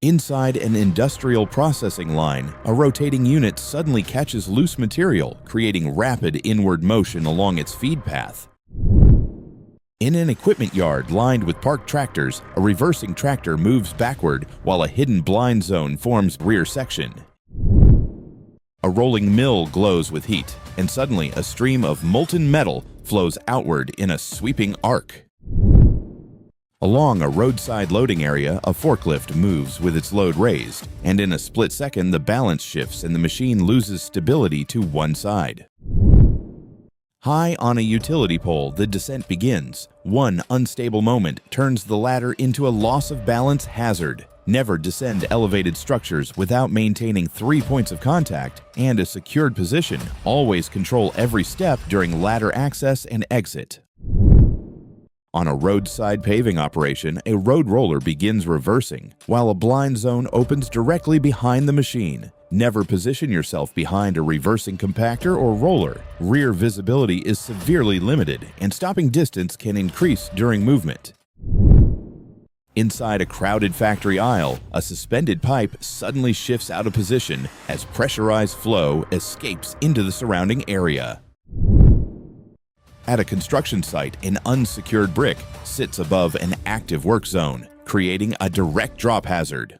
Inside an industrial processing line, a rotating unit suddenly catches loose material, creating rapid inward motion along its feed path. In an equipment yard lined with parked tractors, a reversing tractor moves backward while a hidden blind zone forms rear section. A rolling mill glows with heat, and suddenly a stream of molten metal flows outward in a sweeping arc. Along a roadside loading area, a forklift moves with its load raised, and in a split second the balance shifts and the machine loses stability to one side. High on a utility pole, the descent begins. One unstable moment turns the ladder into a loss of balance hazard. Never descend elevated structures without maintaining 3 points of contact and a secured position. Always control every step during ladder access and exit. On a roadside paving operation, a road roller begins reversing, while a blind zone opens directly behind the machine. Never position yourself behind a reversing compactor or roller. Rear visibility is severely limited, and stopping distance can increase during movement. Inside a crowded factory aisle, a suspended pipe suddenly shifts out of position as pressurized flow escapes into the surrounding area. At a construction site, an unsecured brick sits above an active work zone, creating a direct drop hazard.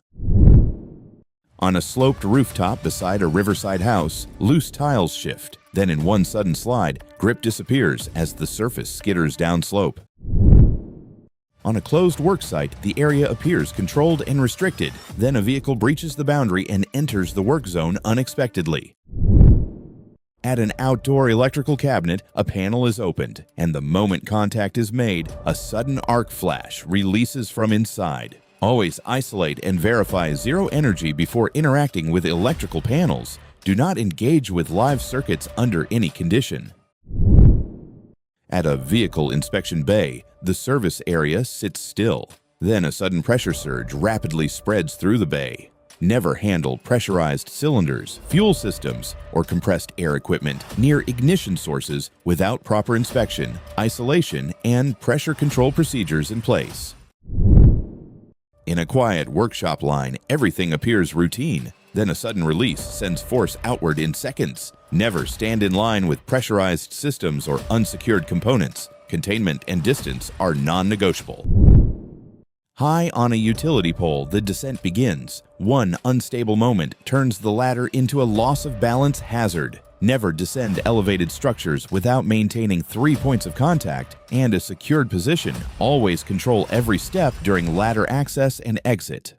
On a sloped rooftop beside a riverside house, loose tiles shift. Then in one sudden slide, grip disappears as the surface skitters downslope. On a closed work site, the area appears controlled and restricted. Then a vehicle breaches the boundary and enters the work zone unexpectedly. At an outdoor electrical cabinet, a panel is opened, and the moment contact is made, a sudden arc flash releases from inside. Always isolate and verify zero energy before interacting with electrical panels. Do not engage with live circuits under any condition. At a vehicle inspection bay, the service area sits still. Then a sudden pressure surge rapidly spreads through the bay. Never handle pressurized cylinders, fuel systems, or compressed air equipment near ignition sources without proper inspection, isolation, and pressure control procedures in place. In a quiet workshop line, everything appears routine. Then a sudden release sends force outward in seconds. Never stand in line with pressurized systems or unsecured components. Containment and distance are non-negotiable. High on a utility pole, the descent begins. One unstable moment turns the ladder into a loss of balance hazard. Never descend elevated structures without maintaining 3 points of contact and a secured position. Always control every step during ladder access and exit.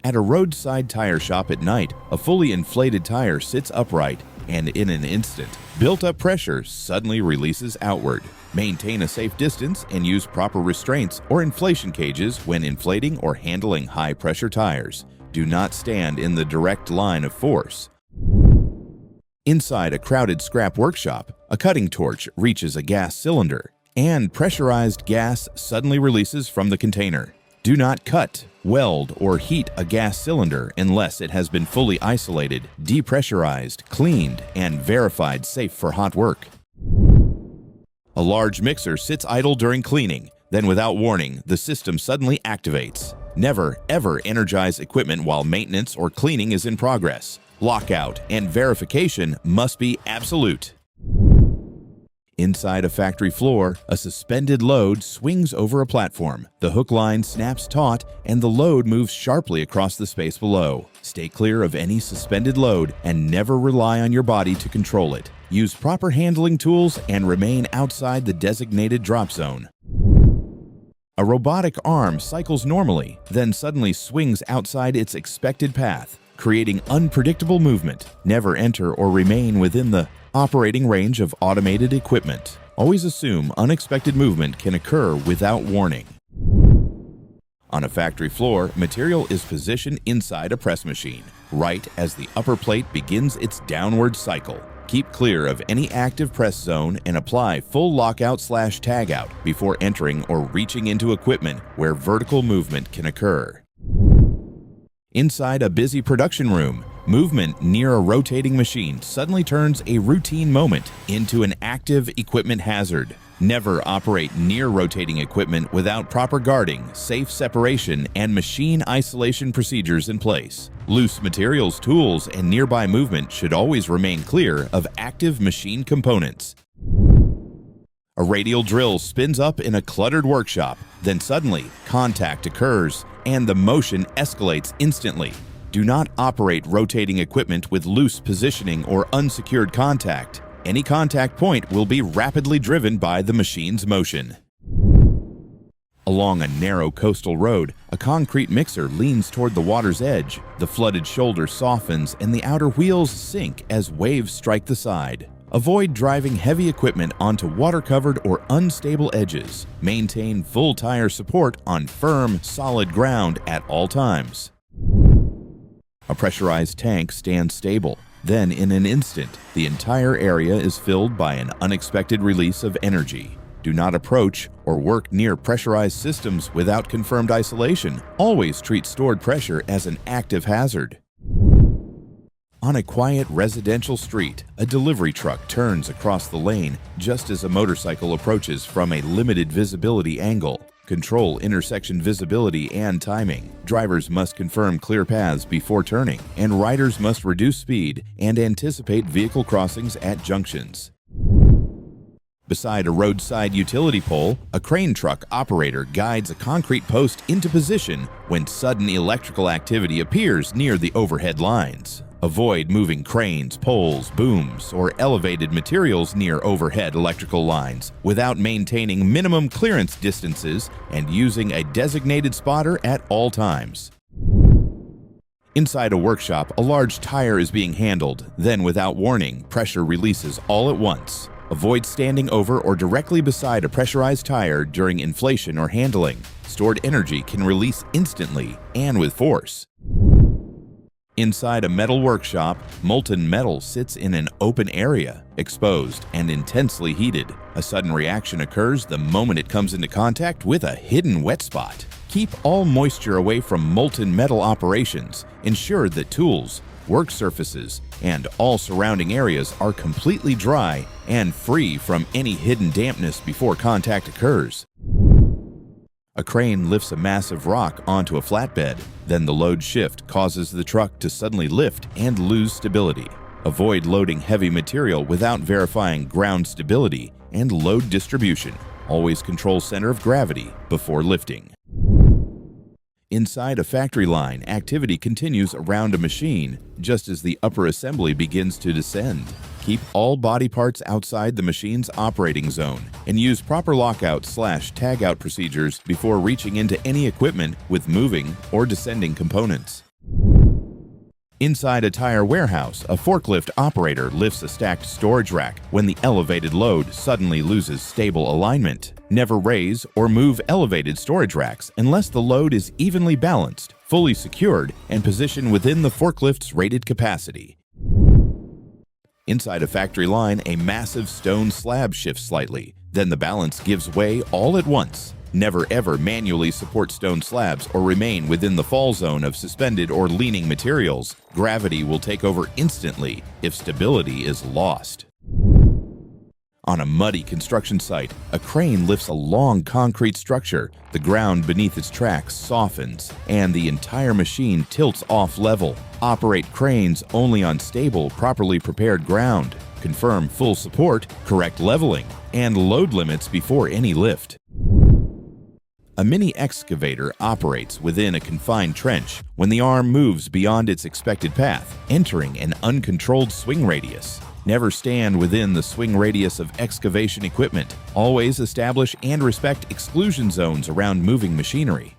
At a roadside tire shop at night, a fully inflated tire sits upright, and in an instant, built-up pressure suddenly releases outward. Maintain a safe distance and use proper restraints or inflation cages when inflating or handling high-pressure tires. Do not stand in the direct line of force. Inside a crowded scrap workshop, a cutting torch reaches a gas cylinder, and pressurized gas suddenly releases from the container. Do not cut, weld, or heat a gas cylinder unless it has been fully isolated, depressurized, cleaned, and verified safe for hot work. A large mixer sits idle during cleaning. Then without warning, the system suddenly activates. Never, ever energize equipment while maintenance or cleaning is in progress. Lockout and verification must be absolute. Inside a factory floor, a suspended load swings over a platform. The hook line snaps taut, and the load moves sharply across the space below. Stay clear of any suspended load and never rely on your body to control it. Use proper handling tools and remain outside the designated drop zone. A robotic arm cycles normally, then suddenly swings outside its expected path, creating unpredictable movement. Never enter or remain within the operating range of automated equipment. Always assume unexpected movement can occur without warning. On a factory floor, material is positioned inside a press machine, right as the upper plate begins its downward cycle. Keep clear of any active press zone and apply full lockout/tagout before entering or reaching into equipment where vertical movement can occur. Inside a busy production room, movement near a rotating machine suddenly turns a routine moment into an active equipment hazard. Never operate near rotating equipment without proper guarding, safe separation, and machine isolation procedures in place. Loose materials, tools, and nearby movement should always remain clear of active machine components. A radial drill spins up in a cluttered workshop, then suddenly contact occurs and the motion escalates instantly. Do not operate rotating equipment with loose positioning or unsecured contact. Any contact point will be rapidly driven by the machine's motion. Along a narrow coastal road, a concrete mixer leans toward the water's edge. The flooded shoulder softens and the outer wheels sink as waves strike the side. Avoid driving heavy equipment onto water-covered or unstable edges. Maintain full tire support on firm, solid ground at all times. A pressurized tank stands stable. Then, in an instant, the entire area is filled by an unexpected release of energy. Do not approach or work near pressurized systems without confirmed isolation. Always treat stored pressure as an active hazard. On a quiet residential street, a delivery truck turns across the lane just as a motorcycle approaches from a limited visibility angle. Control intersection visibility and timing. Drivers must confirm clear paths before turning, and riders must reduce speed and anticipate vehicle crossings at junctions. Beside a roadside utility pole, a crane truck operator guides a concrete post into position when sudden electrical activity appears near the overhead lines. Avoid moving cranes, poles, booms, or elevated materials near overhead electrical lines without maintaining minimum clearance distances and using a designated spotter at all times. Inside a workshop, a large tire is being handled. Then, without warning, pressure releases all at once. Avoid standing over or directly beside a pressurized tire during inflation or handling. Stored energy can release instantly and with force. Inside a metal workshop, molten metal sits in an open area, exposed and intensely heated. A sudden reaction occurs the moment it comes into contact with a hidden wet spot. Keep all moisture away from molten metal operations. Ensure that tools, work surfaces, and all surrounding areas are completely dry and free from any hidden dampness before contact occurs. A crane lifts a massive rock onto a flatbed. Then the load shift causes the truck to suddenly lift and lose stability. Avoid loading heavy material without verifying ground stability and load distribution. Always control center of gravity before lifting. Inside a factory line, activity continues around a machine just as the upper assembly begins to descend. Keep all body parts outside the machine's operating zone and use proper lockout/tagout procedures before reaching into any equipment with moving or descending components. Inside a tire warehouse, a forklift operator lifts a stacked storage rack when the elevated load suddenly loses stable alignment. Never raise or move elevated storage racks unless the load is evenly balanced, fully secured, and positioned within the forklift's rated capacity. Inside a factory line, a massive stone slab shifts slightly. Then the balance gives way all at once. Never ever manually support stone slabs or remain within the fall zone of suspended or leaning materials. Gravity will take over instantly if stability is lost. On a muddy construction site, a crane lifts a long concrete structure. The ground beneath its tracks softens, and the entire machine tilts off level. Operate cranes only on stable, properly prepared ground. Confirm full support, correct leveling, and load limits before any lift. A mini excavator operates within a confined trench when the arm moves beyond its expected path, entering an uncontrolled swing radius. Never stand within the swing radius of excavation equipment. Always establish and respect exclusion zones around moving machinery.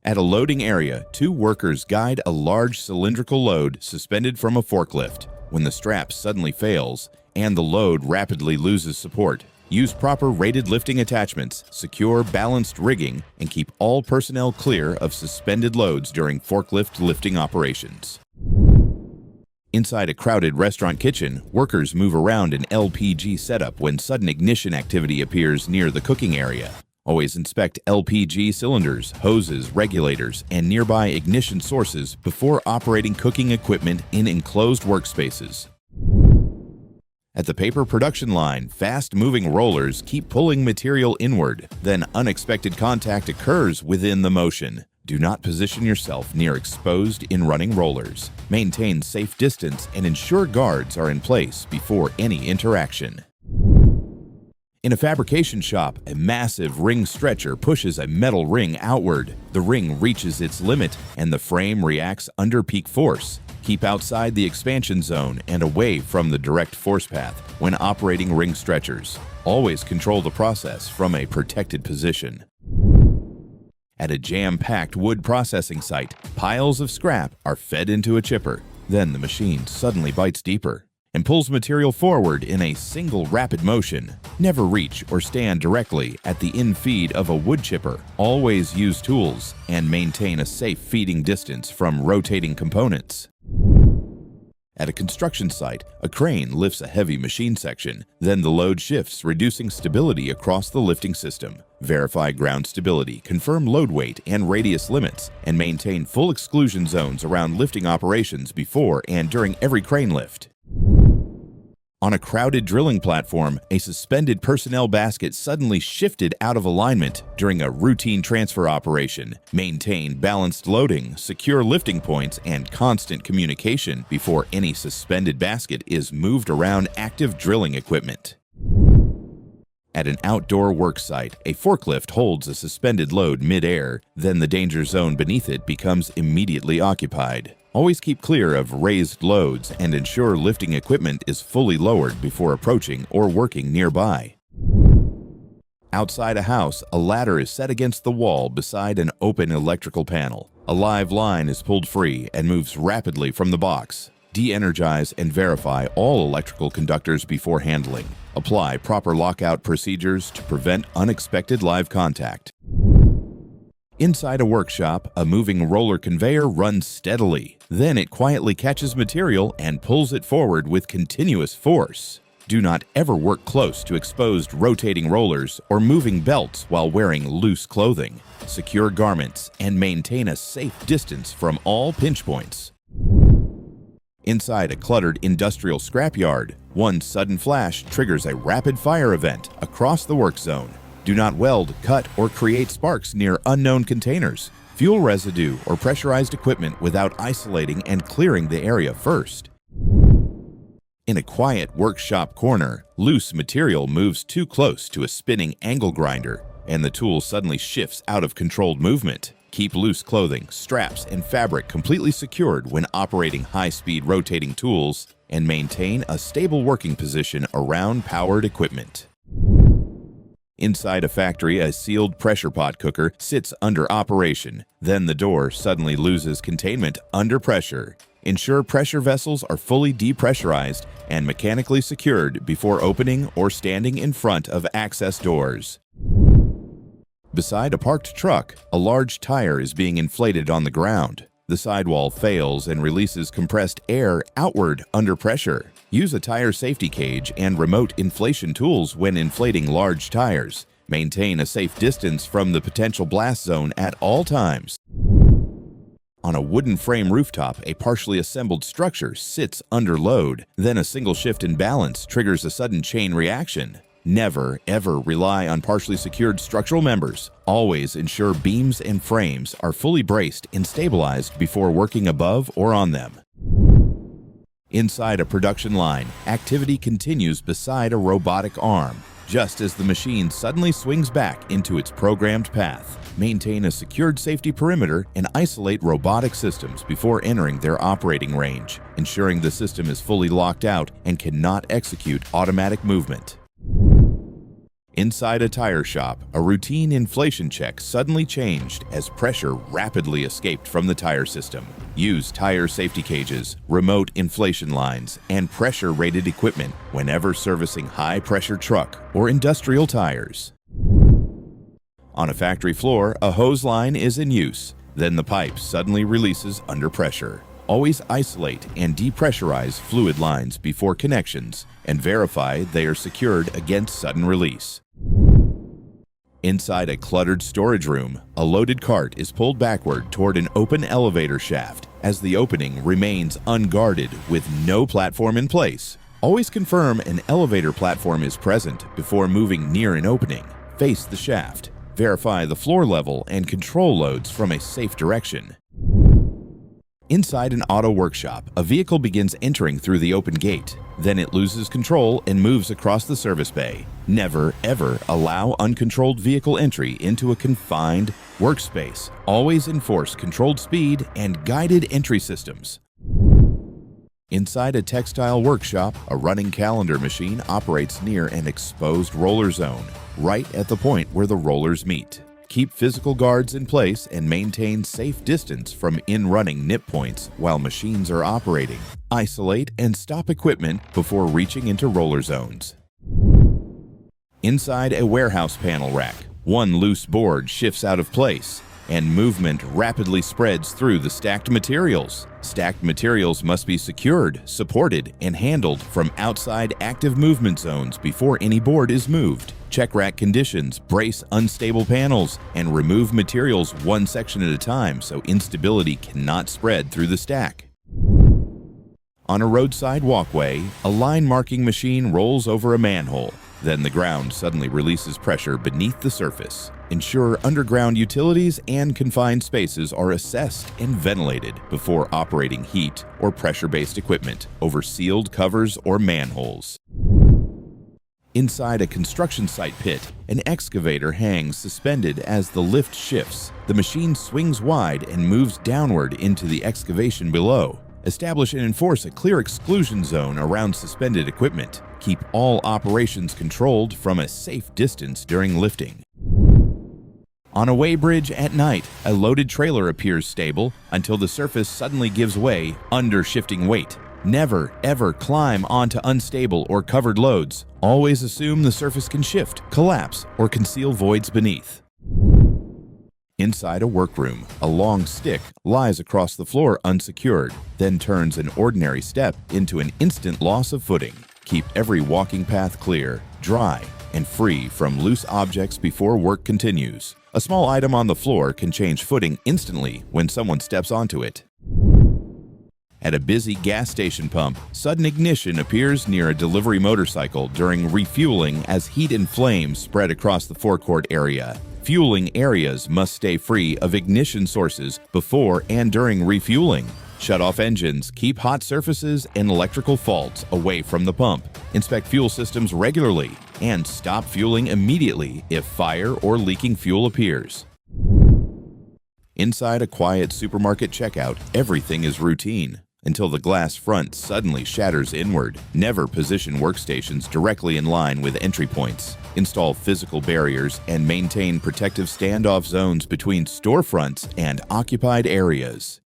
At a loading area, two workers guide a large cylindrical load suspended from a forklift. When the strap suddenly fails and the load rapidly loses support, use proper rated lifting attachments, secure balanced rigging, and keep all personnel clear of suspended loads during forklift lifting operations. Inside a crowded restaurant kitchen, workers move around an LPG setup when sudden ignition activity appears near the cooking area. Always inspect LPG cylinders, hoses, regulators, and nearby ignition sources before operating cooking equipment in enclosed workspaces. At the paper production line, fast-moving rollers keep pulling material inward. Then unexpected contact occurs within the motion. Do not position yourself near exposed in-running rollers. Maintain safe distance and ensure guards are in place before any interaction. In a fabrication shop, a massive ring stretcher pushes a metal ring outward. The ring reaches its limit and the frame reacts under peak force. Keep outside the expansion zone and away from the direct force path when operating ring stretchers. Always control the process from a protected position. At a jam-packed wood processing site, piles of scrap are fed into a chipper. Then the machine suddenly bites deeper and pulls material forward in a single rapid motion. Never reach or stand directly at the in-feed of a wood chipper. Always use tools and maintain a safe feeding distance from rotating components. At a construction site, a crane lifts a heavy machine section. Then the load shifts, reducing stability across the lifting system. Verify ground stability, confirm load weight and radius limits, and maintain full exclusion zones around lifting operations before and during every crane lift. On a crowded drilling platform, a suspended personnel basket suddenly shifted out of alignment during a routine transfer operation. Maintain balanced loading, secure lifting points, and constant communication before any suspended basket is moved around active drilling equipment. At an outdoor work site, a forklift holds a suspended load mid-air, then the danger zone beneath it becomes immediately occupied. Always keep clear of raised loads and ensure lifting equipment is fully lowered before approaching or working nearby. Outside a house, a ladder is set against the wall beside an open electrical panel. A live line is pulled free and moves rapidly from the box. De-energize and verify all electrical conductors before handling. Apply proper lockout procedures to prevent unexpected live contact. Inside a workshop, a moving roller conveyor runs steadily. Then it quietly catches material and pulls it forward with continuous force. Do not ever work close to exposed rotating rollers or moving belts while wearing loose clothing. Secure garments and maintain a safe distance from all pinch points. Inside a cluttered industrial scrapyard, one sudden flash triggers a rapid fire event across the work zone. Do not weld, cut, or create sparks near unknown containers, fuel residue, or pressurized equipment without isolating and clearing the area first. In a quiet workshop corner, loose material moves too close to a spinning angle grinder, and the tool suddenly shifts out of controlled movement. Keep loose clothing, straps, and fabric completely secured when operating high-speed rotating tools, and maintain a stable working position around powered equipment. Inside a factory, a sealed pressure pot cooker sits under operation. Then the door suddenly loses containment under pressure. Ensure pressure vessels are fully depressurized and mechanically secured before opening or standing in front of access doors. Beside a parked truck, a large tire is being inflated on the ground. The sidewall fails and releases compressed air outward under pressure. Use a tire safety cage and remote inflation tools when inflating large tires. Maintain a safe distance from the potential blast zone at all times. On a wooden frame rooftop, a partially assembled structure sits under load. Then a single shift in balance triggers a sudden chain reaction. Never, ever rely on partially secured structural members. Always ensure beams and frames are fully braced and stabilized before working above or on them. Inside a production line, activity continues beside a robotic arm. Just as the machine suddenly swings back into its programmed path, maintain a secured safety perimeter and isolate robotic systems before entering their operating range, ensuring the system is fully locked out and cannot execute automatic movement. Inside a tire shop, a routine inflation check suddenly changed as pressure rapidly escaped from the tire system. Use tire safety cages, remote inflation lines, and pressure-rated equipment whenever servicing high-pressure truck or industrial tires. On a factory floor, a hose line is in use. Then the pipe suddenly releases under pressure. Always isolate and depressurize fluid lines before connections and verify they are secured against sudden release. Inside a cluttered storage room, a loaded cart is pulled backward toward an open elevator shaft as the opening remains unguarded with no platform in place. Always confirm an elevator platform is present before moving near an opening. Face the shaft. Verify the floor level and control loads from a safe direction. Inside an auto workshop, a vehicle begins entering through the open gate. Then it loses control and moves across the service bay. Never, ever allow uncontrolled vehicle entry into a confined workspace. Always enforce controlled speed and guided entry systems. Inside a textile workshop, a running calendar machine operates near an exposed roller zone, right at the point where the rollers meet. Keep physical guards in place and maintain safe distance from in-running nip points while machines are operating. Isolate and stop equipment before reaching into roller zones. Inside a warehouse panel rack, one loose board shifts out of place, and movement rapidly spreads through the stacked materials. Stacked materials must be secured, supported, and handled from outside active movement zones before any board is moved. Check rack conditions, brace unstable panels, and remove materials one section at a time so instability cannot spread through the stack. On a roadside walkway, a line marking machine rolls over a manhole. Then the ground suddenly releases pressure beneath the surface. Ensure underground utilities and confined spaces are assessed and ventilated before operating heat or pressure-based equipment over sealed covers or manholes. Inside a construction site pit, an excavator hangs suspended as the lift shifts. The machine swings wide and moves downward into the excavation below. Establish and enforce a clear exclusion zone around suspended equipment. Keep all operations controlled from a safe distance during lifting. On a weighbridge at night, a loaded trailer appears stable until the surface suddenly gives way under shifting weight. Never, ever climb onto unstable or covered loads. Always assume the surface can shift, collapse, or conceal voids beneath. Inside a workroom, a long stick lies across the floor unsecured, then turns an ordinary step into an instant loss of footing. Keep every walking path clear, dry, and free from loose objects before work continues. A small item on the floor can change footing instantly when someone steps onto it. At a busy gas station pump, sudden ignition appears near a delivery motorcycle during refueling as heat and flames spread across the forecourt area. Fueling areas must stay free of ignition sources before and during refueling. Shut off engines, keep hot surfaces and electrical faults away from the pump. Inspect fuel systems regularly, and stop fueling immediately if fire or leaking fuel appears. Inside a quiet supermarket checkout, everything is routine until the glass front suddenly shatters inward. Never position workstations directly in line with entry points. Install physical barriers and maintain protective standoff zones between storefronts and occupied areas.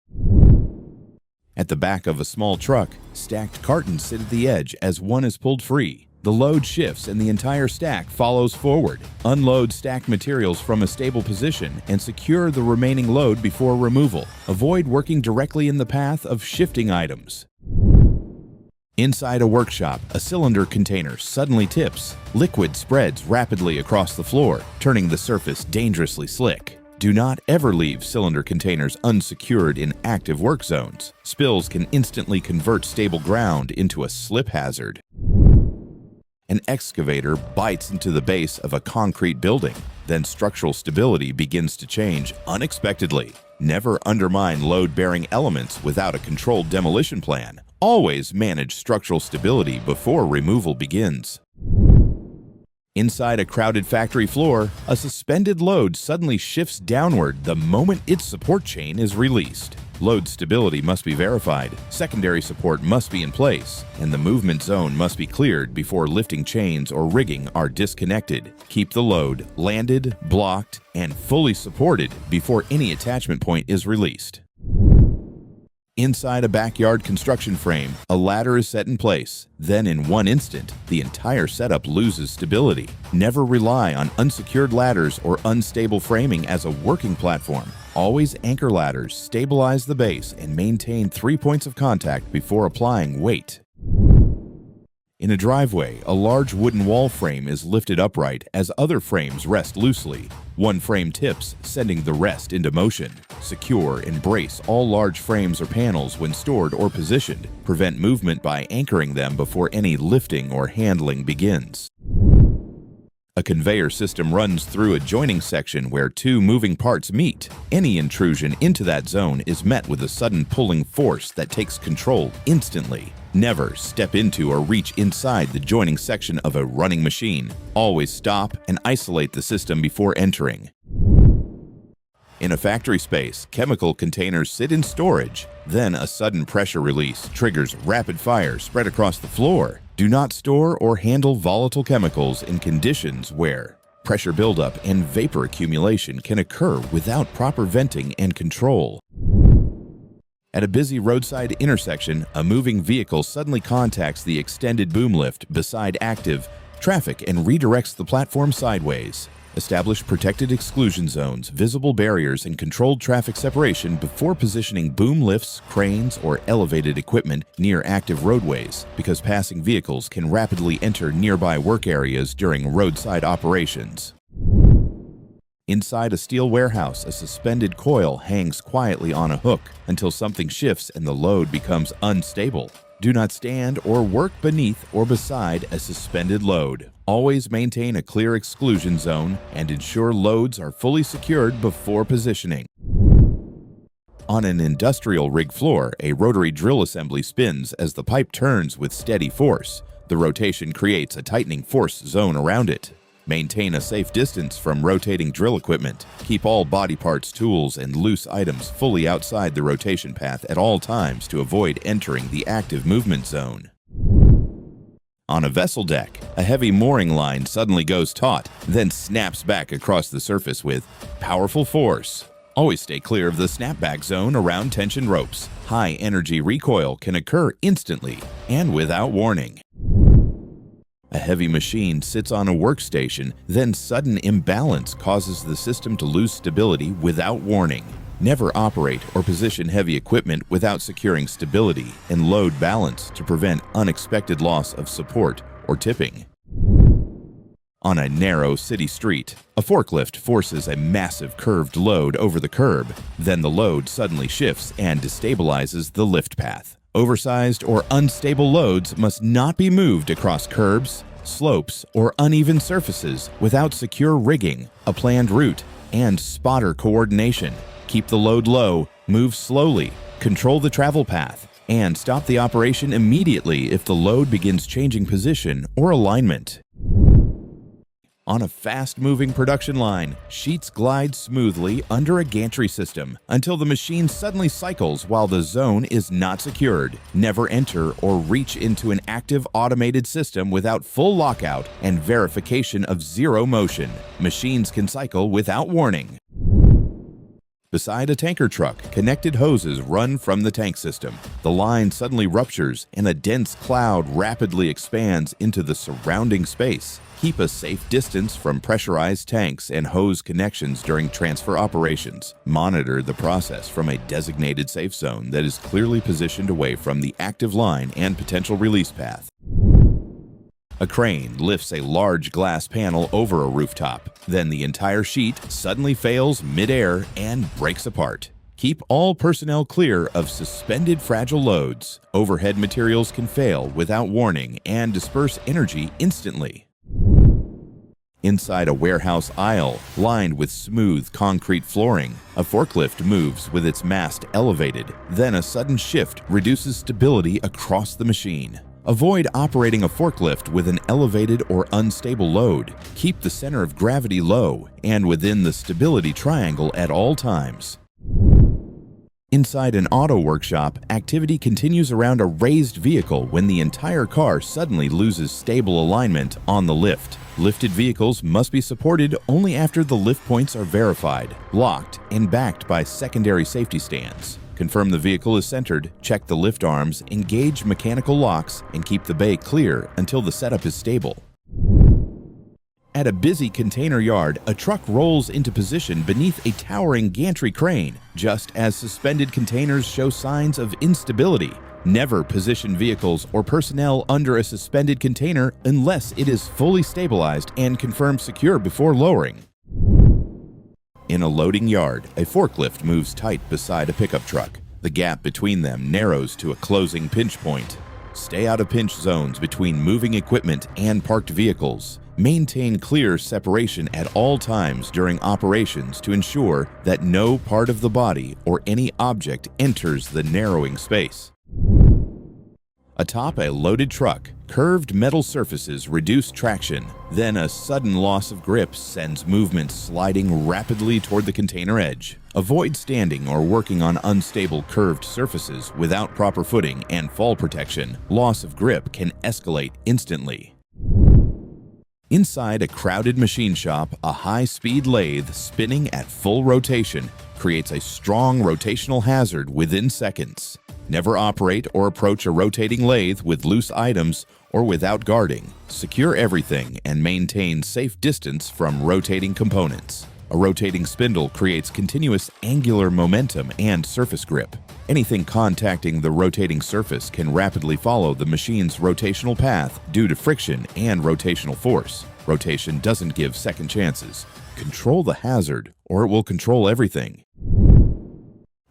At the back of a small truck, stacked cartons sit at the edge as one is pulled free. The load shifts and the entire stack follows forward. Unload stacked materials from a stable position and secure the remaining load before removal. Avoid working directly in the path of shifting items. Inside a workshop, a cylinder container suddenly tips. Liquid spreads rapidly across the floor, turning the surface dangerously slick. Do not ever leave cylinder containers unsecured in active work zones. Spills can instantly convert stable ground into a slip hazard. An excavator bites into the base of a concrete building. Then structural stability begins to change unexpectedly. Never undermine load-bearing elements without a controlled demolition plan. Always manage structural stability before removal begins. Inside a crowded factory floor, a suspended load suddenly shifts downward the moment its support chain is released. Load stability must be verified, secondary support must be in place, and the movement zone must be cleared before lifting chains or rigging are disconnected. Keep the load landed, blocked, and fully supported before any attachment point is released. Inside a backyard construction frame, a ladder is set in place. Then in one instant, the entire setup loses stability. Never rely on unsecured ladders or unstable framing as a working platform. Always anchor ladders, stabilize the base, and maintain 3 points of contact before applying weight. In a driveway, a large wooden wall frame is lifted upright as other frames rest loosely. One frame tips, sending the rest into motion. secure and brace all large frames or panels when stored or positioned. Prevent movement by anchoring them before any lifting or handling begins. A conveyor system runs through a joining section where two moving parts meet. Any intrusion into that zone is met with a sudden pulling force that takes control instantly. Never step into or reach inside the joining section of a running machine. Always stop and isolate the system before entering. In a factory space, chemical containers sit in storage. Then a sudden pressure release triggers rapid fire spread across the floor. Do not store or handle volatile chemicals in conditions where pressure buildup and vapor accumulation can occur without proper venting and control. At a busy roadside intersection, a moving vehicle suddenly contacts the extended boom lift beside active traffic and redirects the platform sideways. Establish protected exclusion zones, visible barriers, and controlled traffic separation before positioning boom lifts, cranes, or elevated equipment near active roadways, because passing vehicles can rapidly enter nearby work areas during roadside operations. Inside a steel warehouse, a suspended coil hangs quietly on a hook until something shifts and the load becomes unstable. Do not stand or work beneath or beside a suspended load. Always maintain a clear exclusion zone and ensure loads are fully secured before positioning. On an industrial rig floor, a rotary drill assembly spins as the pipe turns with steady force. The rotation creates a tightening force zone around it. Maintain a safe distance from rotating drill equipment. Keep all body parts, tools, and loose items fully outside the rotation path at all times to avoid entering the active movement zone. On a vessel deck, a heavy mooring line suddenly goes taut, then snaps back across the surface with powerful force. Always stay clear of the snapback zone around tension ropes. High energy recoil can occur instantly and without warning. A heavy machine sits on a workstation, then sudden imbalance causes the system to lose stability without warning. Never operate or position heavy equipment without securing stability and load balance to prevent unexpected loss of support or tipping. On a narrow city street, a forklift forces a massive curved load over the curb. Then the load suddenly shifts and destabilizes the lift path. Oversized or unstable loads must not be moved across curbs, slopes, or uneven surfaces without secure rigging, a planned route, and spotter coordination. Keep the load low, move slowly, control the travel path, and stop the operation immediately if the load begins changing position or alignment. On a fast-moving production line, sheets glide smoothly under a gantry system until the machine suddenly cycles while the zone is not secured. Never enter or reach into an active automated system without full lockout and verification of zero motion. Machines can cycle without warning. Beside a tanker truck, connected hoses run from the tank system. The line suddenly ruptures and a dense cloud rapidly expands into the surrounding space. Keep a safe distance from pressurized tanks and hose connections during transfer operations. Monitor the process from a designated safe zone that is clearly positioned away from the active line and potential release path. A crane lifts a large glass panel over a rooftop. Then the entire sheet suddenly fails mid-air and breaks apart. Keep all personnel clear of suspended fragile loads. Overhead materials can fail without warning and disperse energy instantly. Inside a warehouse aisle lined with smooth concrete flooring, a forklift moves with its mast elevated. Then a sudden shift reduces stability across the machine. Avoid operating a forklift with an elevated or unstable load. Keep the center of gravity low and within the stability triangle at all times. Inside an auto workshop, activity continues around a raised vehicle when the entire car suddenly loses stable alignment on the lift. Lifted vehicles must be supported only after the lift points are verified, locked, and backed by secondary safety stands. Confirm the vehicle is centered, check the lift arms, engage mechanical locks, and keep the bay clear until the setup is stable. At a busy container yard, a truck rolls into position beneath a towering gantry crane, just as suspended containers show signs of instability. Never position vehicles or personnel under a suspended container unless it is fully stabilized and confirmed secure before lowering. In a loading yard, a forklift moves tight beside a pickup truck. The gap between them narrows to a closing pinch point. Stay out of pinch zones between moving equipment and parked vehicles. Maintain clear separation at all times during operations to ensure that no part of the body or any object enters the narrowing space. Atop a loaded truck, curved metal surfaces reduce traction. Then a sudden loss of grip sends movement sliding rapidly toward the container edge. Avoid standing or working on unstable curved surfaces without proper footing and fall protection. Loss of grip can escalate instantly. Inside a crowded machine shop, a high-speed lathe spinning at full rotation creates a strong rotational hazard within seconds. Never operate or approach a rotating lathe with loose items or without guarding. Secure everything and maintain safe distance from rotating components. A rotating spindle creates continuous angular momentum and surface grip. Anything contacting the rotating surface can rapidly follow the machine's rotational path due to friction and rotational force. Rotation doesn't give second chances. Control the hazard, or it will control everything.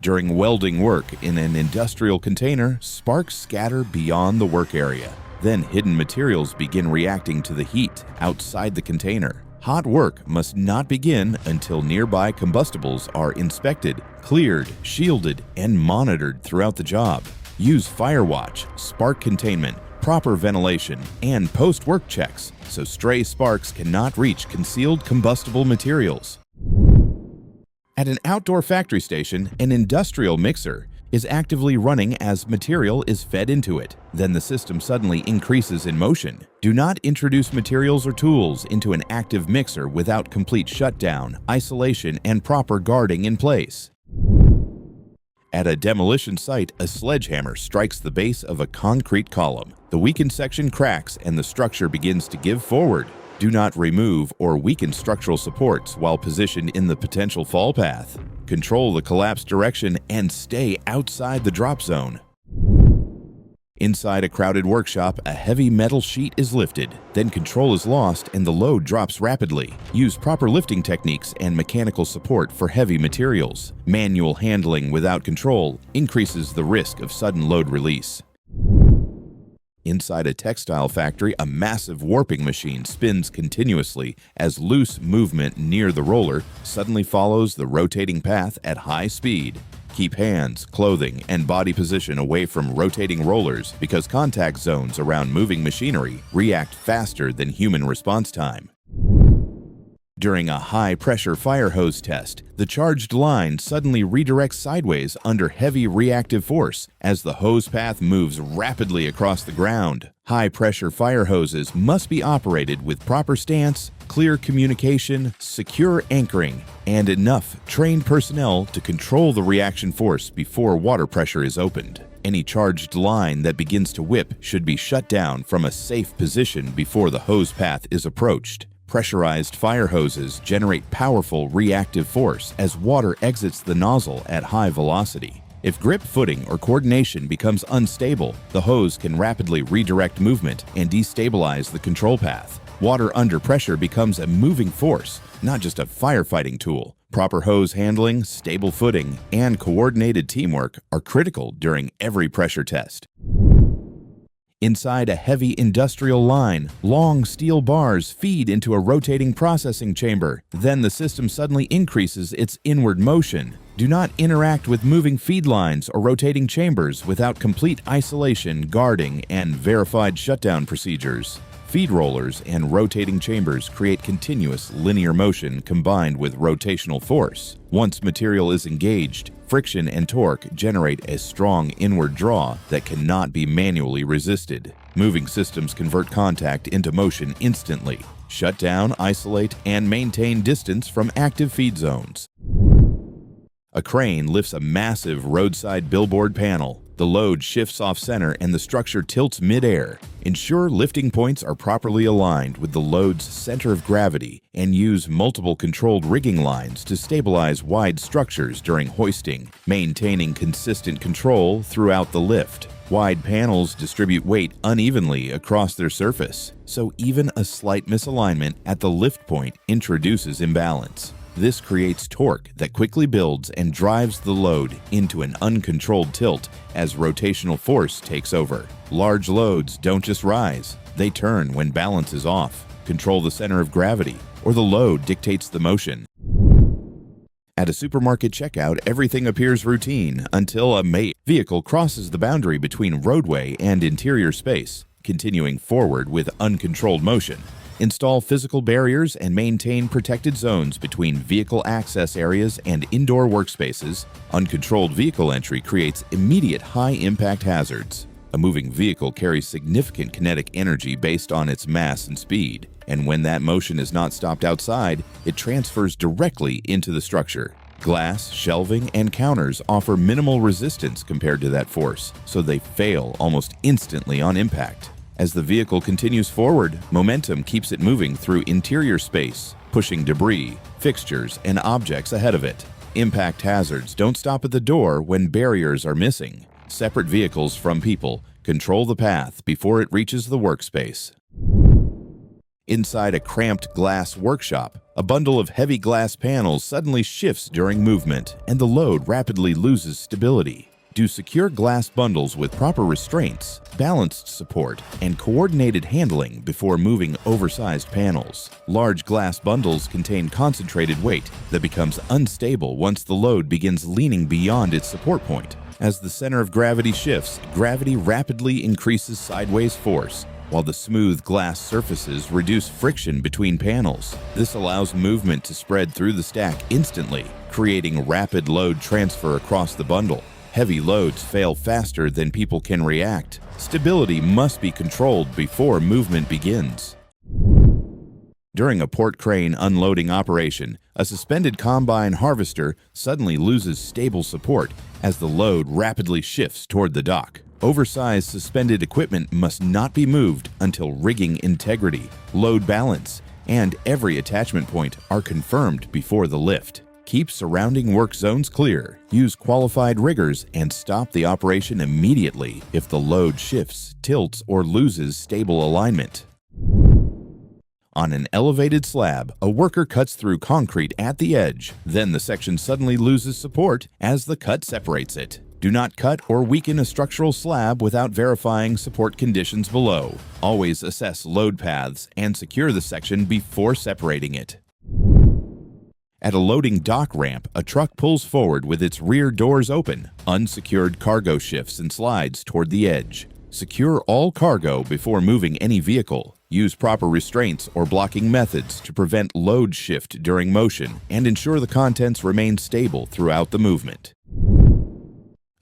During welding work in an industrial container, sparks scatter beyond the work area. Then hidden materials begin reacting to the heat outside the container. Hot work must not begin until nearby combustibles are inspected, cleared, shielded, and monitored throughout the job. Use fire watch, spark containment, proper ventilation, and post-work checks so stray sparks cannot reach concealed combustible materials. At an outdoor factory station, an industrial mixer is actively running as material is fed into it. Then the system suddenly increases in motion. Do not introduce materials or tools into an active mixer without complete shutdown, isolation, and proper guarding in place. At a demolition site, a sledgehammer strikes the base of a concrete column. The weakened section cracks and the structure begins to give forward. Do not remove or weaken structural supports while positioned in the potential fall path. Control the collapse direction and stay outside the drop zone. Inside a crowded workshop, a heavy metal sheet is lifted. Then control is lost and the load drops rapidly. Use proper lifting techniques and mechanical support for heavy materials. Manual handling without control increases the risk of sudden load release. Inside a textile factory, a massive warping machine spins continuously as loose movement near the roller suddenly follows the rotating path at high speed. Keep hands, clothing, and body position away from rotating rollers because contact zones around moving machinery react faster than human response time. During a high-pressure fire hose test, the charged line suddenly redirects sideways under heavy reactive force as the hose path moves rapidly across the ground. High-pressure fire hoses must be operated with proper stance, clear communication, secure anchoring, and enough trained personnel to control the reaction force before water pressure is opened. Any charged line that begins to whip should be shut down from a safe position before the hose path is approached. Pressurized fire hoses generate powerful reactive force as water exits the nozzle at high velocity. If grip, footing, or coordination becomes unstable, the hose can rapidly redirect movement and destabilize the control path. Water under pressure becomes a moving force, not just a firefighting tool. Proper hose handling, stable footing, and coordinated teamwork are critical during every pressure test. Inside a heavy industrial line, long steel bars feed into a rotating processing chamber. Then the system suddenly increases its inward motion. Do not interact with moving feed lines or rotating chambers without complete isolation, guarding, and verified shutdown procedures. Feed rollers and rotating chambers create continuous linear motion combined with rotational force. Once material is engaged, friction and torque generate a strong inward draw that cannot be manually resisted. Moving systems convert contact into motion instantly. Shut down, isolate, and maintain distance from active feed zones. A crane lifts a massive roadside billboard panel. The load shifts off-center and the structure tilts mid-air. Ensure lifting points are properly aligned with the load's center of gravity and use multiple controlled rigging lines to stabilize wide structures during hoisting, maintaining consistent control throughout the lift. Wide panels distribute weight unevenly across their surface, so even a slight misalignment at the lift point introduces imbalance. This creates torque that quickly builds and drives the load into an uncontrolled tilt as rotational force takes over. Large loads don't just rise, they turn when balance is off, control the center of gravity, or the load dictates the motion. At a supermarket checkout, everything appears routine until a vehicle crosses the boundary between roadway and interior space, continuing forward with uncontrolled motion. Install physical barriers and maintain protected zones between vehicle access areas and indoor workspaces. Uncontrolled vehicle entry creates immediate high-impact hazards. A moving vehicle carries significant kinetic energy based on its mass and speed, and when that motion is not stopped outside, it transfers directly into the structure. Glass, shelving, and counters offer minimal resistance compared to that force, so they fail almost instantly on impact. As the vehicle continues forward, momentum keeps it moving through interior space, pushing debris, fixtures, and objects ahead of it. Impact hazards don't stop at the door when barriers are missing. Separate vehicles from people control the path before it reaches the workspace. Inside a cramped glass workshop, a bundle of heavy glass panels suddenly shifts during movement, and the load rapidly loses stability. Do secure glass bundles with proper restraints, balanced support, and coordinated handling before moving oversized panels. Large glass bundles contain concentrated weight that becomes unstable once the load begins leaning beyond its support point. As the center of gravity shifts, gravity rapidly increases sideways force, while the smooth glass surfaces reduce friction between panels. This allows movement to spread through the stack instantly, creating rapid load transfer across the bundle. Heavy loads fail faster than people can react. Stability must be controlled before movement begins. During a port crane unloading operation, a suspended combine harvester suddenly loses stable support as the load rapidly shifts toward the dock. Oversized suspended equipment must not be moved until rigging integrity, load balance, and every attachment point are confirmed before the lift. Keep surrounding work zones clear, use qualified riggers, and stop the operation immediately if the load shifts, tilts, or loses stable alignment. On an elevated slab, a worker cuts through concrete at the edge. Then the section suddenly loses support as the cut separates it. Do not cut or weaken a structural slab without verifying support conditions below. Always assess load paths and secure the section before separating it. At a loading dock ramp, a truck pulls forward with its rear doors open. Unsecured cargo shifts and slides toward the edge. Secure all cargo before moving any vehicle. Use proper restraints or blocking methods to prevent load shift during motion and ensure the contents remain stable throughout the movement.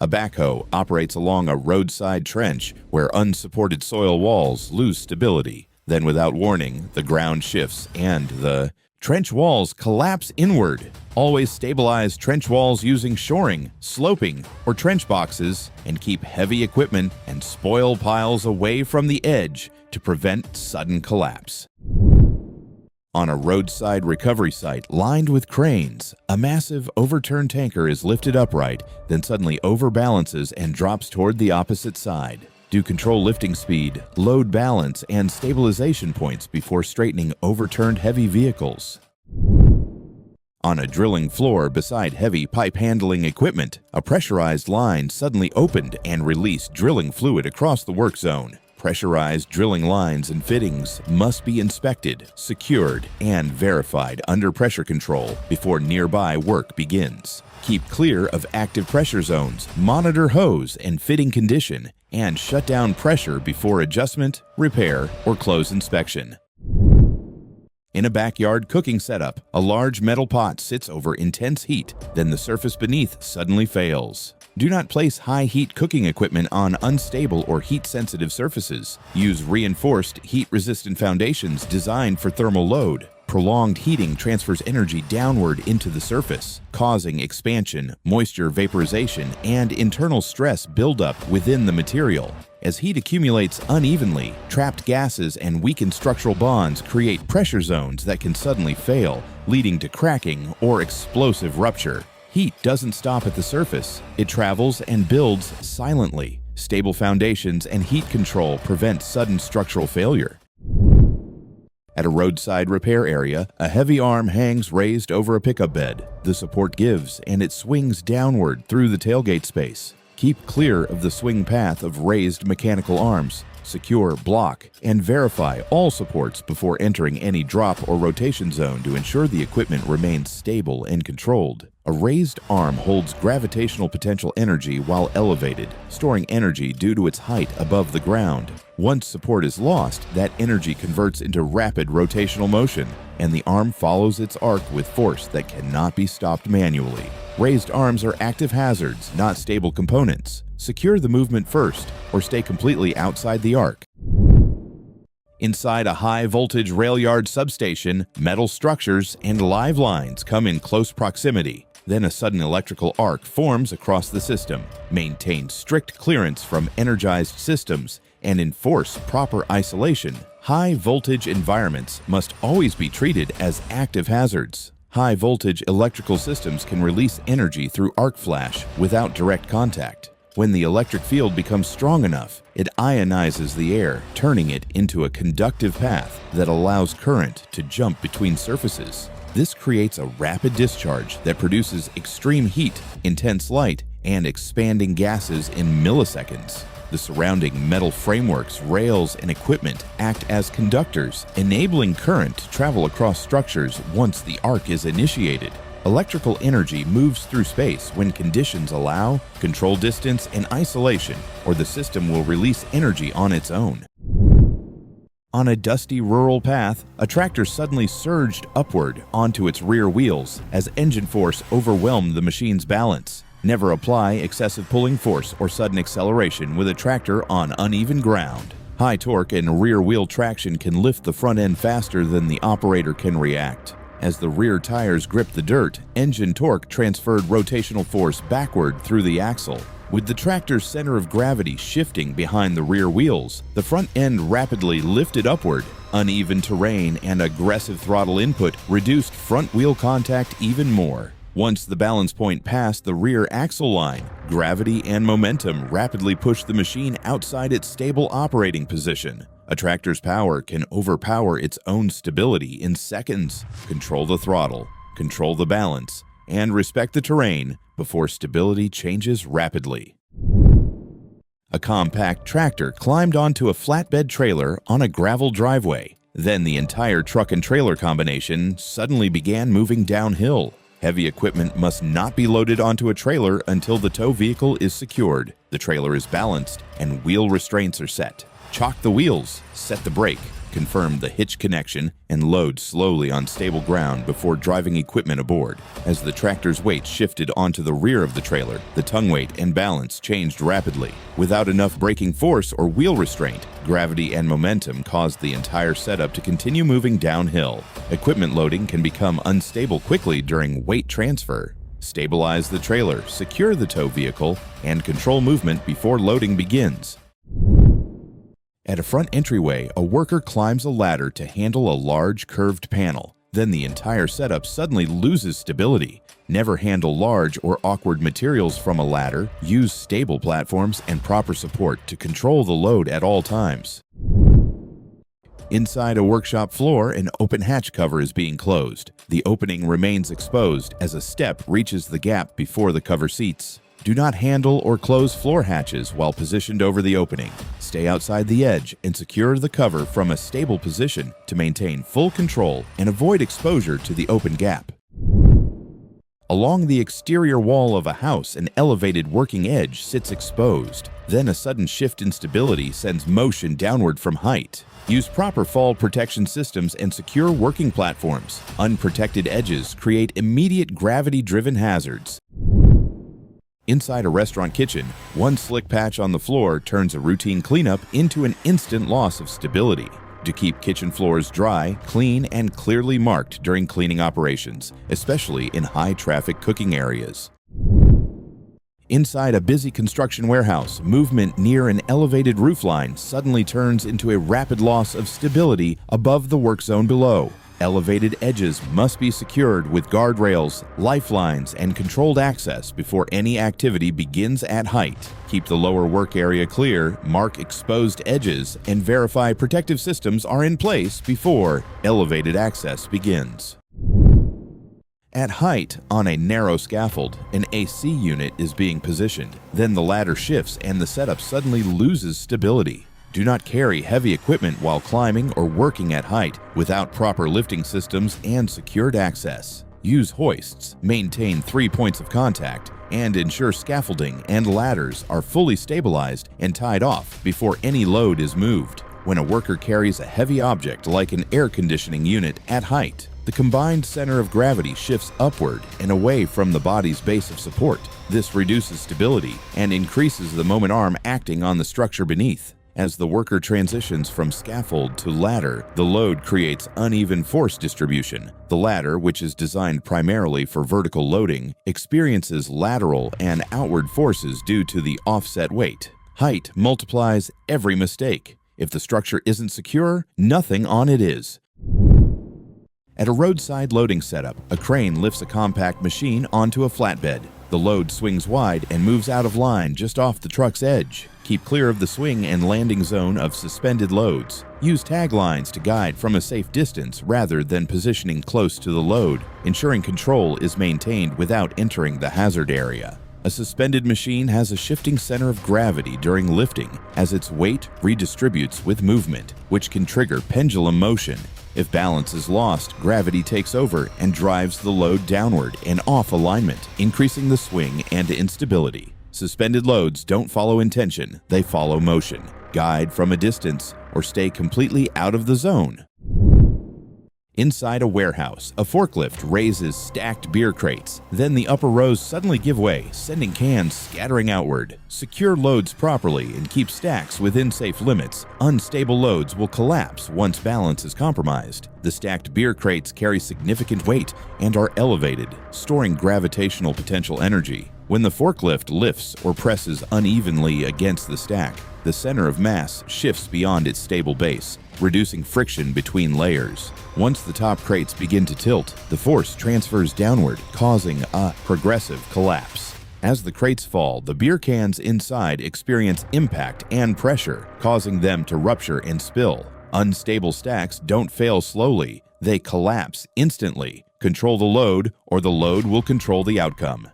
A backhoe operates along a roadside trench where unsupported soil walls lose stability. Then, without warning, the ground shifts and the trench walls collapse inward. Always stabilize trench walls using shoring, sloping, or trench boxes, and keep heavy equipment and spoil piles away from the edge to prevent sudden collapse. On a roadside recovery site lined with cranes, a massive overturned tanker is lifted upright, then suddenly overbalances and drops toward the opposite side. Do control lifting speed, load balance, and stabilization points before straightening overturned heavy vehicles. On a drilling floor beside heavy pipe handling equipment, a pressurized line suddenly opened and released drilling fluid across the work zone. Pressurized drilling lines and fittings must be inspected, secured, and verified under pressure control before nearby work begins. Keep clear of active pressure zones, monitor hose and fitting condition, and shut down pressure before adjustment, repair, or close inspection. In a backyard cooking setup, a large metal pot sits over intense heat, then the surface beneath suddenly fails. Do not place high-heat cooking equipment on unstable or heat-sensitive surfaces. Use reinforced, heat-resistant foundations designed for thermal load. Prolonged heating transfers energy downward into the surface, causing expansion, moisture vaporization, and internal stress buildup within the material. As heat accumulates unevenly, trapped gases and weakened structural bonds create pressure zones that can suddenly fail, leading to cracking or explosive rupture. Heat doesn't stop at the surface. It travels and builds silently. Stable foundations and heat control prevent sudden structural failure. At a roadside repair area, a heavy arm hangs raised over a pickup bed. The support gives, and it swings downward through the tailgate space. Keep clear of the swing path of raised mechanical arms. Secure, block, and verify all supports before entering any drop or rotation zone to ensure the equipment remains stable and controlled. A raised arm holds gravitational potential energy while elevated, storing energy due to its height above the ground. Once support is lost, that energy converts into rapid rotational motion, and the arm follows its arc with force that cannot be stopped manually. Raised arms are active hazards, not stable components. Secure the movement first, or stay completely outside the arc. Inside a high-voltage rail yard substation, metal structures and live lines come in close proximity. Then a sudden electrical arc forms across the system. Maintain strict clearance from energized systems and enforce proper isolation. High-voltage environments must always be treated as active hazards. High-voltage electrical systems can release energy through arc flash without direct contact. When the electric field becomes strong enough, it ionizes the air, turning it into a conductive path that allows current to jump between surfaces. This creates a rapid discharge that produces extreme heat, intense light, and expanding gases in milliseconds. The surrounding metal frameworks, rails, and equipment act as conductors, enabling current to travel across structures once the arc is initiated. Electrical energy moves through space when conditions allow, control distance, and isolation, or the system will release energy on its own. On a dusty rural path, a tractor suddenly surged upward onto its rear wheels as engine force overwhelmed the machine's balance. Never apply excessive pulling force or sudden acceleration with a tractor on uneven ground. High torque and rear wheel traction can lift the front end faster than the operator can react. As the rear tires gripped the dirt, engine torque transferred rotational force backward through the axle. With the tractor's center of gravity shifting behind the rear wheels, the front end rapidly lifted upward. Uneven terrain and aggressive throttle input reduced front wheel contact even more. Once the balance point passed the rear axle line, gravity and momentum rapidly pushed the machine outside its stable operating position. A tractor's power can overpower its own stability in seconds. Control the throttle, control the balance, and respect the terrain before stability changes rapidly. A compact tractor climbed onto a flatbed trailer on a gravel driveway. Then the entire truck and trailer combination suddenly began moving downhill. Heavy equipment must not be loaded onto a trailer until the tow vehicle is secured, the trailer is balanced, and wheel restraints are set. Chock the wheels, set the brake, confirm the hitch connection, and load slowly on stable ground before driving equipment aboard. As the tractor's weight shifted onto the rear of the trailer, the tongue weight and balance changed rapidly. Without enough braking force or wheel restraint, gravity and momentum caused the entire setup to continue moving downhill. Equipment loading can become unstable quickly during weight transfer. Stabilize the trailer, secure the tow vehicle, and control movement before loading begins. At a front entryway, a worker climbs a ladder to handle a large curved panel. Then the entire setup suddenly loses stability. Never handle large or awkward materials from a ladder. Use stable platforms and proper support to control the load at all times. Inside a workshop floor, an open hatch cover is being closed. The opening remains exposed as a step reaches the gap before the cover seats. Do not handle or close floor hatches while positioned over the opening. Stay outside the edge and secure the cover from a stable position to maintain full control and avoid exposure to the open gap. Along the exterior wall of a house, an elevated working edge sits exposed. Then a sudden shift in stability sends motion downward from height. Use proper fall protection systems and secure working platforms. Unprotected edges create immediate gravity-driven hazards. Inside a restaurant kitchen, one slick patch on the floor turns a routine cleanup into an instant loss of stability. To keep kitchen floors dry, clean, and clearly marked during cleaning operations, especially in high-traffic cooking areas. Inside a busy construction warehouse, movement near an elevated roofline suddenly turns into a rapid loss of stability above the work zone below. Elevated edges must be secured with guardrails, lifelines, and controlled access before any activity begins at height. Keep the lower work area clear, mark exposed edges, and verify protective systems are in place before elevated access begins. At height, on a narrow scaffold, an AC unit is being positioned. Then the ladder shifts and the setup suddenly loses stability. Do not carry heavy equipment while climbing or working at height without proper lifting systems and secured access. Use hoists, maintain 3 points of contact, and ensure scaffolding and ladders are fully stabilized and tied off before any load is moved. When a worker carries a heavy object like an air conditioning unit at height, the combined center of gravity shifts upward and away from the body's base of support. This reduces stability and increases the moment arm acting on the structure beneath. As the worker transitions from scaffold to ladder, the load creates uneven force distribution. The ladder, which is designed primarily for vertical loading, experiences lateral and outward forces due to the offset weight. Height multiplies every mistake. If the structure isn't secure, nothing on it is. At a roadside loading setup, a crane lifts a compact machine onto a flatbed. The load swings wide and moves out of line just off the truck's edge. Keep clear of the swing and landing zone of suspended loads. Use tag lines to guide from a safe distance rather than positioning close to the load, ensuring control is maintained without entering the hazard area. A suspended machine has a shifting center of gravity during lifting as its weight redistributes with movement, which can trigger pendulum motion. If balance is lost, gravity takes over and drives the load downward and off alignment, increasing the swing and instability. Suspended loads don't follow intention, they follow motion. Guide from a distance or stay completely out of the zone. Inside a warehouse, a forklift raises stacked beer crates. Then the upper rows suddenly give way, sending cans scattering outward. Secure loads properly and keep stacks within safe limits. Unstable loads will collapse once balance is compromised. The stacked beer crates carry significant weight and are elevated, storing gravitational potential energy. When the forklift lifts or presses unevenly against the stack, the center of mass shifts beyond its stable base, reducing friction between layers. Once the top crates begin to tilt, the force transfers downward, causing a progressive collapse. As the crates fall, the beer cans inside experience impact and pressure, causing them to rupture and spill. Unstable stacks don't fail slowly, they collapse instantly. Control the load, or the load will control the outcome.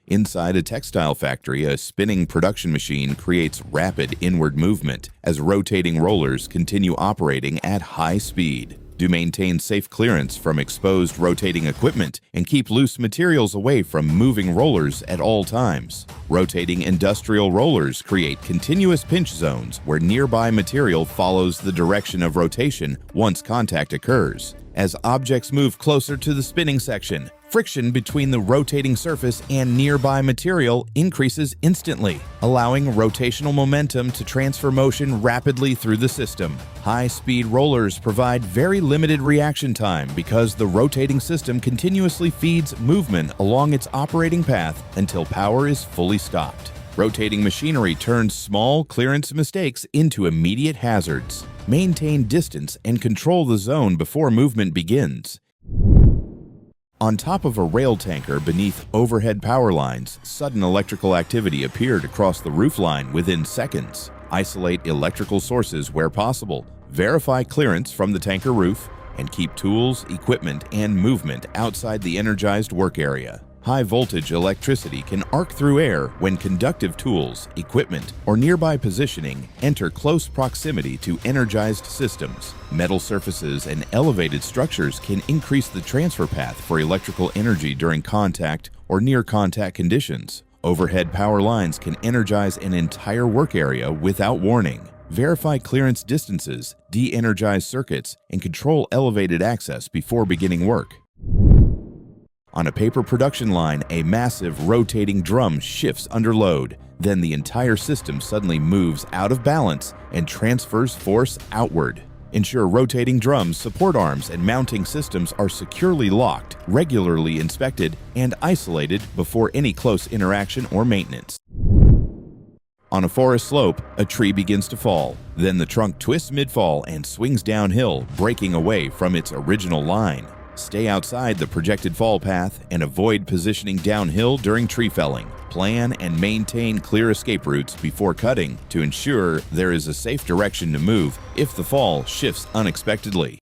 Inside a textile factory, a spinning production machine creates rapid inward movement as rotating rollers continue operating at high speed. Do maintain safe clearance from exposed rotating equipment and keep loose materials away from moving rollers at all times. Rotating industrial rollers create continuous pinch zones where nearby material follows the direction of rotation once contact occurs. As objects move closer to the spinning section, friction between the rotating surface and nearby material increases instantly, allowing rotational momentum to transfer motion rapidly through the system. High-speed rollers provide very limited reaction time because the rotating system continuously feeds movement along its operating path until power is fully stopped. Rotating machinery turns small clearance mistakes into immediate hazards. Maintain distance and control the zone before movement begins. On top of a rail tanker beneath overhead power lines, sudden electrical activity appeared across the roofline within seconds. Isolate electrical sources where possible. Verify clearance from the tanker roof, and keep tools, equipment, and movement outside the energized work area. High-voltage electricity can arc through air when conductive tools, equipment, or nearby positioning enter close proximity to energized systems. Metal surfaces and elevated structures can increase the transfer path for electrical energy during contact or near-contact conditions. Overhead power lines can energize an entire work area without warning. Verify clearance distances, de-energize circuits, and control elevated access before beginning work. On a paper production line, a massive rotating drum shifts under load. Then the entire system suddenly moves out of balance and transfers force outward. Ensure rotating drums, support arms, and mounting systems are securely locked, regularly inspected, and isolated before any close interaction or maintenance. On a forest slope, a tree begins to fall. Then the trunk twists mid-fall and swings downhill, breaking away from its original line. Stay outside the projected fall path and avoid positioning downhill during tree felling. Plan and maintain clear escape routes before cutting to ensure there is a safe direction to move if the fall shifts unexpectedly.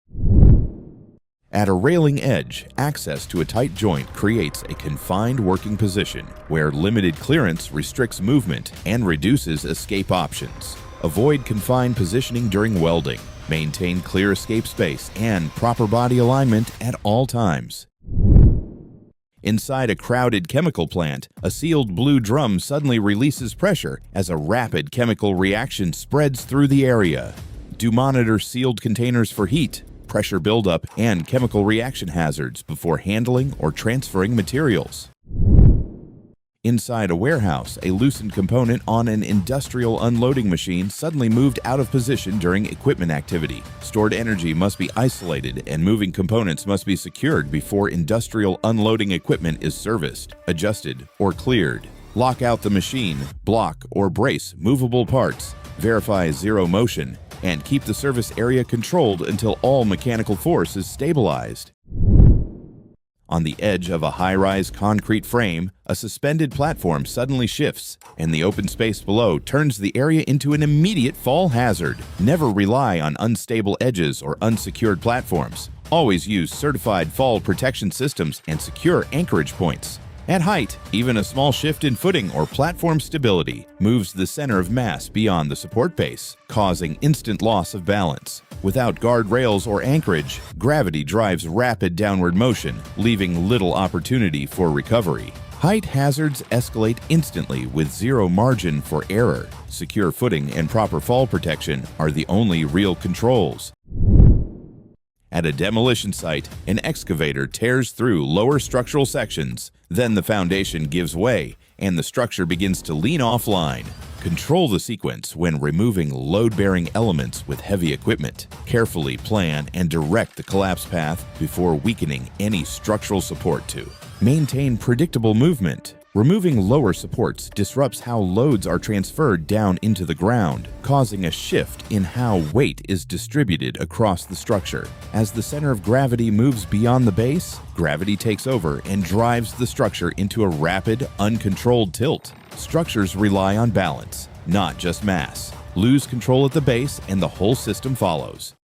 At a railing edge, access to a tight joint creates a confined working position where limited clearance restricts movement and reduces escape options. Avoid confined positioning during welding. Maintain clear escape space and proper body alignment at all times. Inside a crowded chemical plant, a sealed blue drum suddenly releases pressure as a rapid chemical reaction spreads through the area. Do monitor sealed containers for heat, pressure buildup, and chemical reaction hazards before handling or transferring materials. Inside a warehouse, a loosened component on an industrial unloading machine suddenly moved out of position during equipment activity. Stored energy must be isolated and moving components must be secured before industrial unloading equipment is serviced, adjusted, or cleared. Lock out the machine, block, or brace movable parts, verify zero motion, and keep the service area controlled until all mechanical force is stabilized. On the edge of a high-rise concrete frame, a suspended platform suddenly shifts, and the open space below turns the area into an immediate fall hazard. Never rely on unstable edges or unsecured platforms. Always use certified fall protection systems and secure anchorage points. At height, even a small shift in footing or platform stability moves the center of mass beyond the support base, causing instant loss of balance. Without guardrails or anchorage, gravity drives rapid downward motion, leaving little opportunity for recovery. Height hazards escalate instantly with zero margin for error. Secure footing and proper fall protection are the only real controls. At a demolition site, an excavator tears through lower structural sections. Then the foundation gives way, and the structure begins to lean offline. Control the sequence when removing load-bearing elements with heavy equipment. Carefully plan and direct the collapse path before weakening any structural support to. Maintain predictable movement. Removing lower supports disrupts how loads are transferred down into the ground, causing a shift in how weight is distributed across the structure. As the center of gravity moves beyond the base, gravity takes over and drives the structure into a rapid, uncontrolled tilt. Structures rely on balance, not just mass. Lose control at the base and the whole system follows.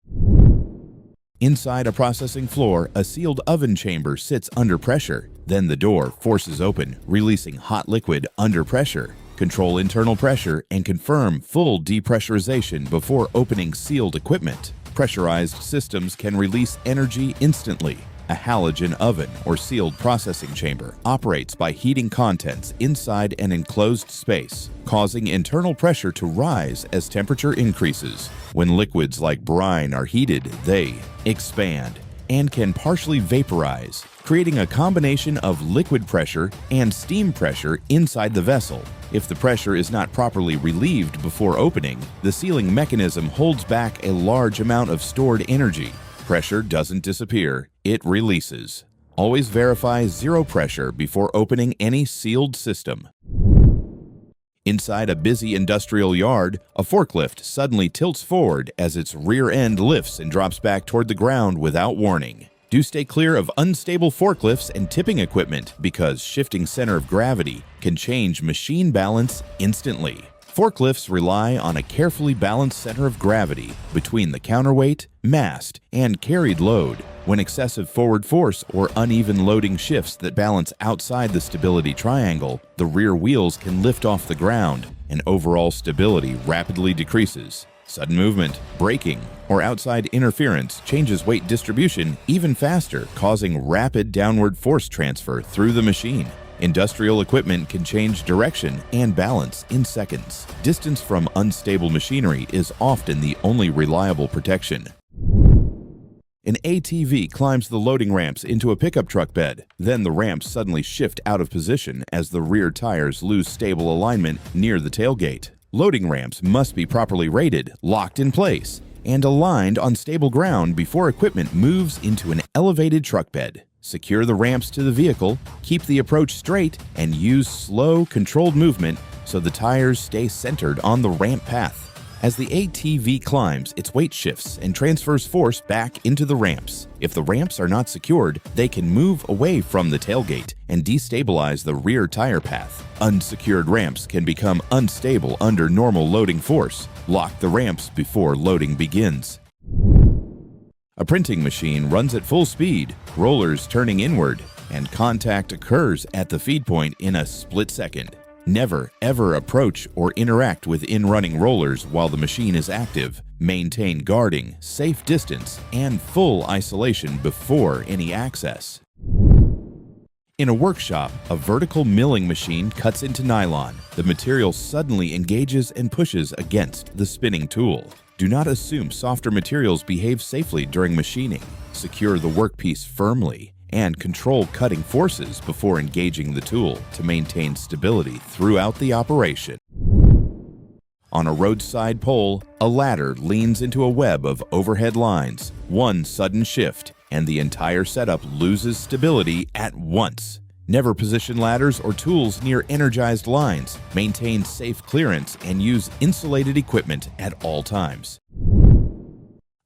Inside a processing floor, a sealed oven chamber sits under pressure. Then the door forces open, releasing hot liquid under pressure. Control internal pressure and confirm full depressurization before opening sealed equipment. Pressurized systems can release energy instantly. A halogen oven or sealed processing chamber operates by heating contents inside an enclosed space, causing internal pressure to rise as temperature increases. When liquids like brine are heated, they expand and can partially vaporize, creating a combination of liquid pressure and steam pressure inside the vessel. If the pressure is not properly relieved before opening, the sealing mechanism holds back a large amount of stored energy. Pressure doesn't disappear, it releases. Always verify zero pressure before opening any sealed system. Inside a busy industrial yard, a forklift suddenly tilts forward as its rear end lifts and drops back toward the ground without warning. Do stay clear of unstable forklifts and tipping equipment because shifting center of gravity can change machine balance instantly. Forklifts rely on a carefully balanced center of gravity between the counterweight, mast, and carried load. When excessive forward force or uneven loading shifts that balance outside the stability triangle, the rear wheels can lift off the ground, and overall stability rapidly decreases. Sudden movement, braking, or outside interference changes weight distribution even faster, causing rapid downward force transfer through the machine. Industrial equipment can change direction and balance in seconds. Distance from unstable machinery is often the only reliable protection. An ATV climbs the loading ramps into a pickup truck bed. Then the ramps suddenly shift out of position as the rear tires lose stable alignment near the tailgate. Loading ramps must be properly rated, locked in place, and aligned on stable ground before equipment moves into an elevated truck bed. Secure the ramps to the vehicle, keep the approach straight, and use slow, controlled movement so the tires stay centered on the ramp path. As the ATV climbs, its weight shifts and transfers force back into the ramps. If the ramps are not secured, they can move away from the tailgate and destabilize the rear tire path. Unsecured ramps can become unstable under normal loading force. Lock the ramps before loading begins. A printing machine runs at full speed, rollers turning inward, and contact occurs at the feed point in a split second. Never, ever approach or interact with in-running rollers while the machine is active. Maintain guarding, safe distance, and full isolation before any access. In a workshop, a vertical milling machine cuts into nylon. The material suddenly engages and pushes against the spinning tool. Do not assume softer materials behave safely during machining. Secure the workpiece firmly and control cutting forces before engaging the tool to maintain stability throughout the operation. On a roadside pole, a ladder leans into a web of overhead lines. One sudden shift, and the entire setup loses stability at once. Never position ladders or tools near energized lines. Maintain safe clearance and use insulated equipment at all times.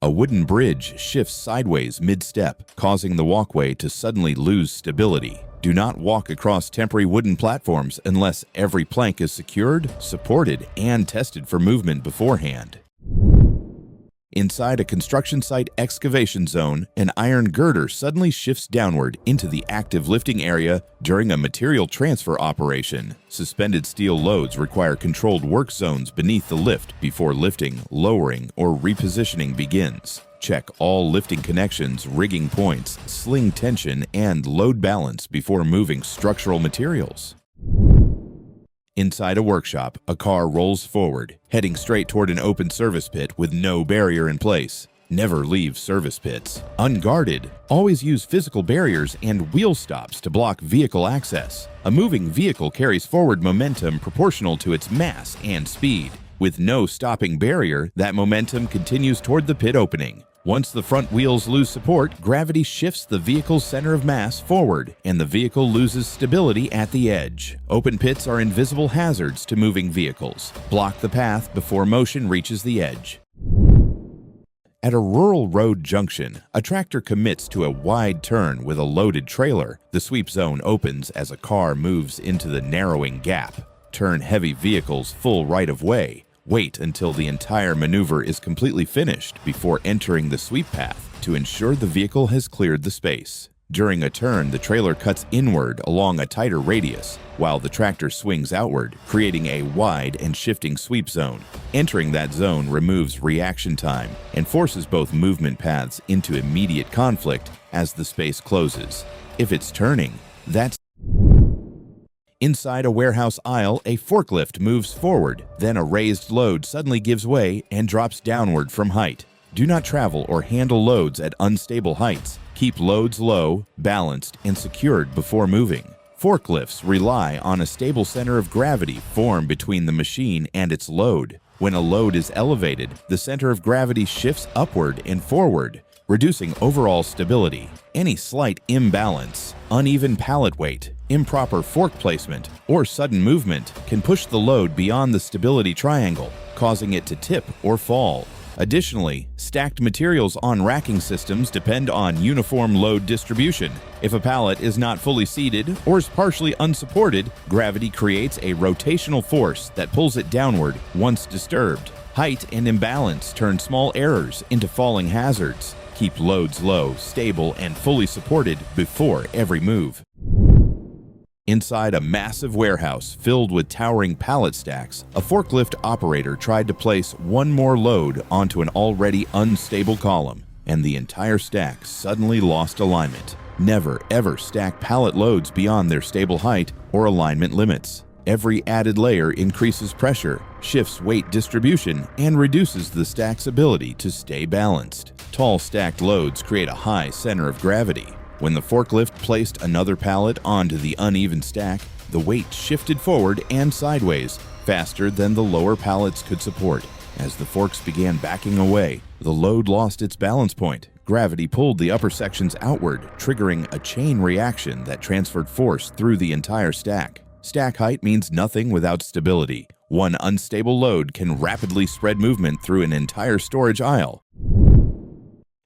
A wooden bridge shifts sideways mid-step, causing the walkway to suddenly lose stability. Do not walk across temporary wooden platforms unless every plank is secured, supported, and tested for movement beforehand. Inside a construction site excavation zone, an iron girder suddenly shifts downward into the active lifting area during a material transfer operation. Suspended steel loads require controlled work zones beneath the lift before lifting, lowering, or repositioning begins. Check all lifting connections, rigging points, sling tension, and load balance before moving structural materials. Inside a workshop, a car rolls forward, heading straight toward an open service pit with no barrier in place. Never leave service pits. Unguarded, always use physical barriers and wheel stops to block vehicle access. A moving vehicle carries forward momentum proportional to its mass and speed. With no stopping barrier, that momentum continues toward the pit opening. Once the front wheels lose support, gravity shifts the vehicle's center of mass forward, and the vehicle loses stability at the edge. Open pits are invisible hazards to moving vehicles. Block the path before motion reaches the edge. At a rural road junction, a tractor commits to a wide turn with a loaded trailer. The sweep zone opens as a car moves into the narrowing gap. Turn heavy vehicles full right of way. Wait until the entire maneuver is completely finished before entering the sweep path to ensure the vehicle has cleared the space. During a turn, the trailer cuts inward along a tighter radius, while the tractor swings outward, creating a wide and shifting sweep zone. Entering that zone removes reaction time and forces both movement paths into immediate conflict as the space closes. If it's turning, that's inside a warehouse aisle, a forklift moves forward. Then a raised load suddenly gives way and drops downward from height. Do not travel or handle loads at unstable heights. Keep loads low, balanced, and secured before moving. Forklifts rely on a stable center of gravity formed between the machine and its load. When a load is elevated, the center of gravity shifts upward and forward, reducing overall stability. Any slight imbalance, uneven pallet weight, improper fork placement, or sudden movement can push the load beyond the stability triangle, causing it to tip or fall. Additionally, stacked materials on racking systems depend on uniform load distribution. If a pallet is not fully seated or is partially unsupported, gravity creates a rotational force that pulls it downward once disturbed. Height and imbalance turn small errors into falling hazards. Keep loads low, stable, and fully supported before every move. Inside a massive warehouse filled with towering pallet stacks, a forklift operator tried to place one more load onto an already unstable column, and the entire stack suddenly lost alignment. Never ever stack pallet loads beyond their stable height or alignment limits. Every added layer increases pressure, shifts weight distribution, and reduces the stack's ability to stay balanced. Tall stacked loads create a high center of gravity. When the forklift placed another pallet onto the uneven stack, the weight shifted forward and sideways faster than the lower pallets could support. As the forks began backing away, the load lost its balance point. Gravity pulled the upper sections outward, triggering a chain reaction that transferred force through the entire stack. Stack height means nothing without stability. One unstable load can rapidly spread movement through an entire storage aisle.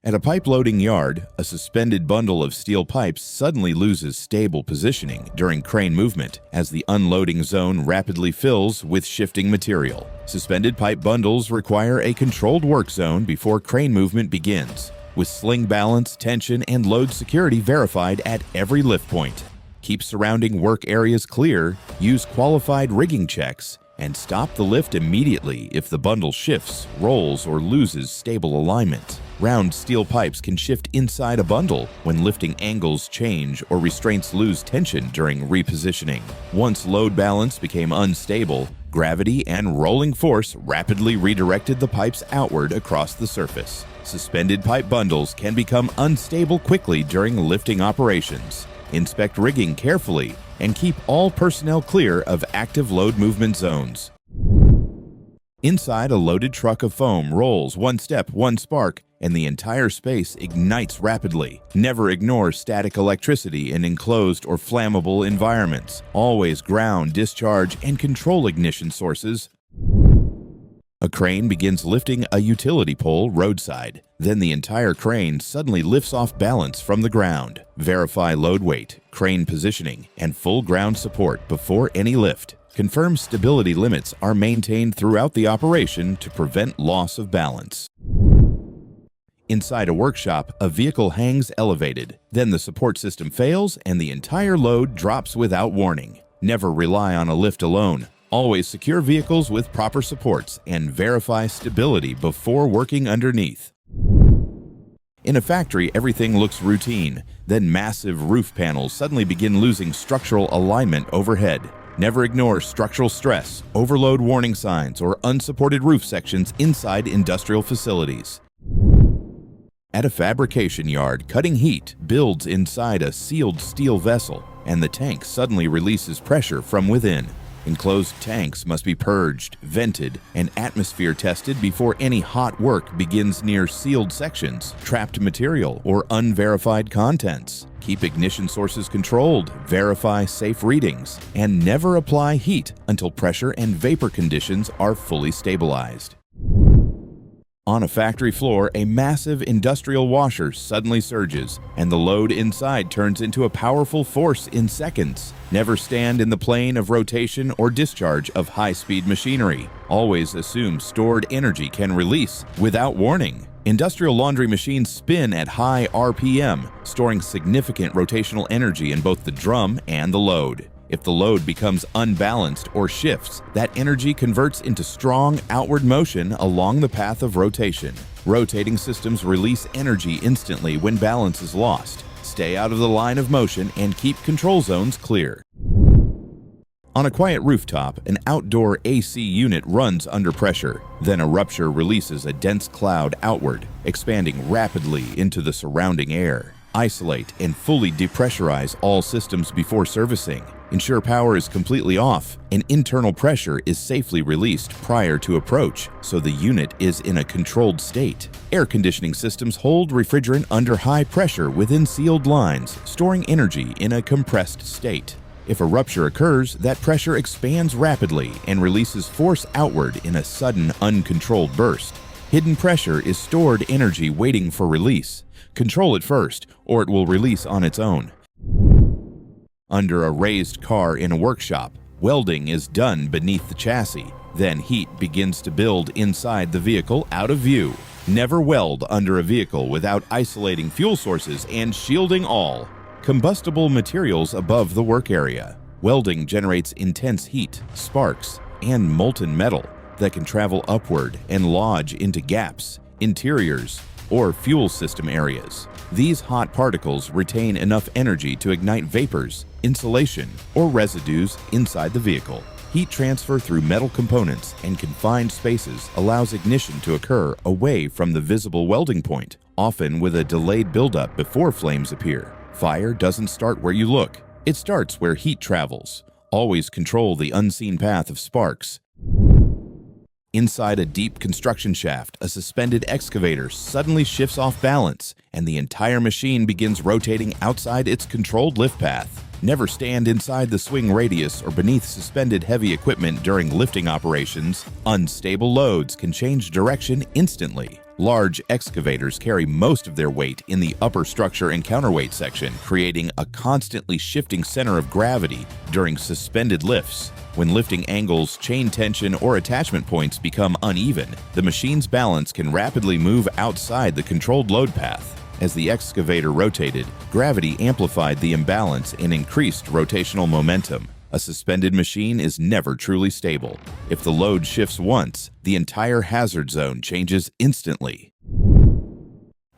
At a pipe loading yard, a suspended bundle of steel pipes suddenly loses stable positioning during crane movement as the unloading zone rapidly fills with shifting material. Suspended pipe bundles require a controlled work zone before crane movement begins, with sling balance, tension, and load security verified at every lift point. Keep surrounding work areas clear, use qualified rigging checks, and stop the lift immediately if the bundle shifts, rolls, or loses stable alignment. Round steel pipes can shift inside a bundle when lifting angles change or restraints lose tension during repositioning. Once load balance became unstable, gravity and rolling force rapidly redirected the pipes outward across the surface. Suspended pipe bundles can become unstable quickly during lifting operations. Inspect rigging carefully and keep all personnel clear of active load movement zones. Inside a loaded truck of foam rolls one step, one spark, and the entire space ignites rapidly. Never ignore static electricity in enclosed or flammable environments. Always ground, discharge, and control ignition sources. A crane begins lifting a utility pole roadside. Then the entire crane suddenly lifts off balance from the ground. Verify load weight, crane positioning, and full ground support before any lift. Confirm stability limits are maintained throughout the operation to prevent loss of balance. Inside a workshop, a vehicle hangs elevated. Then the support system fails and the entire load drops without warning. Never rely on a lift alone. Always secure vehicles with proper supports and verify stability before working underneath. In a factory, everything looks routine. Then massive roof panels suddenly begin losing structural alignment overhead. Never ignore structural stress, overload warning signs, or unsupported roof sections inside industrial facilities. At a fabrication yard, cutting heat builds inside a sealed steel vessel, and the tank suddenly releases pressure from within. Enclosed tanks must be purged, vented, and atmosphere tested before any hot work begins near sealed sections, trapped material, or unverified contents. Keep ignition sources controlled, verify safe readings, and never apply heat until pressure and vapor conditions are fully stabilized. On a factory floor, a massive industrial washer suddenly surges, and the load inside turns into a powerful force in seconds. Never stand in the plane of rotation or discharge of high-speed machinery. Always assume stored energy can release without warning. Industrial laundry machines spin at high RPM, storing significant rotational energy in both the drum and the load. If the load becomes unbalanced or shifts, that energy converts into strong outward motion along the path of rotation. Rotating systems release energy instantly when balance is lost. Stay out of the line of motion and keep control zones clear. On a quiet rooftop, an outdoor AC unit runs under pressure. Then a rupture releases a dense cloud outward, expanding rapidly into the surrounding air. Isolate and fully depressurize all systems before servicing. Ensure power is completely off and internal pressure is safely released prior to approach, so the unit is in a controlled state. Air conditioning systems hold refrigerant under high pressure within sealed lines, storing energy in a compressed state. If a rupture occurs, that pressure expands rapidly and releases force outward in a sudden, uncontrolled burst. Hidden pressure is stored energy waiting for release. Control it first, or it will release on its own. Under a raised car in a workshop, welding is done beneath the chassis. Then heat begins to build inside the vehicle out of view. Never weld under a vehicle without isolating fuel sources and shielding all combustible materials above the work area. Welding generates intense heat, sparks, and molten metal that can travel upward and lodge into gaps, interiors, or fuel system areas. These hot particles retain enough energy to ignite vapors, insulation, or residues inside the vehicle. Heat transfer through metal components and confined spaces allows ignition to occur away from the visible welding point, often with a delayed buildup before flames appear. Fire doesn't start where you look. It starts where heat travels. Always control the unseen path of sparks. Inside a deep construction shaft, a suspended excavator suddenly shifts off balance, and the entire machine begins rotating outside its controlled lift path. Never stand inside the swing radius or beneath suspended heavy equipment during lifting operations. Unstable loads can change direction instantly. Large excavators carry most of their weight in the upper structure and counterweight section, creating a constantly shifting center of gravity during suspended lifts. When lifting angles, chain tension, or attachment points become uneven, the machine's balance can rapidly move outside the controlled load path. As the excavator rotated, gravity amplified the imbalance and increased rotational momentum. A suspended machine is never truly stable. If the load shifts once, the entire hazard zone changes instantly.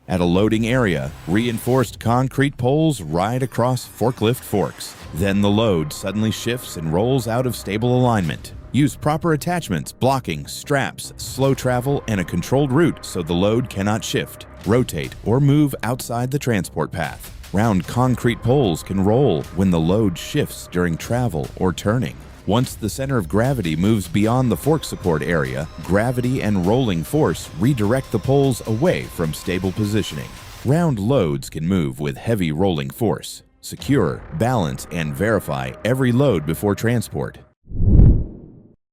At a loading area, reinforced concrete poles ride across forklift forks. Then the load suddenly shifts and rolls out of stable alignment. Use proper attachments, blocking, straps, slow travel, and a controlled route so the load cannot shift, rotate, or move outside the transport path. Round concrete poles can roll when the load shifts during travel or turning. Once the center of gravity moves beyond the fork support area, gravity and rolling force redirect the poles away from stable positioning. Round loads can move with heavy rolling force. Secure, balance, and verify every load before transport.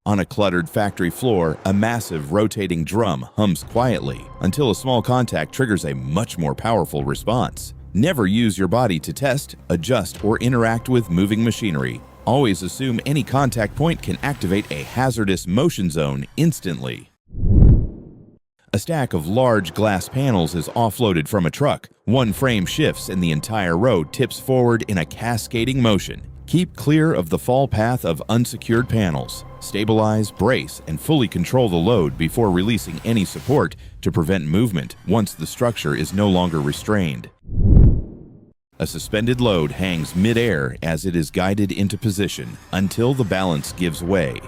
On a cluttered factory floor, a massive rotating drum hums quietly until a small contact triggers a much more powerful response. Never use your body to test, adjust, or interact with moving machinery. Always assume any contact point can activate a hazardous motion zone instantly. A stack of large glass panels is offloaded from a truck. One frame shifts and the entire row tips forward in a cascading motion. Keep clear of the fall path of unsecured panels. Stabilize, brace, and fully control the load before releasing any support to prevent movement once the structure is no longer restrained. A suspended load hangs mid-air as it is guided into position until the balance gives way.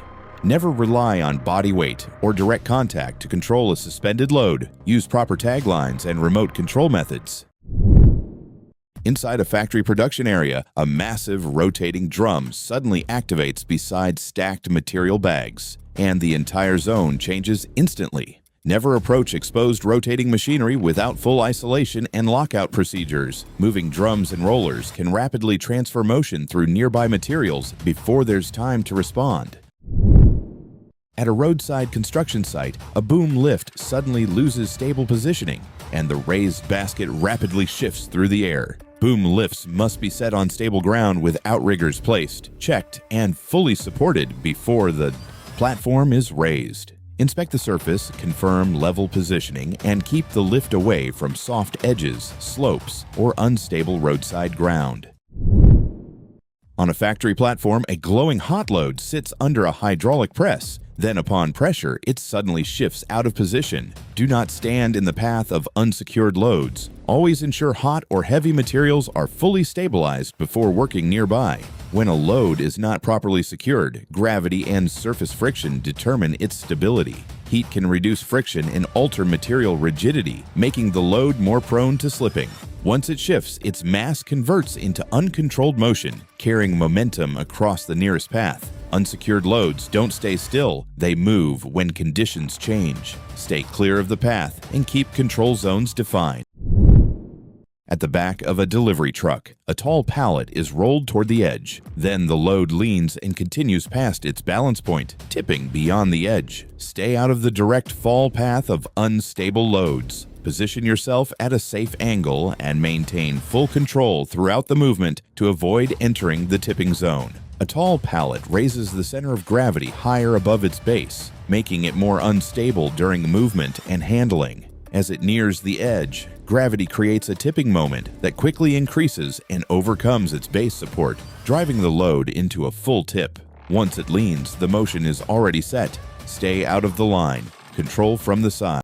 Never rely on body weight or direct contact to control a suspended load. Use proper taglines and remote control methods. Inside a factory production area, a massive rotating drum suddenly activates beside stacked material bags, and the entire zone changes instantly. Never approach exposed rotating machinery without full isolation and lockout procedures. Moving drums and rollers can rapidly transfer motion through nearby materials before there's time to respond. At a roadside construction site, a boom lift suddenly loses stable positioning, and the raised basket rapidly shifts through the air. Boom lifts must be set on stable ground with outriggers placed, checked, and fully supported before the platform is raised. Inspect the surface, confirm level positioning, and keep the lift away from soft edges, slopes, or unstable roadside ground. On a factory platform, a glowing hot load sits under a hydraulic press. Then upon pressure, it suddenly shifts out of position. Do not stand in the path of unsecured loads. Always ensure hot or heavy materials are fully stabilized before working nearby. When a load is not properly secured, gravity and surface friction determine its stability. Heat can reduce friction and alter material rigidity, making the load more prone to slipping. Once it shifts, its mass converts into uncontrolled motion, carrying momentum across the nearest path. Unsecured loads don't stay still, they move when conditions change. Stay clear of the path and keep control zones defined. At the back of a delivery truck, a tall pallet is rolled toward the edge. Then the load leans and continues past its balance point, tipping beyond the edge. Stay out of the direct fall path of unstable loads. Position yourself at a safe angle and maintain full control throughout the movement to avoid entering the tipping zone. A tall pallet raises the center of gravity higher above its base, making it more unstable during movement and handling. As it nears the edge, gravity creates a tipping moment that quickly increases and overcomes its base support, driving the load into a full tip. Once it leans, the motion is already set. Stay out of the line. Control from the side.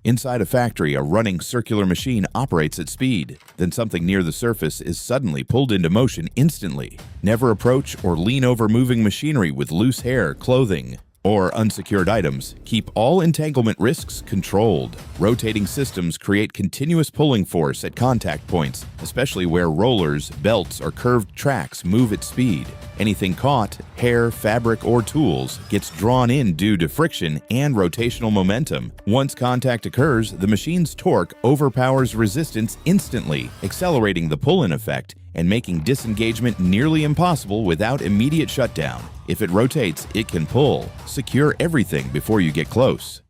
Inside a factory, a running circular machine operates at speed. Then something near the surface is suddenly pulled into motion instantly. Never approach or lean over moving machinery with loose hair, clothing, or unsecured items. Keep all entanglement risks controlled. Rotating systems create continuous pulling force at contact points, especially where rollers, belts, or curved tracks move at speed. Anything caught, hair, fabric, or tools, gets drawn in due to friction and rotational momentum. Once contact occurs, the machine's torque overpowers resistance instantly, accelerating the pull-in effect and making disengagement nearly impossible without immediate shutdown. If it rotates, it can pull. Secure everything before you get close.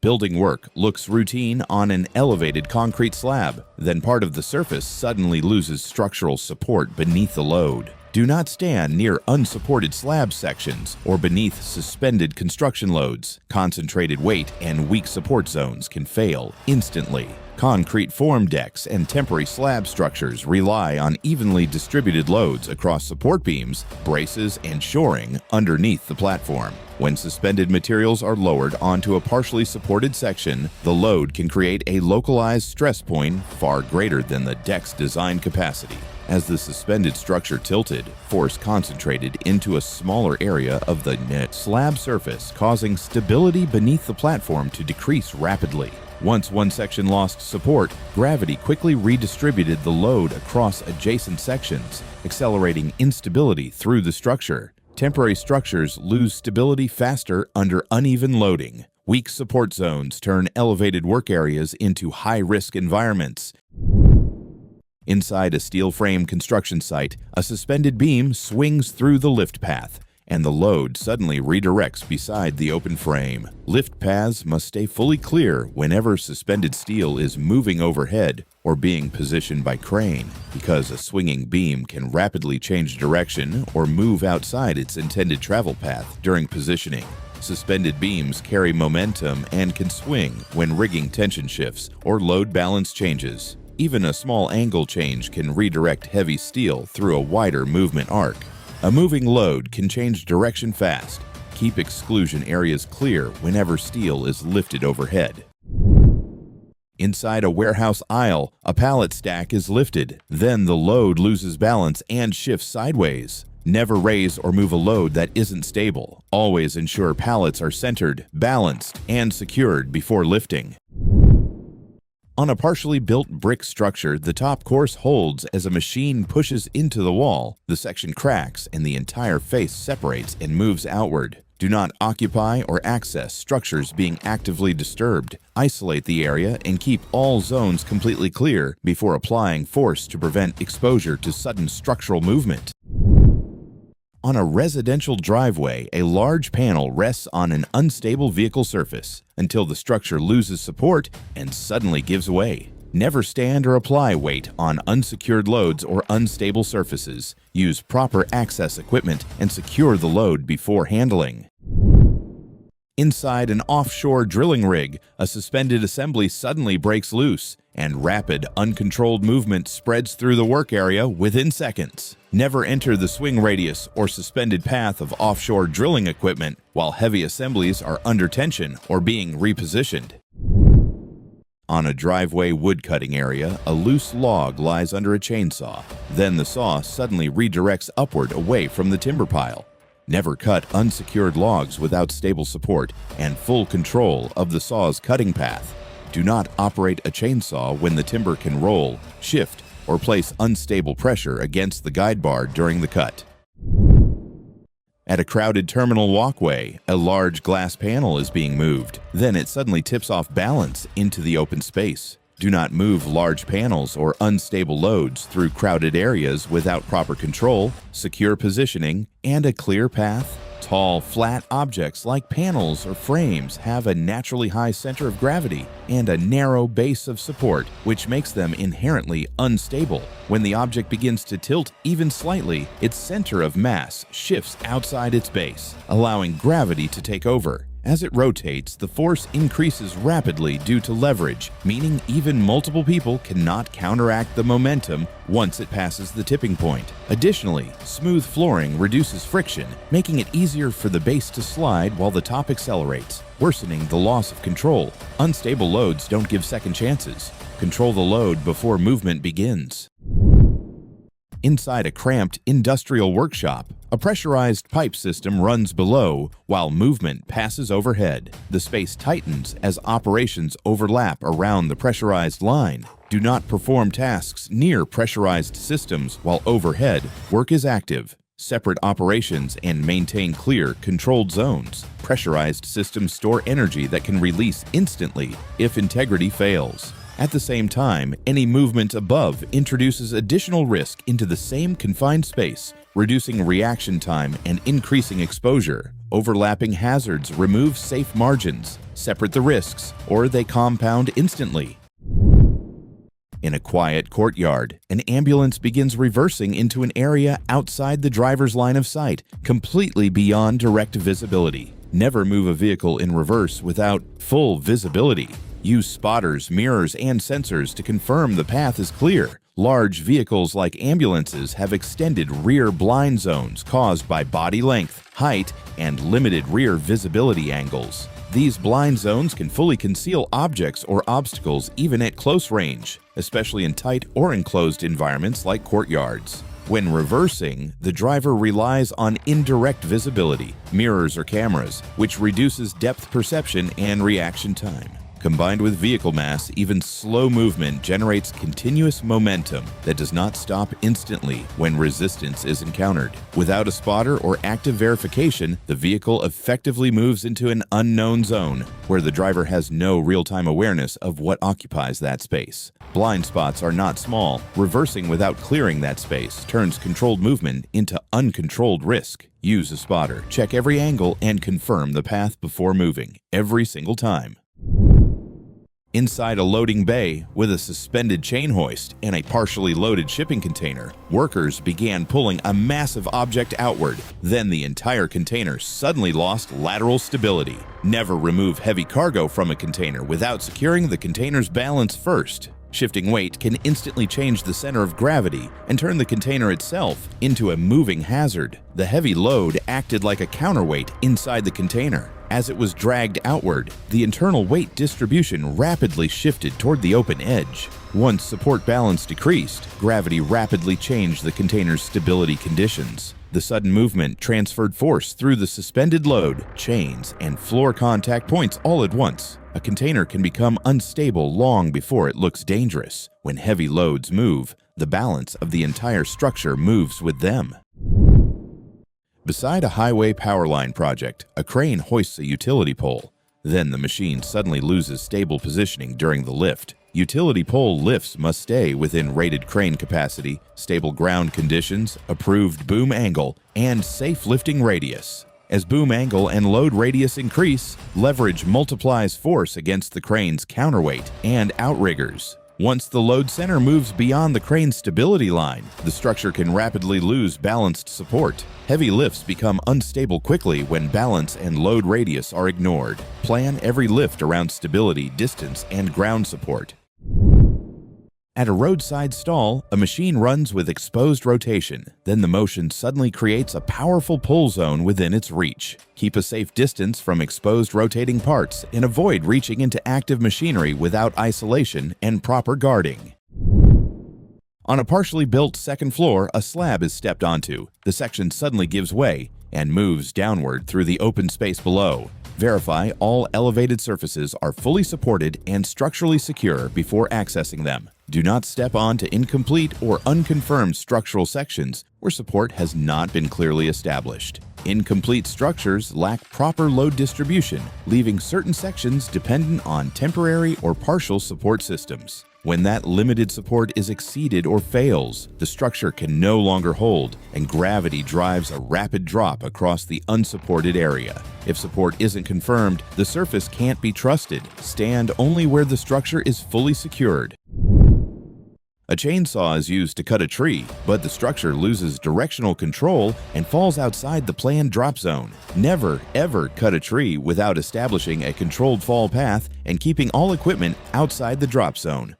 Building work looks routine on an elevated concrete slab. Then part of the surface suddenly loses structural support beneath the load. Do not stand near unsupported slab sections or beneath suspended construction loads. Concentrated weight and weak support zones can fail instantly. Concrete form decks and temporary slab structures rely on evenly distributed loads across support beams, braces, and shoring underneath the platform. When suspended materials are lowered onto a partially supported section, the load can create a localized stress point far greater than the deck's design capacity. As the suspended structure tilted, force concentrated into a smaller area of the net slab surface, causing stability beneath the platform to decrease rapidly. Once one section lost support, gravity quickly redistributed the load across adjacent sections, accelerating instability through the structure. Temporary structures lose stability faster under uneven loading. Weak support zones turn elevated work areas into high-risk environments. Inside a steel frame construction site, a suspended beam swings through the lift path, and the load suddenly redirects beside the open frame. Lift paths must stay fully clear whenever suspended steel is moving overhead or being positioned by crane, because a swinging beam can rapidly change direction or move outside its intended travel path during positioning. Suspended beams carry momentum and can swing when rigging tension shifts or load balance changes. Even a small angle change can redirect heavy steel through a wider movement arc. A moving load can change direction fast. Keep exclusion areas clear whenever steel is lifted overhead. Inside a warehouse aisle, a pallet stack is lifted. Then the load loses balance and shifts sideways. Never raise or move a load that isn't stable. Always ensure pallets are centered, balanced, and secured before lifting. On a partially built brick structure, the top course holds as a machine pushes into the wall. The section cracks and the entire face separates and moves outward. Do not occupy or access structures being actively disturbed. Isolate the area and keep all zones completely clear before applying force to prevent exposure to sudden structural movement. On a residential driveway, a large panel rests on an unstable vehicle surface until the structure loses support and suddenly gives way. Never stand or apply weight on unsecured loads or unstable surfaces. Use proper access equipment and secure the load before handling. Inside an offshore drilling rig, a suspended assembly suddenly breaks loose, and rapid, uncontrolled movement spreads through the work area within seconds. Never enter the swing radius or suspended path of offshore drilling equipment while heavy assemblies are under tension or being repositioned. On a driveway wood-cutting area, a loose log lies under a chainsaw. Then the saw suddenly redirects upward away from the timber pile. Never cut unsecured logs without stable support and full control of the saw's cutting path. Do not operate a chainsaw when the timber can roll, shift, or place unstable pressure against the guide bar during the cut. At a crowded terminal walkway, a large glass panel is being moved. Then it suddenly tips off balance into the open space. Do not move large panels or unstable loads through crowded areas without proper control, secure positioning, and a clear path. Tall, flat objects like panels or frames have a naturally high center of gravity and a narrow base of support, which makes them inherently unstable. When the object begins to tilt even slightly, its center of mass shifts outside its base, allowing gravity to take over. As it rotates, the force increases rapidly due to leverage, meaning even multiple people cannot counteract the momentum once it passes the tipping point. Additionally, smooth flooring reduces friction, making it easier for the base to slide while the top accelerates, worsening the loss of control. Unstable loads don't give second chances. Control the load before movement begins. Inside a cramped industrial workshop, a pressurized pipe system runs below while movement passes overhead. The space tightens as operations overlap around the pressurized line. Do not perform tasks near pressurized systems while overhead work is active. Separate operations and maintain clear, controlled zones. Pressurized systems store energy that can release instantly if integrity fails. At the same time, any movement above introduces additional risk into the same confined space, reducing reaction time and increasing exposure. Overlapping hazards remove safe margins, separate the risks, or they compound instantly. In a quiet courtyard, an ambulance begins reversing into an area outside the driver's line of sight, completely beyond direct visibility. Never move a vehicle in reverse without full visibility. Use spotters, mirrors, and sensors to confirm the path is clear. Large vehicles like ambulances have extended rear blind zones caused by body length, height, and limited rear visibility angles. These blind zones can fully conceal objects or obstacles even at close range, especially in tight or enclosed environments like courtyards. When reversing, the driver relies on indirect visibility, mirrors or cameras, which reduces depth perception and reaction time. Combined with vehicle mass, even slow movement generates continuous momentum that does not stop instantly when resistance is encountered. Without a spotter or active verification, the vehicle effectively moves into an unknown zone where the driver has no real-time awareness of what occupies that space. Blind spots are not small. Reversing without clearing that space turns controlled movement into uncontrolled risk. Use a spotter, check every angle, and confirm the path before moving, every single time. Inside a loading bay with a suspended chain hoist and a partially loaded shipping container, workers began pulling a massive object outward. Then the entire container suddenly lost lateral stability. Never remove heavy cargo from a container without securing the container's balance first. Shifting weight can instantly change the center of gravity and turn the container itself into a moving hazard. The heavy load acted like a counterweight inside the container. As it was dragged outward, the internal weight distribution rapidly shifted toward the open edge. Once support balance decreased, gravity rapidly changed the container's stability conditions. The sudden movement transferred force through the suspended load, chains, and floor contact points all at once. A container can become unstable long before it looks dangerous. When heavy loads move, the balance of the entire structure moves with them. Beside a highway power line project, a crane hoists a utility pole. Then the machine suddenly loses stable positioning during the lift. Utility pole lifts must stay within rated crane capacity, stable ground conditions, approved boom angle, and safe lifting radius. As boom angle and load radius increase, leverage multiplies force against the crane's counterweight and outriggers. Once the load center moves beyond the crane's stability line, the structure can rapidly lose balanced support. Heavy lifts become unstable quickly when balance and load radius are ignored. Plan every lift around stability, distance, and ground support. At a roadside stall, a machine runs with exposed rotation. Then the motion suddenly creates a powerful pull zone within its reach. Keep a safe distance from exposed rotating parts and avoid reaching into active machinery without isolation and proper guarding. On a partially built second floor, a slab is stepped onto. The section suddenly gives way and moves downward through the open space below. Verify all elevated surfaces are fully supported and structurally secure before accessing them. Do not step onto incomplete or unconfirmed structural sections where support has not been clearly established. Incomplete structures lack proper load distribution, leaving certain sections dependent on temporary or partial support systems. When that limited support is exceeded or fails, the structure can no longer hold, and gravity drives a rapid drop across the unsupported area. If support isn't confirmed, the surface can't be trusted. Stand only where the structure is fully secured. A chainsaw is used to cut a tree, but the structure loses directional control and falls outside the planned drop zone. Never, ever cut a tree without establishing a controlled fall path and keeping all equipment outside the drop zone.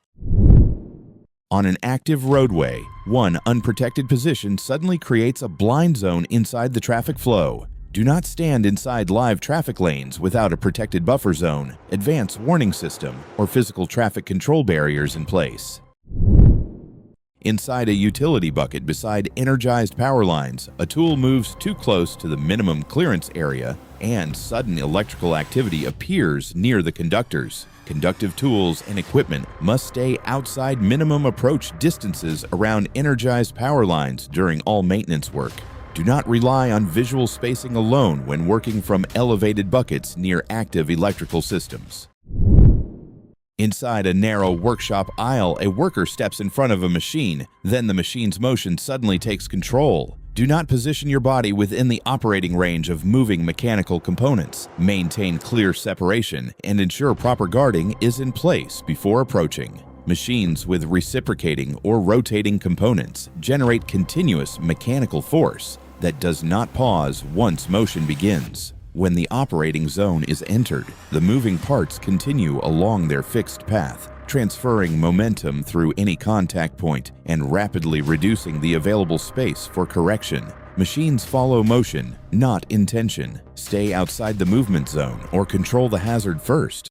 On an active roadway, one unprotected position suddenly creates a blind zone inside the traffic flow. Do not stand inside live traffic lanes without a protected buffer zone, advanced warning system, or physical traffic control barriers in place. Inside a utility bucket beside energized power lines, a tool moves too close to the minimum clearance area and sudden electrical activity appears near the conductors. Conductive tools and equipment must stay outside minimum approach distances around energized power lines during all maintenance work. Do not rely on visual spacing alone when working from elevated buckets near active electrical systems. Inside a narrow workshop aisle, a worker steps in front of a machine. Then the machine's motion suddenly takes control. Do not position your body within the operating range of moving mechanical components. Maintain clear separation and ensure proper guarding is in place before approaching. Machines with reciprocating or rotating components generate continuous mechanical force that does not pause once motion begins. When the operating zone is entered, the moving parts continue along their fixed path, transferring momentum through any contact point and rapidly reducing the available space for correction. Machines follow motion, not intention. Stay outside the movement zone or control the hazard first.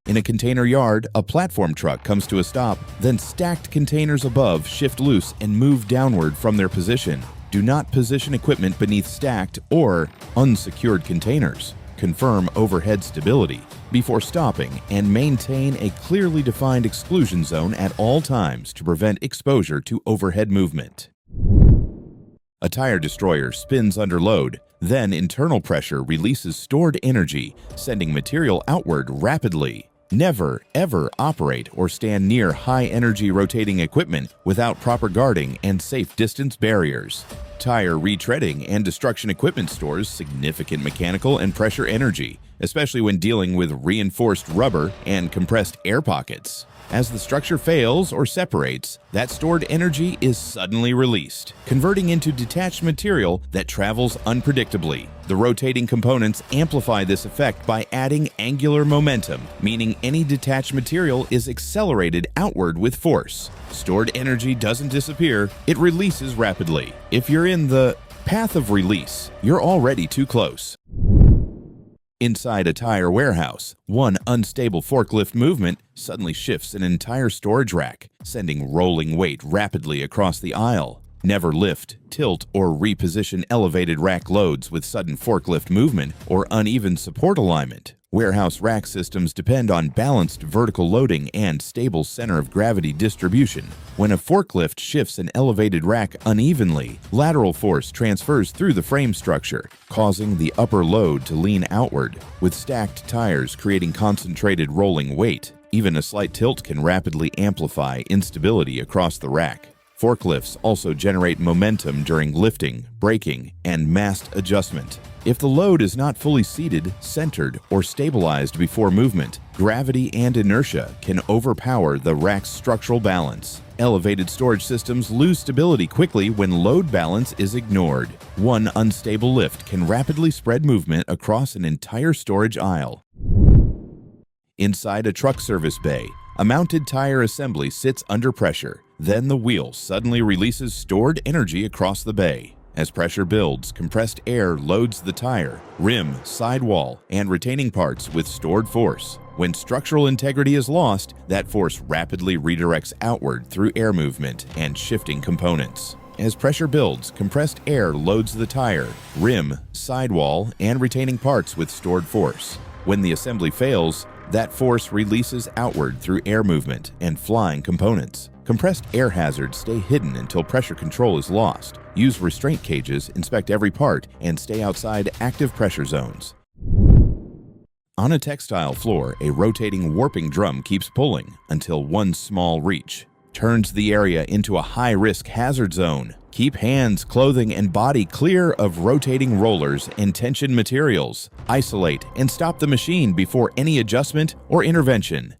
In a container yard, a platform truck comes to a stop, then stacked containers above shift loose and move downward from their position. Do not position equipment beneath stacked or unsecured containers. Confirm overhead stability before stopping and maintain a clearly defined exclusion zone at all times to prevent exposure to overhead movement. A tire destroyer spins under load, then internal pressure releases stored energy, sending material outward rapidly. Never, ever operate or stand near high-energy rotating equipment without proper guarding and safe distance barriers. Tire retreading and destruction equipment stores significant mechanical and pressure energy, especially when dealing with reinforced rubber and compressed air pockets. As the structure fails or separates, that stored energy is suddenly released, converting into detached material that travels unpredictably. The rotating components amplify this effect by adding angular momentum, meaning any detached material is accelerated outward with force. Stored energy doesn't disappear, it releases rapidly. If you're in the path of release, you're already too close. Inside a tire warehouse, one unstable forklift movement suddenly shifts an entire storage rack, sending rolling weight rapidly across the aisle. Never lift, tilt, or reposition elevated rack loads with sudden forklift movement or uneven support alignment. Warehouse rack systems depend on balanced vertical loading and stable center of gravity distribution. When a forklift shifts an elevated rack unevenly, lateral force transfers through the frame structure, causing the upper load to lean outward, with stacked tires creating concentrated rolling weight. Even a slight tilt can rapidly amplify instability across the rack. Forklifts also generate momentum during lifting, braking, and mast adjustment. If the load is not fully seated, centered, or stabilized before movement, gravity and inertia can overpower the rack's structural balance. Elevated storage systems lose stability quickly when load balance is ignored. One unstable lift can rapidly spread movement across an entire storage aisle. Inside a truck service bay, a mounted tire assembly sits under pressure. Then the wheel suddenly releases stored energy across the bay. As pressure builds, compressed air loads the tire, rim, sidewall, and retaining parts with stored force. When structural integrity is lost, that force rapidly redirects outward through air movement and shifting components. As pressure builds, compressed air loads the tire, rim, sidewall, and retaining parts with stored force. When the assembly fails, that force releases outward through air movement and flying components. Compressed air hazards stay hidden until pressure control is lost. Use restraint cages, inspect every part, and stay outside active pressure zones. On a textile floor, a rotating warping drum keeps pulling until one small reach turns the area into a high-risk hazard zone. Keep hands, clothing, and body clear of rotating rollers and tension materials. Isolate and stop the machine before any adjustment or intervention.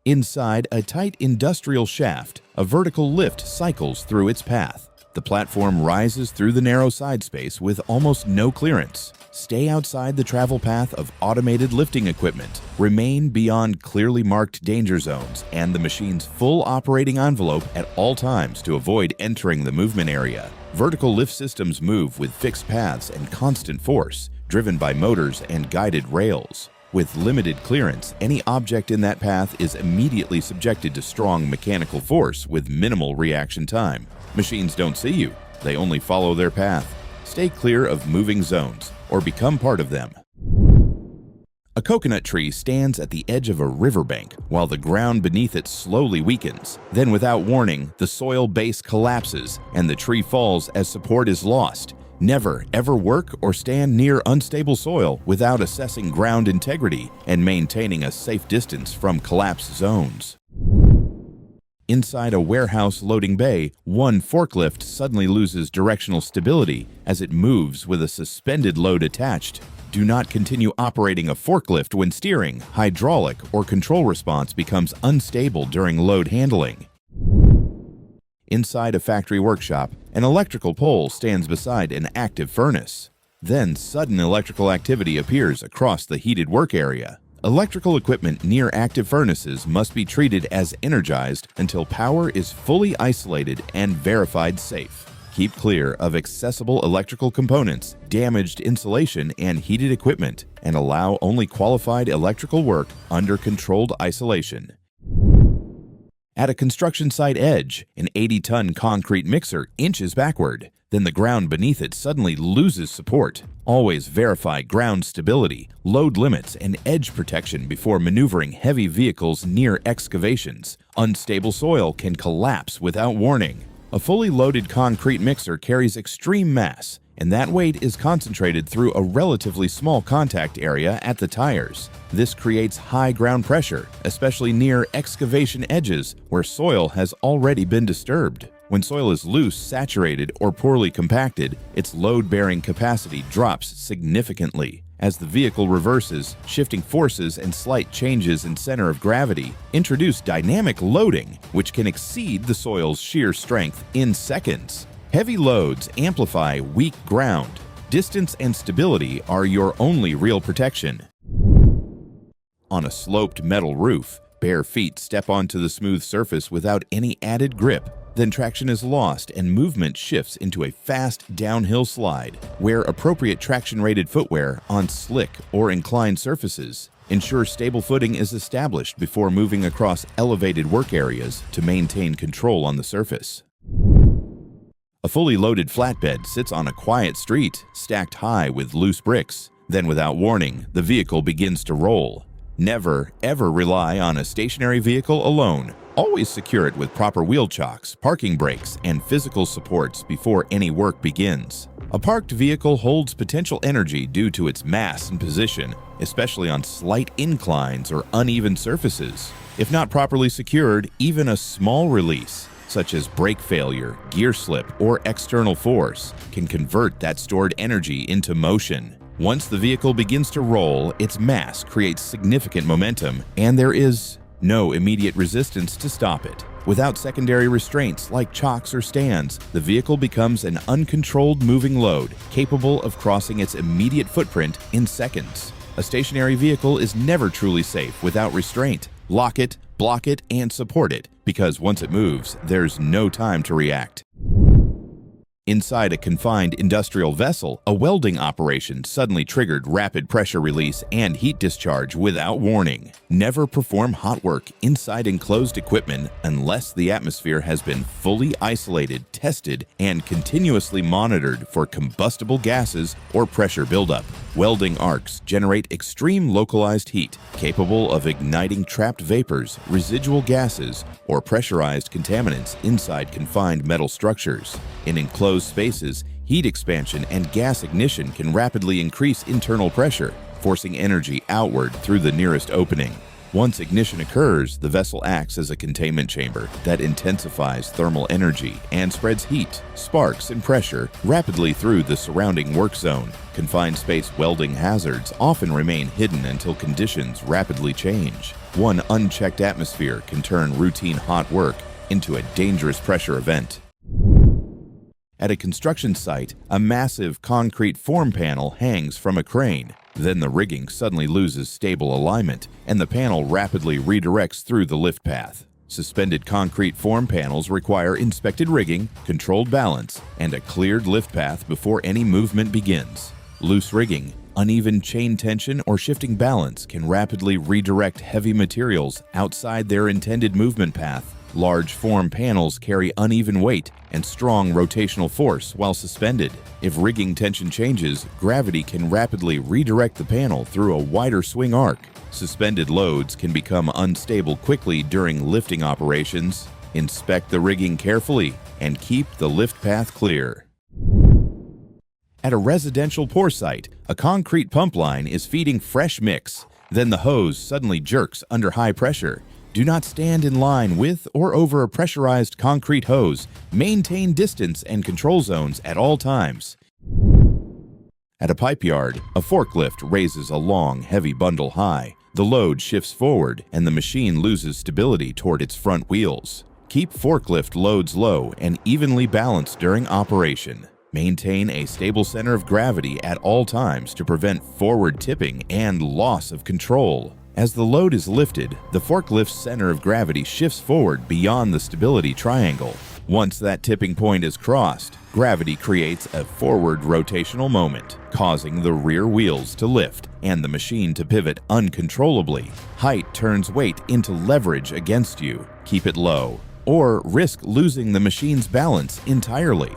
Inside a tight industrial shaft, a vertical lift cycles through its path. The platform rises through the narrow side space with almost no clearance. Stay outside the travel path of automated lifting equipment. Remain beyond clearly marked danger zones and the machine's full operating envelope at all times to avoid entering the movement area. Vertical lift systems move with fixed paths and constant force, driven by motors and guided rails. With limited clearance, any object in that path is immediately subjected to strong mechanical force with minimal reaction time. Machines don't see you, they only follow their path. Stay clear of moving zones or become part of them. A coconut tree stands at the edge of a riverbank while the ground beneath it slowly weakens. Then, without warning, the soil base collapses and the tree falls as support is lost. Never ever work or stand near unstable soil without assessing ground integrity and maintaining a safe distance from collapse zones. Inside a warehouse loading bay, one forklift suddenly loses directional stability as it moves with a suspended load attached. Do not continue operating a forklift when steering, hydraulic, or control response becomes unstable during load handling. Inside a factory workshop, an electrical pole stands beside an active furnace. Then sudden electrical activity appears across the heated work area. Electrical equipment near active furnaces must be treated as energized until power is fully isolated and verified safe. Keep clear of accessible electrical components, damaged insulation, and heated equipment, and allow only qualified electrical work under controlled isolation. At a construction site edge, an 80-ton concrete mixer inches backward. Then the ground beneath it suddenly loses support. Always verify ground stability, load limits, and edge protection before maneuvering heavy vehicles near excavations. Unstable soil can collapse without warning. A fully loaded concrete mixer carries extreme mass, and that weight is concentrated through a relatively small contact area at the tires. This creates high ground pressure, especially near excavation edges where soil has already been disturbed. When soil is loose, saturated, or poorly compacted, its load-bearing capacity drops significantly. As the vehicle reverses, shifting forces and slight changes in center of gravity introduce dynamic loading, which can exceed the soil's shear strength in seconds. Heavy loads amplify weak ground. Distance and stability are your only real protection. On a sloped metal roof, bare feet step onto the smooth surface without any added grip. Then traction is lost and movement shifts into a fast downhill slide. Wear appropriate traction-rated footwear on slick or inclined surfaces. Ensure stable footing is established before moving across elevated work areas to maintain control on the surface. A fully loaded flatbed sits on a quiet street, stacked high with loose bricks. Then, without warning, the vehicle begins to roll. Never, ever rely on a stationary vehicle alone. Always secure it with proper wheel chocks, parking brakes, and physical supports before any work begins. A parked vehicle holds potential energy due to its mass and position, especially on slight inclines or uneven surfaces. If not properly secured, even a small release, such as brake failure, gear slip, or external force, can convert that stored energy into motion. Once the vehicle begins to roll, its mass creates significant momentum, and there is no immediate resistance to stop it. Without secondary restraints like chocks or stands, the vehicle becomes an uncontrolled moving load, capable of crossing its immediate footprint in seconds. A stationary vehicle is never truly safe without restraint. Lock it, block it, and support it, because once it moves, there's no time to react. Inside a confined industrial vessel, a welding operation suddenly triggered rapid pressure release and heat discharge without warning. Never perform hot work inside enclosed equipment unless the atmosphere has been fully isolated, tested, and continuously monitored for combustible gases or pressure buildup. Welding arcs generate extreme localized heat, capable of igniting trapped vapors, residual gases, or pressurized contaminants inside confined metal structures. In enclosed spaces, heat expansion and gas ignition can rapidly increase internal pressure, forcing energy outward through the nearest opening. Once ignition occurs, the vessel acts as a containment chamber that intensifies thermal energy and spreads heat, sparks, and pressure rapidly through the surrounding work zone. Confined space welding hazards often remain hidden until conditions rapidly change. One unchecked atmosphere can turn routine hot work into a dangerous pressure event. At a construction site, a massive concrete form panel hangs from a crane. Then the rigging suddenly loses stable alignment, and the panel rapidly redirects through the lift path. Suspended concrete form panels require inspected rigging, controlled balance, and a cleared lift path before any movement begins. Loose rigging, uneven chain tension, or shifting balance can rapidly redirect heavy materials outside their intended movement path. Large form panels carry uneven weight and strong rotational force while suspended. If rigging tension changes, gravity can rapidly redirect the panel through a wider swing arc. Suspended loads can become unstable quickly during lifting operations. Inspect the rigging carefully and keep the lift path clear. At a residential pour site, a concrete pump line is feeding fresh mix. Then the hose suddenly jerks under high pressure. Do not stand in line with or over a pressurized concrete hose. Maintain distance and control zones at all times. At a pipe yard, a forklift raises a long, heavy bundle high. The load shifts forward and the machine loses stability toward its front wheels. Keep forklift loads low and evenly balanced during operation. Maintain a stable center of gravity at all times to prevent forward tipping and loss of control. As the load is lifted, the forklift's center of gravity shifts forward beyond the stability triangle. Once that tipping point is crossed, gravity creates a forward rotational moment, causing the rear wheels to lift and the machine to pivot uncontrollably. Height turns weight into leverage against you. Keep it low, or risk losing the machine's balance entirely.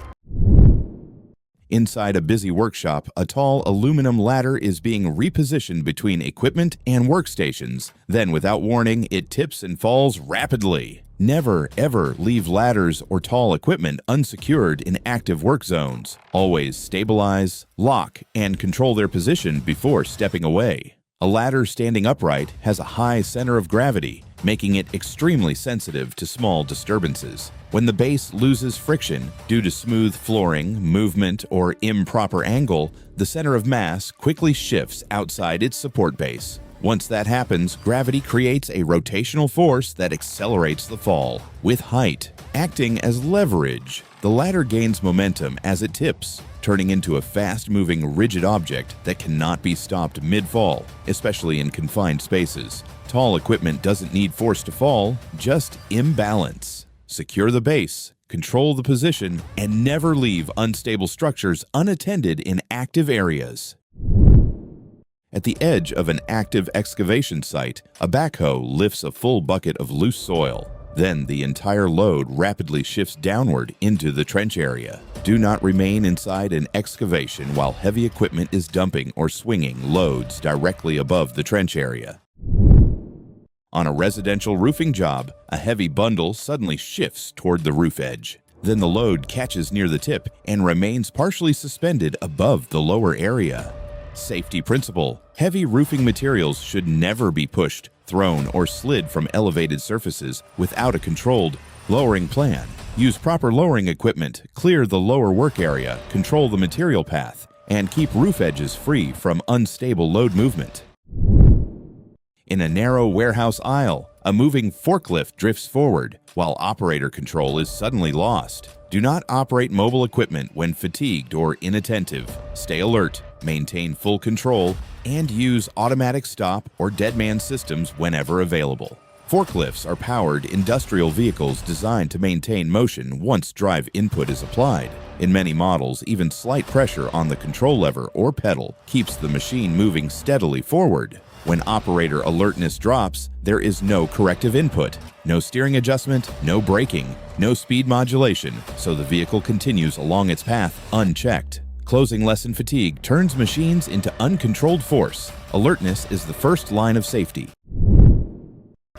Inside a busy workshop, a tall aluminum ladder is being repositioned between equipment and workstations. Then, without warning, it tips and falls rapidly. Never, ever leave ladders or tall equipment unsecured in active work zones. Always stabilize, lock, and control their position before stepping away. A ladder standing upright has a high center of gravity, making it extremely sensitive to small disturbances. When the base loses friction due to smooth flooring, movement, or improper angle, the center of mass quickly shifts outside its support base. Once that happens, gravity creates a rotational force that accelerates the fall. With height acting as leverage, the ladder gains momentum as it tips, turning into a fast-moving, rigid object that cannot be stopped mid-fall, especially in confined spaces. Tall equipment doesn't need force to fall, just imbalance. Secure the base, control the position, and never leave unstable structures unattended in active areas. At the edge of an active excavation site, a backhoe lifts a full bucket of loose soil. Then the entire load rapidly shifts downward into the trench area. Do not remain inside an excavation while heavy equipment is dumping or swinging loads directly above the trench area. On a residential roofing job, a heavy bundle suddenly shifts toward the roof edge. Then the load catches near the tip and remains partially suspended above the lower area. Safety principle: heavy roofing materials should never be pushed, thrown, or slid from elevated surfaces without a controlled lowering plan. Use proper lowering equipment, clear the lower work area, control the material path, and keep roof edges free from unstable load movement. In a narrow warehouse aisle, a moving forklift drifts forward, while operator control is suddenly lost. Do not operate mobile equipment when fatigued or inattentive. Stay alert, maintain full control, and use automatic stop or deadman systems whenever available. Forklifts are powered industrial vehicles designed to maintain motion once drive input is applied. In many models, even slight pressure on the control lever or pedal keeps the machine moving steadily forward. When operator alertness drops, there is no corrective input, no steering adjustment, no braking, no speed modulation, so the vehicle continues along its path unchecked. Closing lesson fatigue turns machines into uncontrolled force. Alertness is the first line of safety.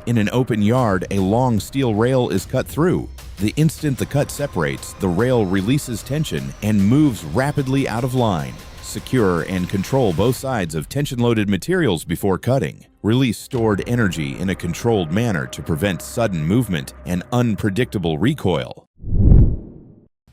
In an open yard, a long steel rail is cut through. The instant the cut separates, the rail releases tension and moves rapidly out of line. Secure and control both sides of tension-loaded materials before cutting. Release stored energy in a controlled manner to prevent sudden movement and unpredictable recoil.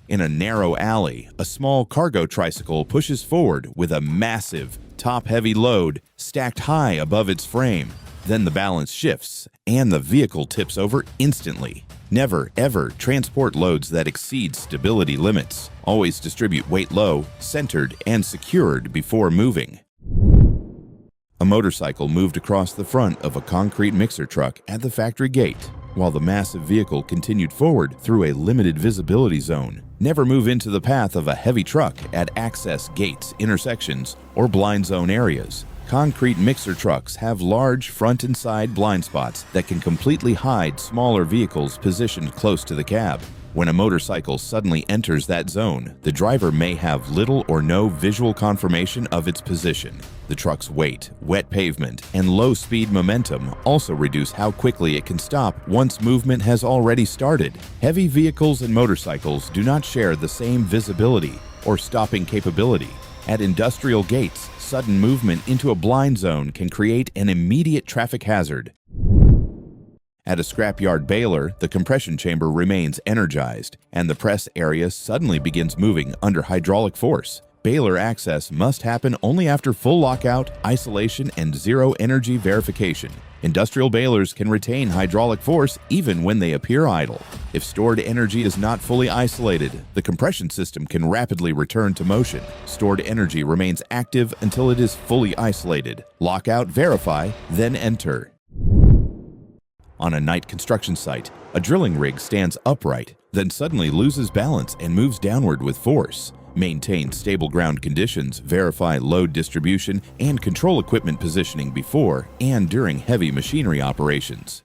In a narrow alley, a small cargo tricycle pushes forward with a massive, top-heavy load stacked high above its frame. Then the balance shifts, and the vehicle tips over instantly. Never, ever transport loads that exceed stability limits. Always distribute weight low, centered, and secured before moving. A motorcycle moved across the front of a concrete mixer truck at the factory gate, while the massive vehicle continued forward through a limited visibility zone. Never move into the path of a heavy truck at access gates, intersections, or blind zone areas. Concrete mixer trucks have large front and side blind spots that can completely hide smaller vehicles positioned close to the cab. When a motorcycle suddenly enters that zone, the driver may have little or no visual confirmation of its position. The truck's weight, wet pavement, and low speed momentum also reduce how quickly it can stop once movement has already started. Heavy vehicles and motorcycles do not share the same visibility or stopping capability. At industrial gates, sudden movement into a blind zone can create an immediate traffic hazard. At a scrapyard baler, the compression chamber remains energized, and the press area suddenly begins moving under hydraulic force. Baler access must happen only after full lockout, isolation, and zero-energy verification. Industrial balers can retain hydraulic force even when they appear idle. If stored energy is not fully isolated, the compression system can rapidly return to motion. Stored energy remains active until it is fully isolated. Lockout, verify, then enter. On a night construction site, a drilling rig stands upright, then suddenly loses balance and moves downward with force. Maintain stable ground conditions, verify load distribution, and control equipment positioning before and during heavy machinery operations.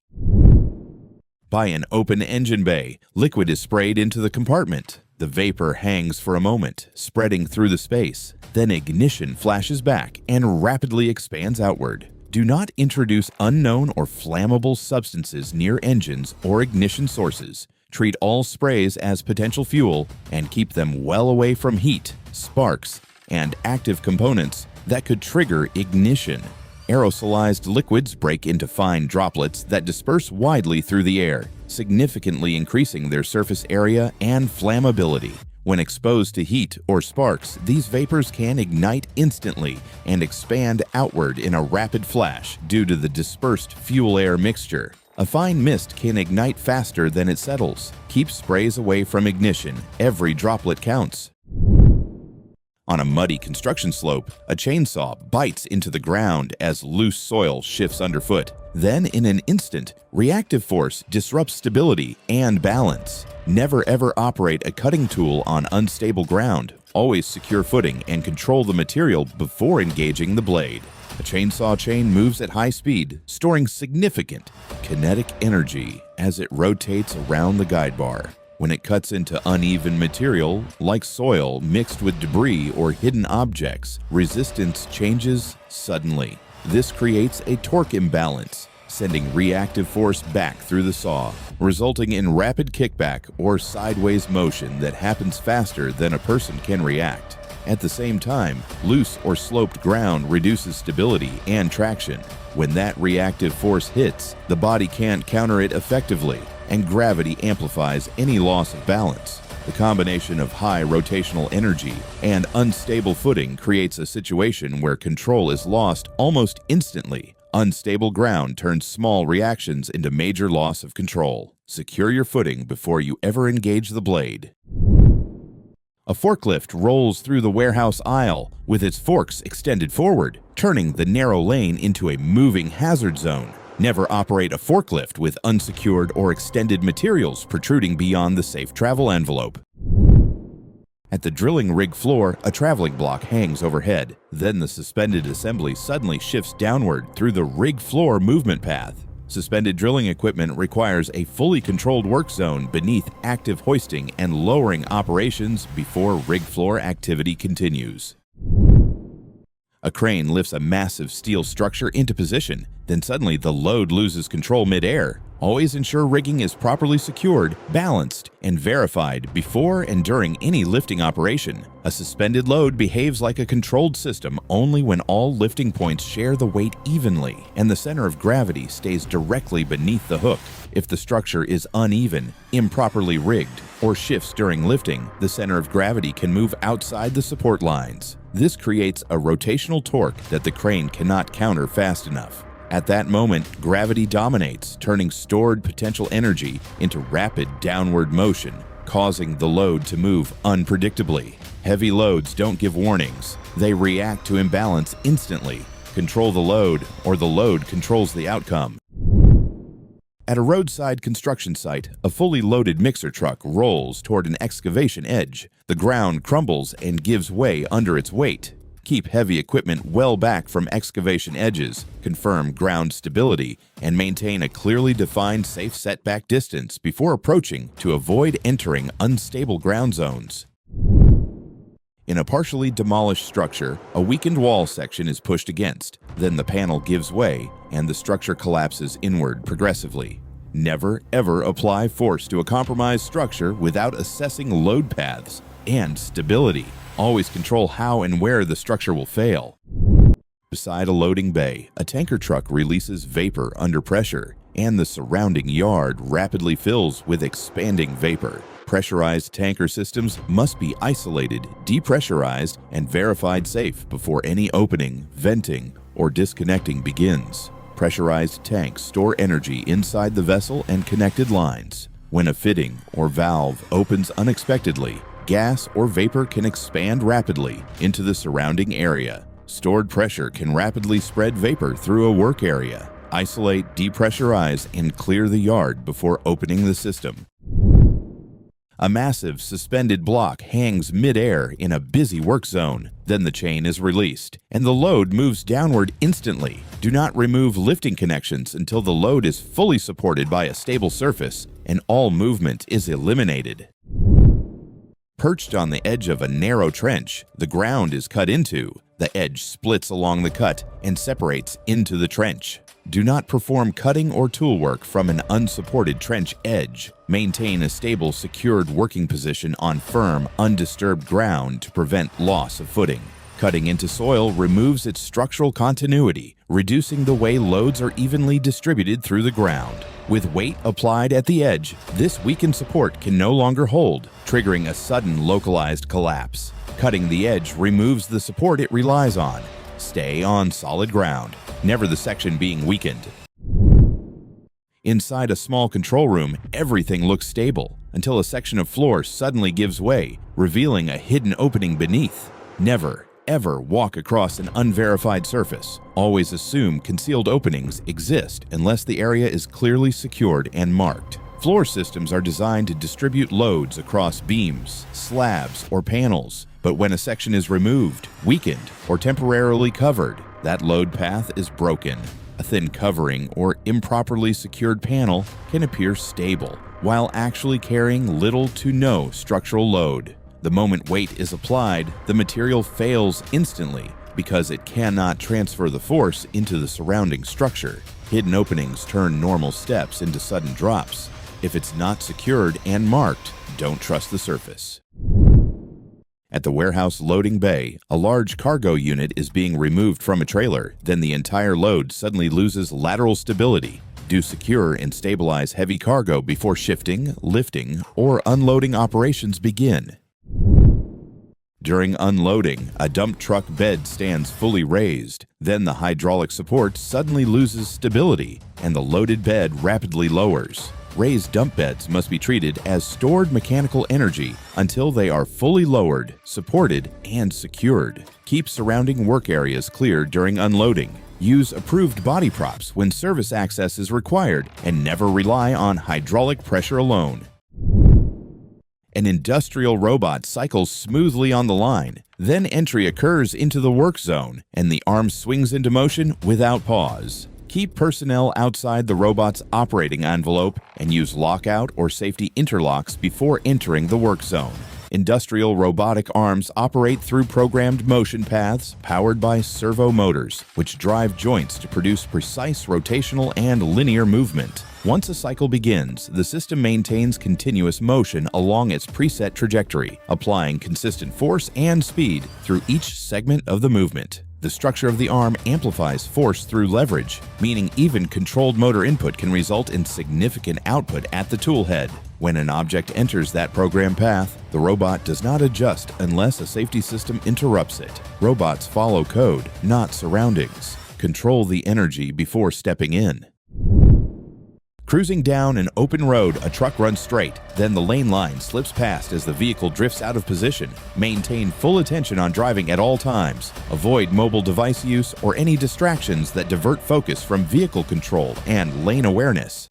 By an open engine bay, liquid is sprayed into the compartment. The vapor hangs for a moment, spreading through the space. Then ignition flashes back and rapidly expands outward. Do not introduce unknown or flammable substances near engines or ignition sources. Treat all sprays as potential fuel and keep them well away from heat, sparks, and active components that could trigger ignition. Aerosolized liquids break into fine droplets that disperse widely through the air, significantly increasing their surface area and flammability. When exposed to heat or sparks, these vapors can ignite instantly and expand outward in a rapid flash due to the dispersed fuel-air mixture. A fine mist can ignite faster than it settles. Keep sprays away from ignition. Every droplet counts. On a muddy construction slope, a chainsaw bites into the ground as loose soil shifts underfoot. Then, in an instant, reactive force disrupts stability and balance. Never ever operate a cutting tool on unstable ground. Always secure footing and control the material before engaging the blade. A chainsaw chain moves at high speed, storing significant kinetic energy as it rotates around the guide bar. When it cuts into uneven material, like soil mixed with debris or hidden objects, resistance changes suddenly. This creates a torque imbalance, sending reactive force back through the saw, resulting in rapid kickback or sideways motion that happens faster than a person can react. At the same time, loose or sloped ground reduces stability and traction. When that reactive force hits, the body can't counter it effectively, and gravity amplifies any loss of balance. The combination of high rotational energy and unstable footing creates a situation where control is lost almost instantly. Unstable ground turns small reactions into major loss of control. Secure your footing before you ever engage the blade. A forklift rolls through the warehouse aisle with its forks extended forward, turning the narrow lane into a moving hazard zone. Never operate a forklift with unsecured or extended materials protruding beyond the safe travel envelope. At the drilling rig floor, a traveling block hangs overhead. Then the suspended assembly suddenly shifts downward through the rig floor movement path. Suspended drilling equipment requires a fully controlled work zone beneath active hoisting and lowering operations before rig floor activity continues. A crane lifts a massive steel structure into position, then suddenly the load loses control mid-air. Always ensure rigging is properly secured, balanced, and verified before and during any lifting operation. A suspended load behaves like a controlled system only when all lifting points share the weight evenly and the center of gravity stays directly beneath the hook. If the structure is uneven, improperly rigged, or shifts during lifting, the center of gravity can move outside the support lines. This creates a rotational torque that the crane cannot counter fast enough. At that moment, gravity dominates, turning stored potential energy into rapid downward motion, causing the load to move unpredictably. Heavy loads don't give warnings. They react to imbalance instantly. Control the load, or the load controls the outcome. At a roadside construction site, a fully loaded mixer truck rolls toward an excavation edge. The ground crumbles and gives way under its weight. Keep heavy equipment well back from excavation edges, confirm ground stability, and maintain a clearly defined safe setback distance before approaching to avoid entering unstable ground zones. In a partially demolished structure, a weakened wall section is pushed against. Then the panel gives way and the structure collapses inward progressively. Never, ever apply force to a compromised structure without assessing load paths. and stability. Always control how and where the structure will fail. Beside a loading bay, a tanker truck releases vapor under pressure, and the surrounding yard rapidly fills with expanding vapor. Pressurized tanker systems must be isolated, depressurized, and verified safe before any opening, venting, or disconnecting begins. Pressurized tanks store energy inside the vessel and connected lines. When a fitting or valve opens unexpectedly, gas or vapor can expand rapidly into the surrounding area. Stored pressure can rapidly spread vapor through a work area. Isolate, depressurize, and clear the yard before opening the system. A massive suspended block hangs mid-air in a busy work zone. Then the chain is released, and the load moves downward instantly. Do not remove lifting connections until the load is fully supported by a stable surface and all movement is eliminated. Perched on the edge of a narrow trench, the ground is cut into. The edge splits along the cut and separates into the trench. Do not perform cutting or tool work from an unsupported trench edge. Maintain a stable, secured working position on firm, undisturbed ground to prevent loss of footing. Cutting into soil removes its structural continuity, reducing the way loads are evenly distributed through the ground. With weight applied at the edge, this weakened support can no longer hold, triggering a sudden localized collapse. Cutting the edge removes the support it relies on. Stay on solid ground, never the section being weakened. Inside a small control room, everything looks stable until a section of floor suddenly gives way, revealing a hidden opening beneath. Never, ever walk across an unverified surface. Always assume concealed openings exist unless the area is clearly secured and marked. Floor systems are designed to distribute loads across beams, slabs, or panels. But when a section is removed, weakened, or temporarily covered, that load path is broken. A thin covering or improperly secured panel can appear stable, while actually carrying little to no structural load. The moment weight is applied, the material fails instantly because it cannot transfer the force into the surrounding structure. Hidden openings turn normal steps into sudden drops. If it's not secured and marked, don't trust the surface. At the warehouse loading bay, a large cargo unit is being removed from a trailer. Then the entire load suddenly loses lateral stability. Do secure and stabilize heavy cargo before shifting, lifting, or unloading operations begin. During unloading, a dump truck bed stands fully raised. Then the hydraulic support suddenly loses stability, and the loaded bed rapidly lowers. Raised dump beds must be treated as stored mechanical energy until they are fully lowered, supported, and secured. Keep surrounding work areas clear during unloading. Use approved body props when service access is required, and never rely on hydraulic pressure alone. An industrial robot cycles smoothly on the line. Then entry occurs into the work zone, and the arm swings into motion without pause. Keep personnel outside the robot's operating envelope and use lockout or safety interlocks before entering the work zone. Industrial robotic arms operate through programmed motion paths powered by servo motors, which drive joints to produce precise rotational and linear movement. Once a cycle begins, the system maintains continuous motion along its preset trajectory, applying consistent force and speed through each segment of the movement. The structure of the arm amplifies force through leverage, meaning even controlled motor input can result in significant output at the tool head. When an object enters that program path, the robot does not adjust unless a safety system interrupts it. Robots follow code, not surroundings. Control the energy before stepping in. Cruising down an open road, a truck runs straight. Then the lane line slips past as the vehicle drifts out of position. Maintain full attention on driving at all times. Avoid mobile device use or any distractions that divert focus from vehicle control and lane awareness.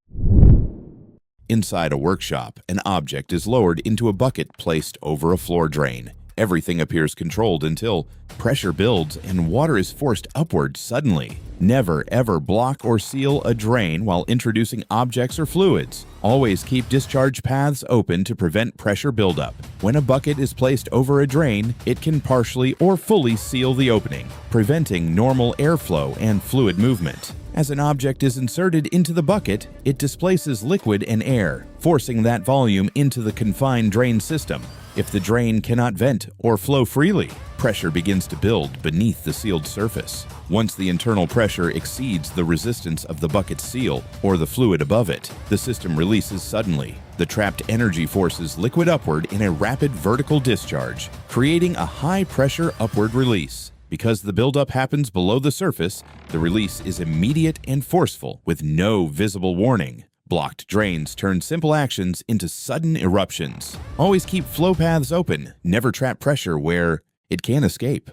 Inside a workshop, an object is lowered into a bucket placed over a floor drain. Everything appears controlled until pressure builds and water is forced upward suddenly. Never ever block or seal a drain while introducing objects or fluids. Always keep discharge paths open to prevent pressure buildup. When a bucket is placed over a drain, it can partially or fully seal the opening, preventing normal airflow and fluid movement. As an object is inserted into the bucket, it displaces liquid and air, forcing that volume into the confined drain system. If the drain cannot vent or flow freely, pressure begins to build beneath the sealed surface. Once the internal pressure exceeds the resistance of the bucket's seal or the fluid above it, the system releases suddenly. The trapped energy forces liquid upward in a rapid vertical discharge, creating a high-pressure upward release. Because the buildup happens below the surface, the release is immediate and forceful with no visible warning. Blocked drains turn simple actions into sudden eruptions. Always keep flow paths open, never trap pressure where it can't escape.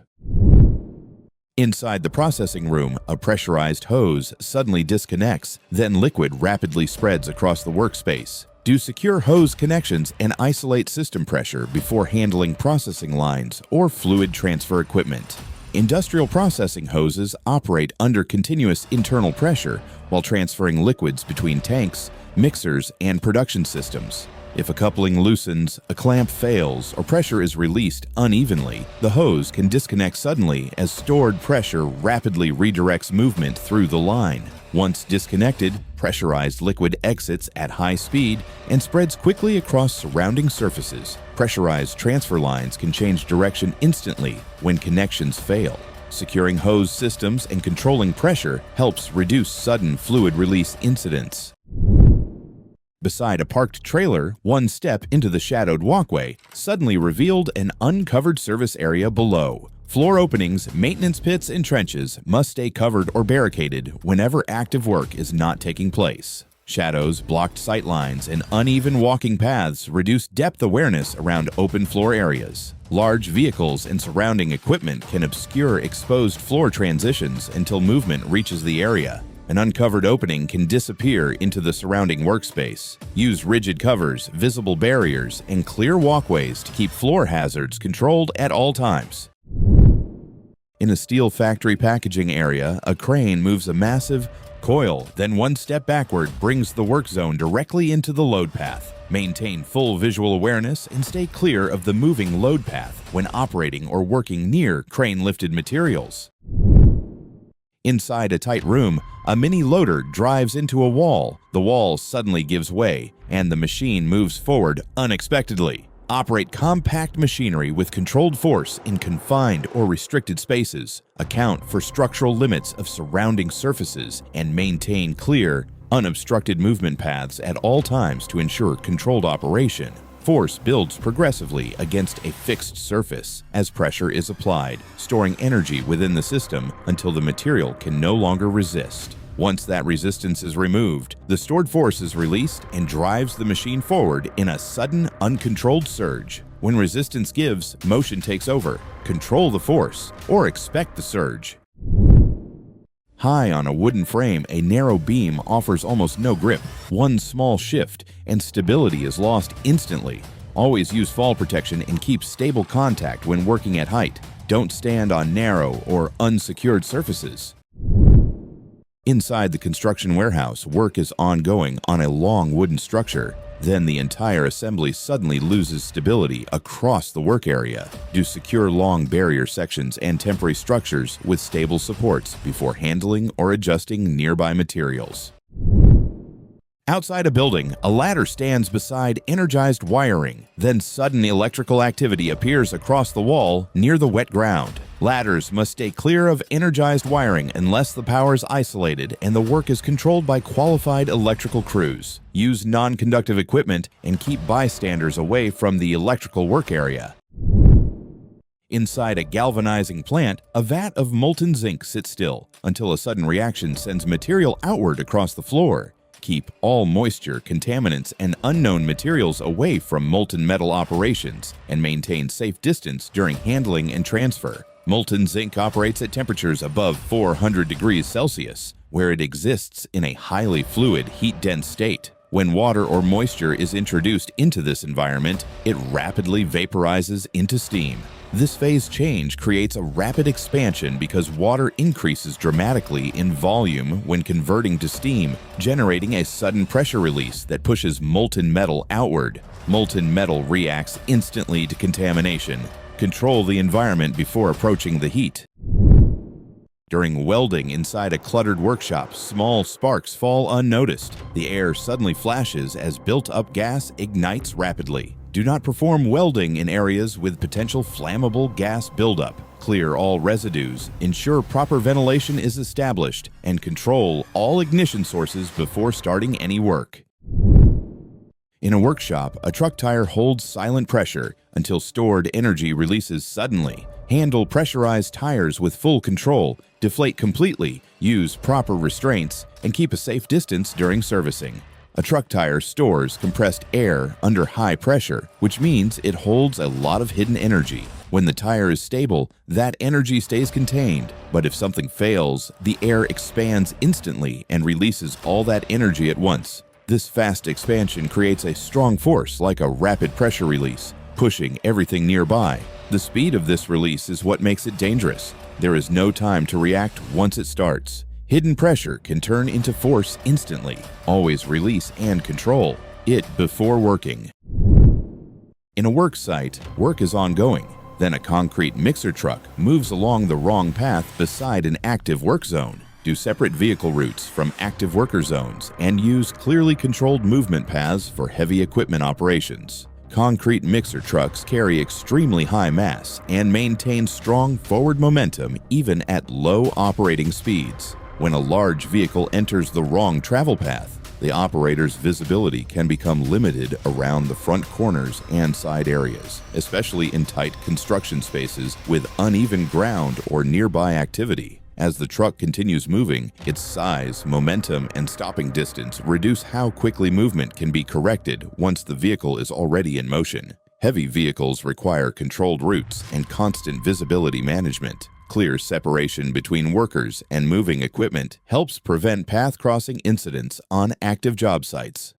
Inside the processing room, a pressurized hose suddenly disconnects, then liquid rapidly spreads across the workspace. Do secure hose connections and isolate system pressure before handling processing lines or fluid transfer equipment. Industrial processing hoses operate under continuous internal pressure while transferring liquids between tanks, mixers, and production systems. If a coupling loosens, a clamp fails, or pressure is released unevenly, the hose can disconnect suddenly as stored pressure rapidly redirects movement through the line. Once disconnected, pressurized liquid exits at high speed and spreads quickly across surrounding surfaces. Pressurized transfer lines can change direction instantly when connections fail. Securing hose systems and controlling pressure helps reduce sudden fluid release incidents. Beside a parked trailer, one step into the shadowed walkway suddenly revealed an uncovered service area below. Floor openings, maintenance pits, and trenches must stay covered or barricaded whenever active work is not taking place. Shadows, blocked sight lines, and uneven walking paths reduce depth awareness around open floor areas. Large vehicles and surrounding equipment can obscure exposed floor transitions until movement reaches the area. An uncovered opening can disappear into the surrounding workspace. Use rigid covers, visible barriers, and clear walkways to keep floor hazards controlled at all times. In a steel factory packaging area, a crane moves a massive coil, then one step backward brings the work zone directly into the load path. Maintain full visual awareness and stay clear of the moving load path when operating or working near crane-lifted materials. Inside a tight room, a mini loader drives into a wall. The wall suddenly gives way, and the machine moves forward unexpectedly. Operate compact machinery with controlled force in confined or restricted spaces. Account for structural limits of surrounding surfaces and maintain clear, unobstructed movement paths at all times to ensure controlled operation. Force builds progressively against a fixed surface as pressure is applied, storing energy within the system until the material can no longer resist. Once that resistance is removed, the stored force is released and drives the machine forward in a sudden, uncontrolled surge. When resistance gives, motion takes over. Control the force or expect the surge. High on a wooden frame, a narrow beam offers almost no grip. One small shift and stability is lost instantly. Always use fall protection and keep stable contact when working at height. Don't stand on narrow or unsecured surfaces. Inside the construction warehouse, work is ongoing on a long wooden structure. Then the entire assembly suddenly loses stability across the work area. Do secure long barrier sections and temporary structures with stable supports before handling or adjusting nearby materials. Outside a building, a ladder stands beside energized wiring. Then sudden electrical activity appears across the wall near the wet ground. Ladders must stay clear of energized wiring unless the power is isolated and the work is controlled by qualified electrical crews. Use non-conductive equipment and keep bystanders away from the electrical work area. Inside a galvanizing plant, a vat of molten zinc sits still until a sudden reaction sends material outward across the floor. Keep all moisture, contaminants, and unknown materials away from molten metal operations and maintain safe distance during handling and transfer. Molten zinc operates at temperatures above 400 degrees Celsius, where it exists in a highly fluid, heat-dense state. When water or moisture is introduced into this environment, it rapidly vaporizes into steam. This phase change creates a rapid expansion because water increases dramatically in volume when converting to steam, generating a sudden pressure release that pushes molten metal outward. Molten metal reacts instantly to contamination. Control the environment before approaching the heat. During welding inside a cluttered workshop, small sparks fall unnoticed. The air suddenly flashes as built-up gas ignites rapidly. Do not perform welding in areas with potential flammable gas buildup. Clear all residues, ensure proper ventilation is established, and control all ignition sources before starting any work. In a workshop, a truck tire holds silent pressure until stored energy releases suddenly. Handle pressurized tires with full control, deflate completely, use proper restraints, and keep a safe distance during servicing. A truck tire stores compressed air under high pressure, which means it holds a lot of hidden energy. When the tire is stable, that energy stays contained, but if something fails, the air expands instantly and releases all that energy at once. This fast expansion creates a strong force like a rapid pressure release, pushing everything nearby. The speed of this release is what makes it dangerous. There is no time to react once it starts. Hidden pressure can turn into force instantly. Always release and control it before working. In a work site, work is ongoing. Then a concrete mixer truck moves along the wrong path beside an active work zone. Do separate vehicle routes from active worker zones and use clearly controlled movement paths for heavy equipment operations. Concrete mixer trucks carry extremely high mass and maintain strong forward momentum even at low operating speeds. When a large vehicle enters the wrong travel path, the operator's visibility can become limited around the front corners and side areas, especially in tight construction spaces with uneven ground or nearby activity. As the truck continues moving, its size, momentum, and stopping distance reduce how quickly movement can be corrected once the vehicle is already in motion. Heavy vehicles require controlled routes and constant visibility management. Clear separation between workers and moving equipment helps prevent path crossing incidents on active job sites.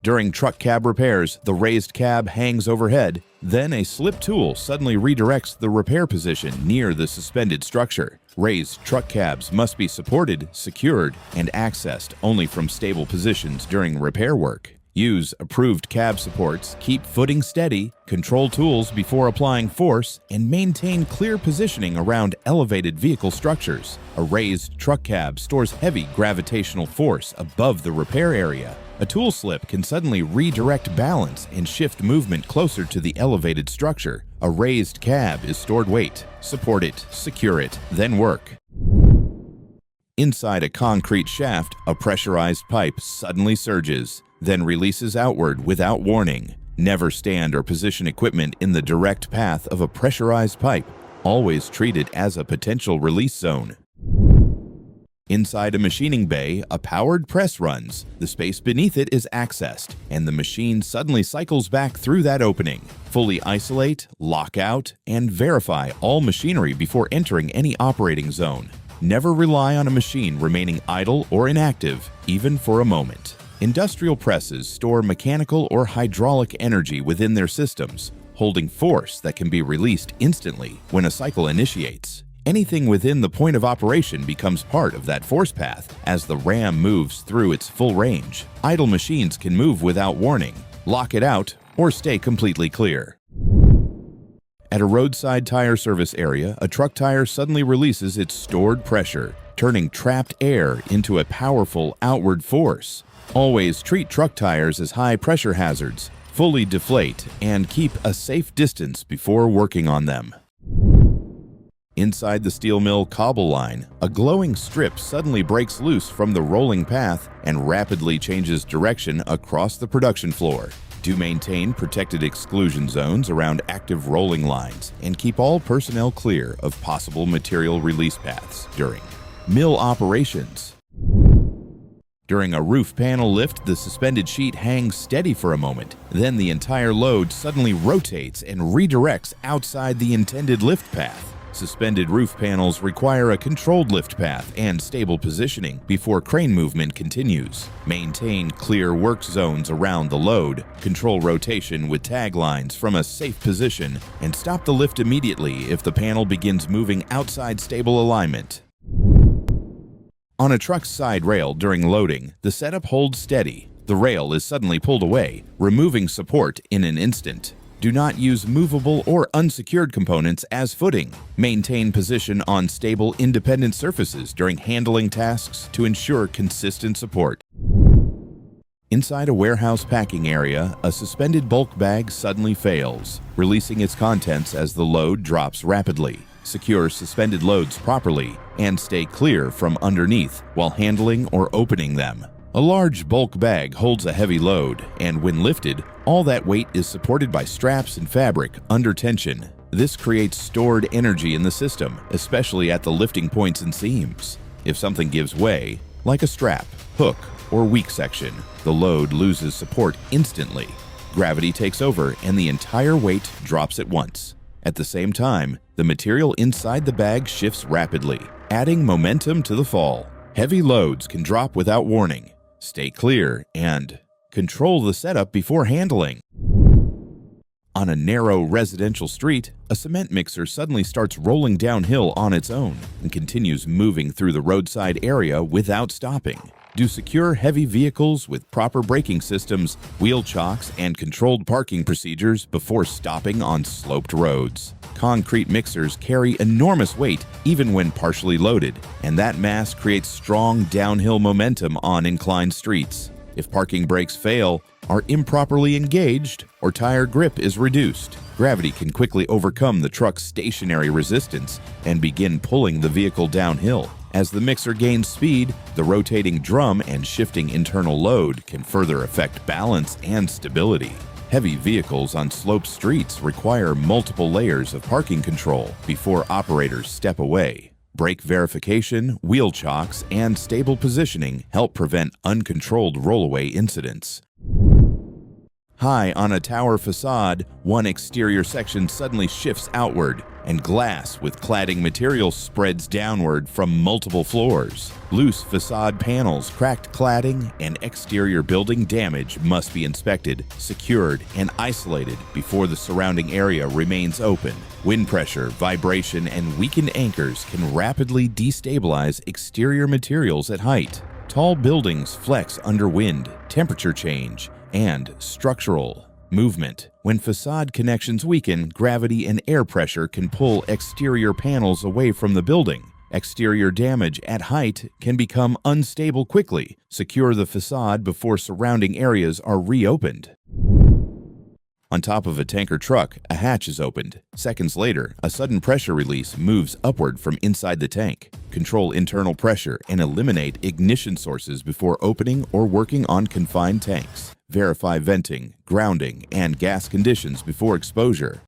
During truck cab repairs, the raised cab hangs overhead. Then a slip tool suddenly redirects the repair position near the suspended structure. Raised truck cabs must be supported, secured, and accessed only from stable positions during repair work. Use approved cab supports, keep footing steady, control tools before applying force, and maintain clear positioning around elevated vehicle structures. A raised truck cab stores heavy gravitational force above the repair area. A tool slip can suddenly redirect balance and shift movement closer to the elevated structure. A raised cab is stored weight. Support it, secure it, then work. Inside a concrete shaft, a pressurized pipe suddenly surges, then releases outward without warning. Never stand or position equipment in the direct path of a pressurized pipe. Always treat it as a potential release zone. Inside a machining bay, a powered press runs. The space beneath it is accessed, and the machine suddenly cycles back through that opening. Fully isolate, lock out, and verify all machinery before entering any operating zone. Never rely on a machine remaining idle or inactive, even for a moment. Industrial presses store mechanical or hydraulic energy within their systems, holding force that can be released instantly when a cycle initiates. Anything within the point of operation becomes part of that force path as the ram moves through its full range. Idle machines can move without warning, lock it out, or stay completely clear. At a roadside tire service area, a truck tire suddenly releases its stored pressure, turning trapped air into a powerful outward force. Always treat truck tires as high-pressure hazards, fully deflate, and keep a safe distance before working on them. Inside the steel mill cobble line, a glowing strip suddenly breaks loose from the rolling path and rapidly changes direction across the production floor. Do maintain protected exclusion zones around active rolling lines and keep all personnel clear of possible material release paths during mill operations. During a roof panel lift, the suspended sheet hangs steady for a moment. Then the entire load suddenly rotates and redirects outside the intended lift path. Suspended roof panels require a controlled lift path and stable positioning before crane movement continues. Maintain clear work zones around the load, control rotation with tag lines from a safe position, and stop the lift immediately if the panel begins moving outside stable alignment. On a truck's side rail during loading, the setup holds steady. The rail is suddenly pulled away, removing support in an instant. Do not use movable or unsecured components as footing. Maintain position on stable, independent surfaces during handling tasks to ensure consistent support. Inside a warehouse packing area, a suspended bulk bag suddenly fails, releasing its contents as the load drops rapidly. Secure suspended loads properly and stay clear from underneath while handling or opening them. A large bulk bag holds a heavy load, and when lifted, all that weight is supported by straps and fabric under tension. This creates stored energy in the system, especially at the lifting points and seams. If something gives way, like a strap, hook, or weak section, the load loses support instantly. Gravity takes over and the entire weight drops at once. At the same time, the material inside the bag shifts rapidly, adding momentum to the fall. Heavy loads can drop without warning. Stay clear and control the setup before handling. On a narrow residential street, a cement mixer suddenly starts rolling downhill on its own and continues moving through the roadside area without stopping. Do secure heavy vehicles with proper braking systems, wheel chocks, and controlled parking procedures before stopping on sloped roads. Concrete mixers carry enormous weight even when partially loaded, and that mass creates strong downhill momentum on inclined streets. If parking brakes fail, are improperly engaged, or tire grip is reduced, gravity can quickly overcome the truck's stationary resistance and begin pulling the vehicle downhill. As the mixer gains speed, the rotating drum and shifting internal load can further affect balance and stability. Heavy vehicles on sloped streets require multiple layers of parking control before operators step away. Brake verification, wheel chocks, and stable positioning help prevent uncontrolled rollaway incidents. High on a tower facade, one exterior section suddenly shifts outward, and glass with cladding material spreads downward from multiple floors. Loose facade panels, cracked cladding, and exterior building damage must be inspected, secured, and isolated before the surrounding area remains open. Wind pressure, vibration, and weakened anchors can rapidly destabilize exterior materials at height. Tall buildings flex under wind, temperature change, and structural movement. When facade connections weaken, gravity and air pressure can pull exterior panels away from the building. Exterior damage at height can become unstable quickly. Secure the facade before surrounding areas are reopened. On top of a tanker truck, a hatch is opened. Seconds later, a sudden pressure release moves upward from inside the tank. Control internal pressure and eliminate ignition sources before opening or working on confined tanks. Verify venting, grounding, and gas conditions before exposure.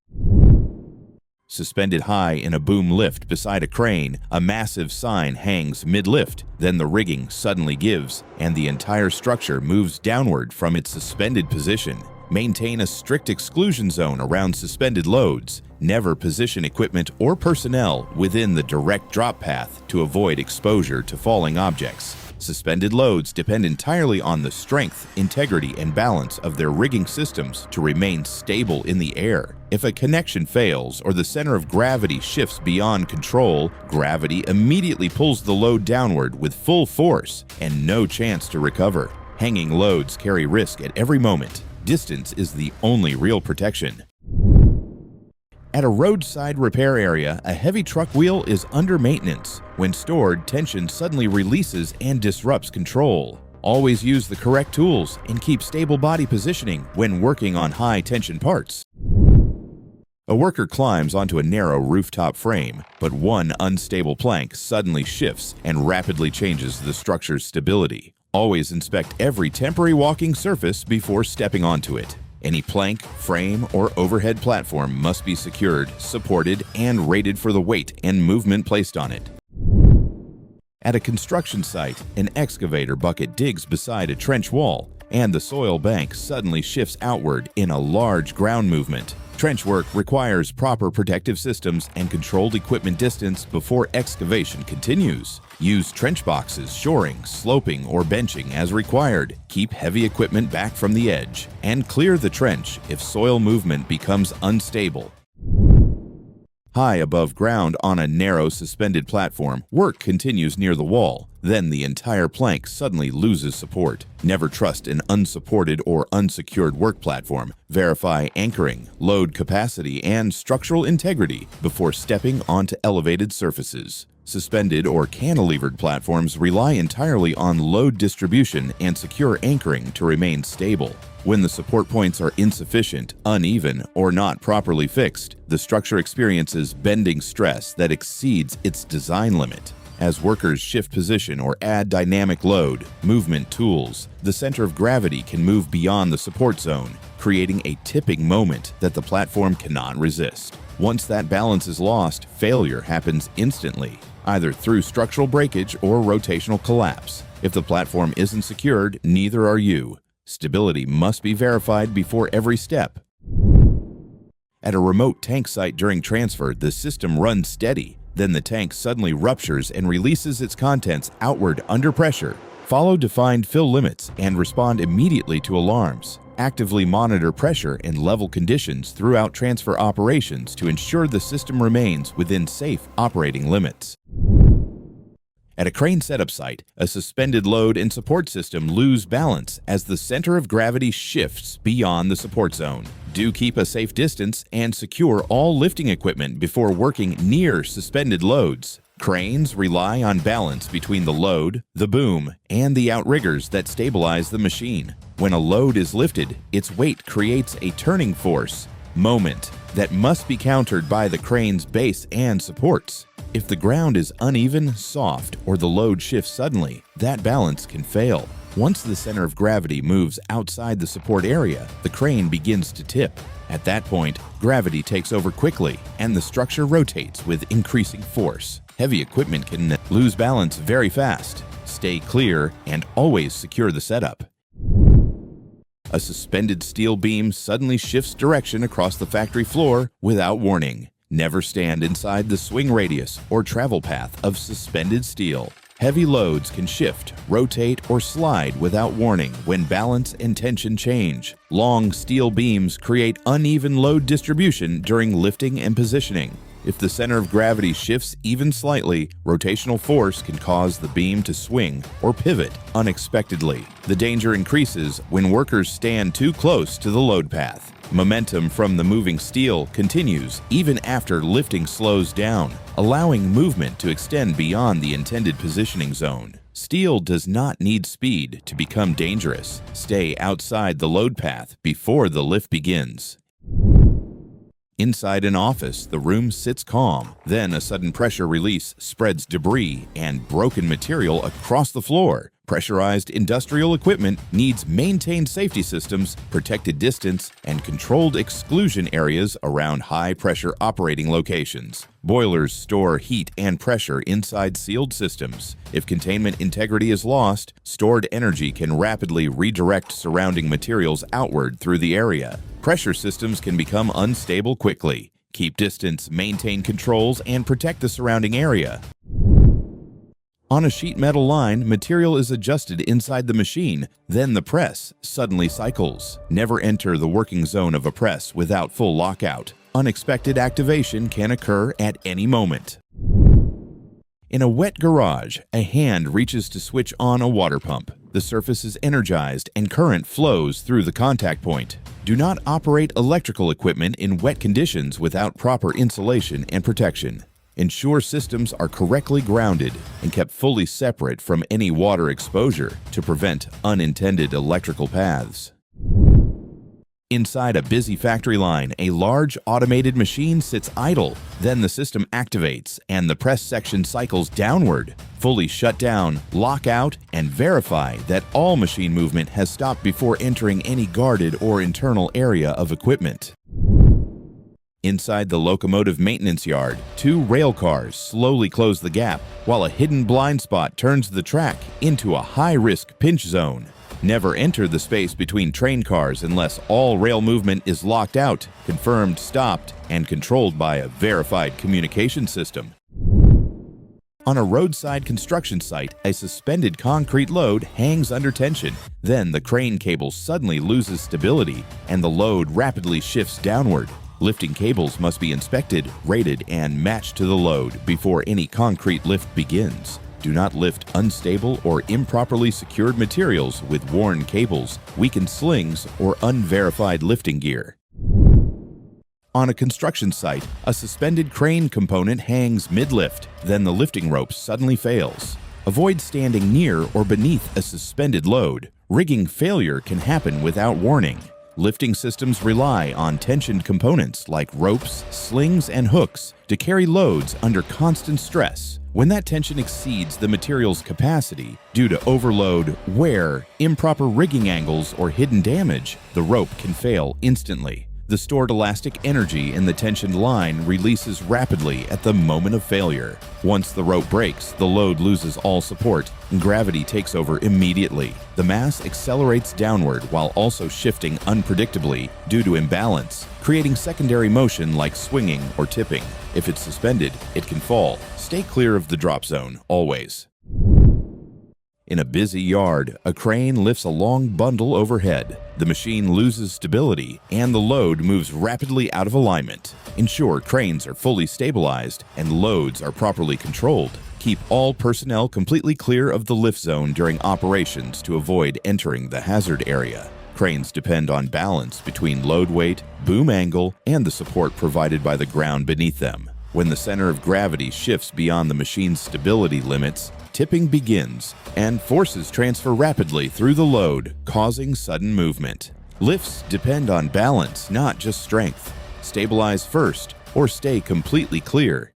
Suspended high in a boom lift beside a crane, a massive sign hangs mid-lift. Then the rigging suddenly gives, and the entire structure moves downward from its suspended position. Maintain a strict exclusion zone around suspended loads. Never position equipment or personnel within the direct drop path to avoid exposure to falling objects. Suspended loads depend entirely on the strength, integrity, and balance of their rigging systems to remain stable in the air. If a connection fails or the center of gravity shifts beyond control, gravity immediately pulls the load downward with full force and no chance to recover. Hanging loads carry risk at every moment. Distance is the only real protection. At a roadside repair area, a heavy truck wheel is under maintenance. When stored, tension suddenly releases and disrupts control. Always use the correct tools and keep stable body positioning when working on high-tension parts. A worker climbs onto a narrow rooftop frame, but one unstable plank suddenly shifts and rapidly changes the structure's stability. Always inspect every temporary walking surface before stepping onto it. Any plank, frame, or overhead platform must be secured, supported, and rated for the weight and movement placed on it. At a construction site, an excavator bucket digs beside a trench wall, and the soil bank suddenly shifts outward in a large ground movement. Trench work requires proper protective systems and controlled equipment distance before excavation continues. Use trench boxes, shoring, sloping, or benching as required. Keep heavy equipment back from the edge, and clear the trench if soil movement becomes unstable. High above ground on a narrow suspended platform, work continues near the wall. Then the entire plank suddenly loses support. Never trust an unsupported or unsecured work platform. Verify anchoring, load capacity, and structural integrity before stepping onto elevated surfaces. Suspended or cantilevered platforms rely entirely on load distribution and secure anchoring to remain stable. When the support points are insufficient, uneven, or not properly fixed, the structure experiences bending stress that exceeds its design limit. As workers shift position or add dynamic load, movement tools, the center of gravity can move beyond the support zone, creating a tipping moment that the platform cannot resist. Once that balance is lost, failure happens instantly, either through structural breakage or rotational collapse. If the platform isn't secured, neither are you. Stability must be verified before every step. At a remote tank site during transfer, the system runs steady. Then the tank suddenly ruptures and releases its contents outward under pressure. Follow defined fill limits and respond immediately to alarms. Actively monitor pressure and level conditions throughout transfer operations to ensure the system remains within safe operating limits. At a crane setup site, a suspended load and support system lose balance as the center of gravity shifts beyond the support zone. Do keep a safe distance and secure all lifting equipment before working near suspended loads. Cranes rely on balance between the load, the boom, and the outriggers that stabilize the machine. When a load is lifted, its weight creates a turning force, moment, that must be countered by the crane's base and supports. If the ground is uneven, soft, or the load shifts suddenly, that balance can fail. Once the center of gravity moves outside the support area, the crane begins to tip. At that point, gravity takes over quickly, and the structure rotates with increasing force. Heavy equipment can lose balance very fast. Stay clear and always secure the setup. A suspended steel beam suddenly shifts direction across the factory floor without warning. Never stand inside the swing radius or travel path of suspended steel. Heavy loads can shift, rotate, or slide without warning when balance and tension change. Long steel beams create uneven load distribution during lifting and positioning. If the center of gravity shifts even slightly, rotational force can cause the beam to swing or pivot unexpectedly. The danger increases when workers stand too close to the load path. Momentum from the moving steel continues even after lifting slows down, allowing movement to extend beyond the intended positioning zone. Steel does not need speed to become dangerous. Stay outside the load path before the lift begins. Inside an office, the room sits calm. Then a sudden pressure release spreads debris and broken material across the floor. Pressurized industrial equipment needs maintained safety systems, protected distance, and controlled exclusion areas around high-pressure operating locations. Boilers store heat and pressure inside sealed systems. If containment integrity is lost, stored energy can rapidly redirect surrounding materials outward through the area. Pressure systems can become unstable quickly. Keep distance, maintain controls, and protect the surrounding area. On a sheet metal line, material is adjusted inside the machine, then the press suddenly cycles. Never enter the working zone of a press without full lockout. Unexpected activation can occur at any moment. In a wet garage, a hand reaches to switch on a water pump. The surface is energized and current flows through the contact point. Do not operate electrical equipment in wet conditions without proper insulation and protection. Ensure systems are correctly grounded and kept fully separate from any water exposure to prevent unintended electrical paths. Inside a busy factory line, a large automated machine sits idle. Then the system activates and the press section cycles downward. Fully shut down, lock out, and verify that all machine movement has stopped before entering any guarded or internal area of equipment. Inside the locomotive maintenance yard, 2 rail cars slowly close the gap, while a hidden blind spot turns the track into a high-risk pinch zone. Never enter the space between train cars unless all rail movement is locked out, confirmed stopped, and controlled by a verified communication system. On a roadside construction site, a suspended concrete load hangs under tension. Then the crane cable suddenly loses stability, and the load rapidly shifts downward. Lifting cables must be inspected, rated, and matched to the load before any concrete lift begins. Do not lift unstable or improperly secured materials with worn cables, weakened slings, or unverified lifting gear. On a construction site, a suspended crane component hangs mid-lift, then the lifting rope suddenly fails. Avoid standing near or beneath a suspended load. Rigging failure can happen without warning. Lifting systems rely on tensioned components like ropes, slings, and hooks to carry loads under constant stress. When that tension exceeds the material's capacity due to overload, wear, improper rigging angles, or hidden damage, the rope can fail instantly. The stored elastic energy in the tensioned line releases rapidly at the moment of failure. Once the rope breaks, the load loses all support, and gravity takes over immediately. The mass accelerates downward while also shifting unpredictably due to imbalance, creating secondary motion like swinging or tipping. If it's suspended, it can fall. Stay clear of the drop zone, always. In a busy yard, a crane lifts a long bundle overhead. The machine loses stability, and the load moves rapidly out of alignment. Ensure cranes are fully stabilized and loads are properly controlled. Keep all personnel completely clear of the lift zone during operations to avoid entering the hazard area. Cranes depend on balance between load weight, boom angle, and the support provided by the ground beneath them. When the center of gravity shifts beyond the machine's stability limits, tipping begins, and forces transfer rapidly through the load, causing sudden movement. Lifts depend on balance, not just strength. Stabilize first, or stay completely clear.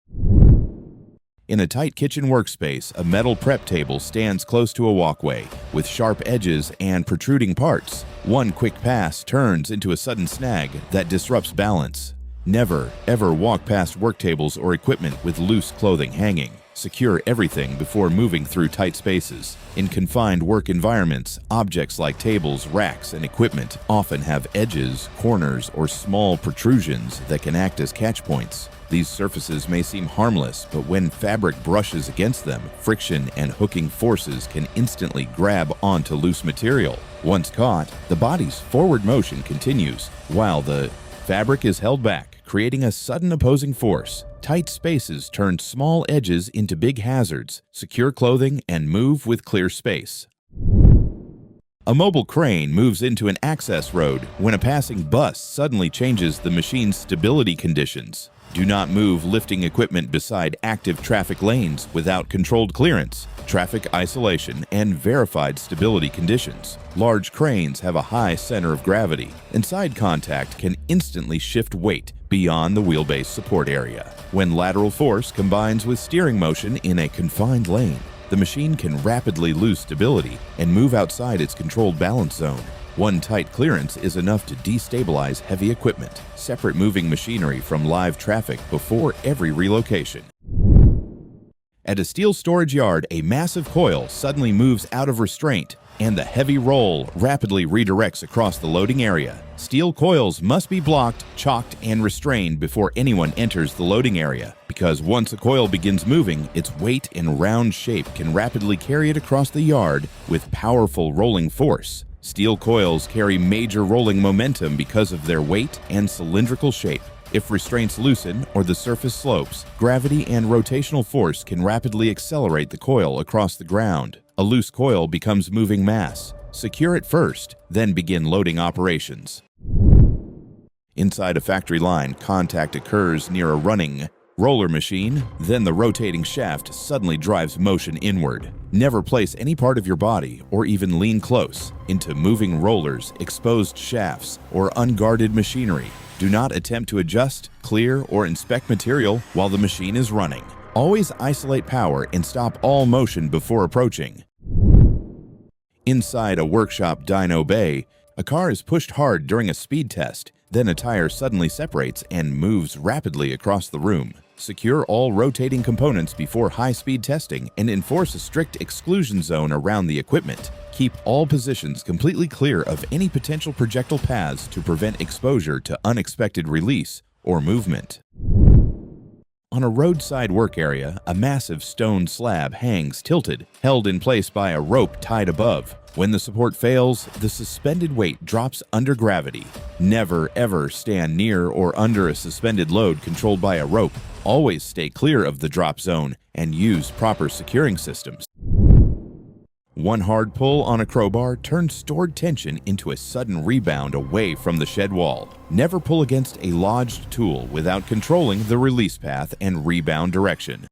In a tight kitchen workspace, a metal prep table stands close to a walkway, with sharp edges and protruding parts. One quick pass turns into a sudden snag that disrupts balance. Never, ever walk past work tables or equipment with loose clothing hanging. Secure everything before moving through tight spaces. In confined work environments, objects like tables, racks, and equipment often have edges, corners, or small protrusions that can act as catch points. These surfaces may seem harmless, but when fabric brushes against them, friction and hooking forces can instantly grab onto loose material. Once caught, the body's forward motion continues, while the fabric is held back, creating a sudden opposing force. Tight spaces turn small edges into big hazards. Secure clothing and move with clear space. A mobile crane moves into an access road when a passing bus suddenly changes the machine's stability conditions. Do not move lifting equipment beside active traffic lanes without controlled clearance, traffic isolation, and verified stability conditions. Large cranes have a high center of gravity, and side contact can instantly shift weight beyond the wheelbase support area. When lateral force combines with steering motion in a confined lane, the machine can rapidly lose stability and move outside its controlled balance zone. One tight clearance is enough to destabilize heavy equipment. Separate moving machinery from live traffic before every relocation. At a steel storage yard, a massive coil suddenly moves out of restraint, and the heavy roll rapidly redirects across the loading area. Steel coils must be blocked, chalked, and restrained before anyone enters the loading area, because once a coil begins moving, its weight and round shape can rapidly carry it across the yard with powerful rolling force. Steel coils carry major rolling momentum because of their weight and cylindrical shape. If restraints loosen or the surface slopes, gravity and rotational force can rapidly accelerate the coil across the ground. A loose coil becomes moving mass. Secure it first, then begin loading operations. Inside a factory line, contact occurs near a running roller machine, then the rotating shaft suddenly drives motion inward. Never place any part of your body, or even lean close, into moving rollers, exposed shafts, or unguarded machinery. Do not attempt to adjust, clear, or inspect material while the machine is running. Always isolate power and stop all motion before approaching. Inside a workshop dyno bay, a car is pushed hard during a speed test. Then a tire suddenly separates and moves rapidly across the room. Secure all rotating components before high-speed testing and enforce a strict exclusion zone around the equipment. Keep all positions completely clear of any potential projectile paths to prevent exposure to unexpected release or movement. On a roadside work area, a massive stone slab hangs tilted, held in place by a rope tied above. When the support fails, the suspended weight drops under gravity. Never ever stand near or under a suspended load controlled by a rope. Always stay clear of the drop zone and use proper securing systems. One hard pull on a crowbar turns stored tension into a sudden rebound away from the shed wall. Never pull against a lodged tool without controlling the release path and rebound direction.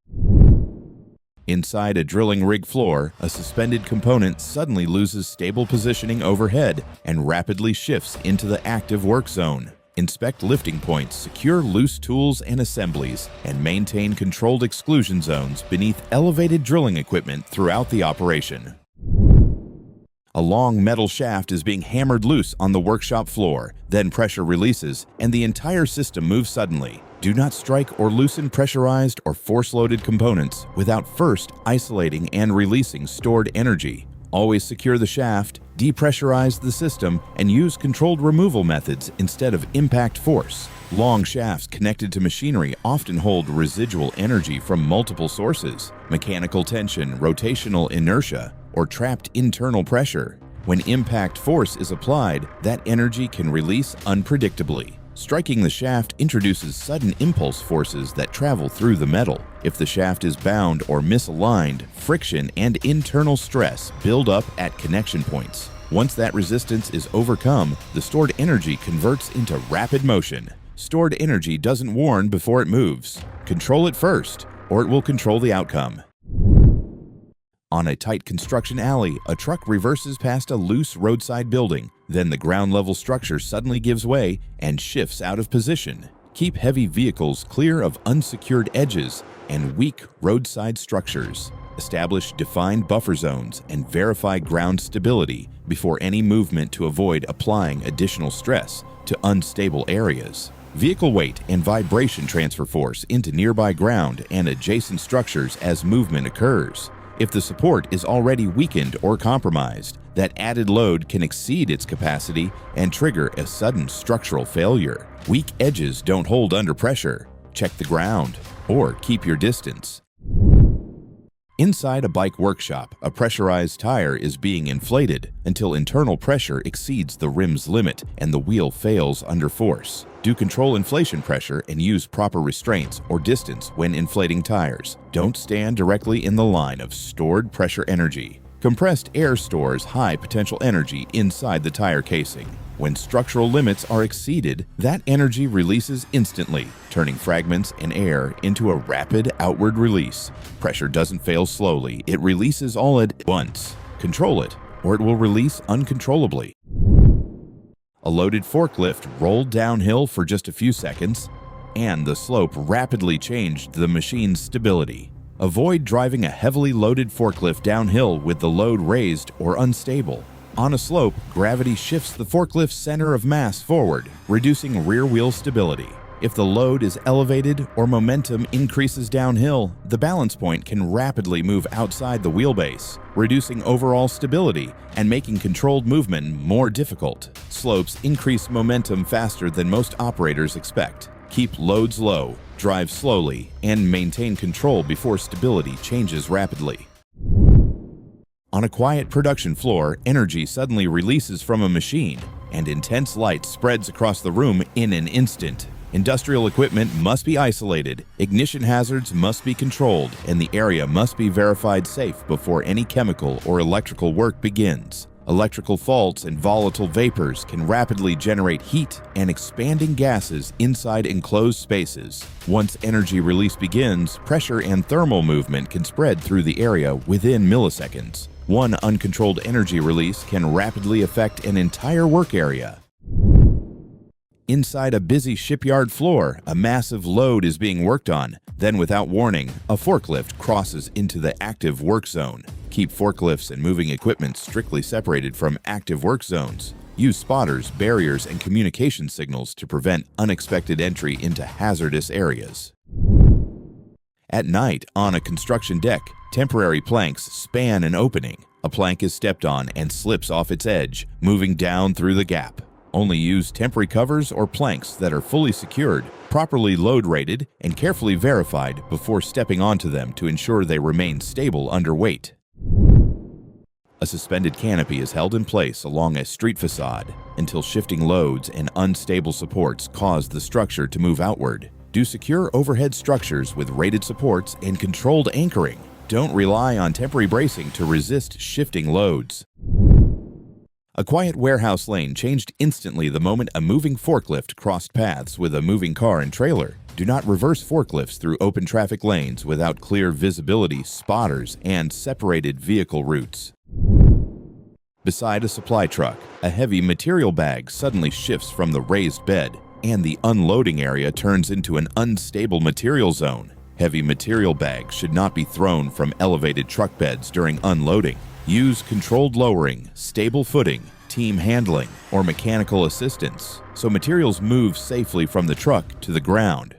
Inside a drilling rig floor, a suspended component suddenly loses stable positioning overhead and rapidly shifts into the active work zone. Inspect lifting points, secure loose tools and assemblies, and maintain controlled exclusion zones beneath elevated drilling equipment throughout the operation. A long metal shaft is being hammered loose on the workshop floor, then pressure releases, and the entire system moves suddenly. Do not strike or loosen pressurized or force-loaded components without first isolating and releasing stored energy. Always secure the shaft, depressurize the system, and use controlled removal methods instead of impact force. Long shafts connected to machinery often hold residual energy from multiple sources: mechanical tension, rotational inertia, or trapped internal pressure. When impact force is applied, that energy can release unpredictably. Striking the shaft introduces sudden impulse forces that travel through the metal. If the shaft is bound or misaligned, friction and internal stress build up at connection points. Once that resistance is overcome, the stored energy converts into rapid motion. Stored energy doesn't warn before it moves. Control it first, or it will control the outcome. On a tight construction alley, a truck reverses past a loose roadside building. Then the ground-level structure suddenly gives way and shifts out of position. Keep heavy vehicles clear of unsecured edges and weak roadside structures. Establish defined buffer zones and verify ground stability before any movement to avoid applying additional stress to unstable areas. Vehicle weight and vibration transfer force into nearby ground and adjacent structures as movement occurs. If the support is already weakened or compromised, that added load can exceed its capacity and trigger a sudden structural failure. Weak edges don't hold under pressure. Check the ground or keep your distance. Inside a bike workshop, a pressurized tire is being inflated until internal pressure exceeds the rim's limit and the wheel fails under force. Do control inflation pressure and use proper restraints or distance when inflating tires. Don't stand directly in the line of stored pressure energy. Compressed air stores high potential energy inside the tire casing. When structural limits are exceeded, that energy releases instantly, turning fragments and air into a rapid outward release. Pressure doesn't fail slowly, it releases all at once. Control it, or it will release uncontrollably. A loaded forklift rolled downhill for just a few seconds, and the slope rapidly changed the machine's stability. Avoid driving a heavily loaded forklift downhill with the load raised or unstable. On a slope, gravity shifts the forklift's center of mass forward, reducing rear wheel stability. If the load is elevated or momentum increases downhill, the balance point can rapidly move outside the wheelbase, reducing overall stability and making controlled movement more difficult. Slopes increase momentum faster than most operators expect. Keep loads low, drive slowly, and maintain control before stability changes rapidly. On a quiet production floor, energy suddenly releases from a machine, and intense light spreads across the room in an instant. Industrial equipment must be isolated, ignition hazards must be controlled, and the area must be verified safe before any chemical or electrical work begins. Electrical faults and volatile vapors can rapidly generate heat and expanding gases inside enclosed spaces. Once energy release begins, pressure and thermal movement can spread through the area within milliseconds. One uncontrolled energy release can rapidly affect an entire work area. Inside a busy shipyard floor, a massive load is being worked on. Then, without warning, a forklift crosses into the active work zone. Keep forklifts and moving equipment strictly separated from active work zones. Use spotters, barriers, and communication signals to prevent unexpected entry into hazardous areas. At night, on a construction deck, temporary planks span an opening. A plank is stepped on and slips off its edge, moving down through the gap. Only use temporary covers or planks that are fully secured, properly load rated, and carefully verified before stepping onto them to ensure they remain stable under weight. A suspended canopy is held in place along a street facade until shifting loads and unstable supports cause the structure to move outward. Do secure overhead structures with rated supports and controlled anchoring. Don't rely on temporary bracing to resist shifting loads. A quiet warehouse lane changed instantly the moment a moving forklift crossed paths with a moving car and trailer. Do not reverse forklifts through open traffic lanes without clear visibility, spotters, and separated vehicle routes. Beside a supply truck, a heavy material bag suddenly shifts from the raised bed, and the unloading area turns into an unstable material zone. Heavy material bags should not be thrown from elevated truck beds during unloading. Use controlled lowering, stable footing, team handling, or mechanical assistance so materials move safely from the truck to the ground.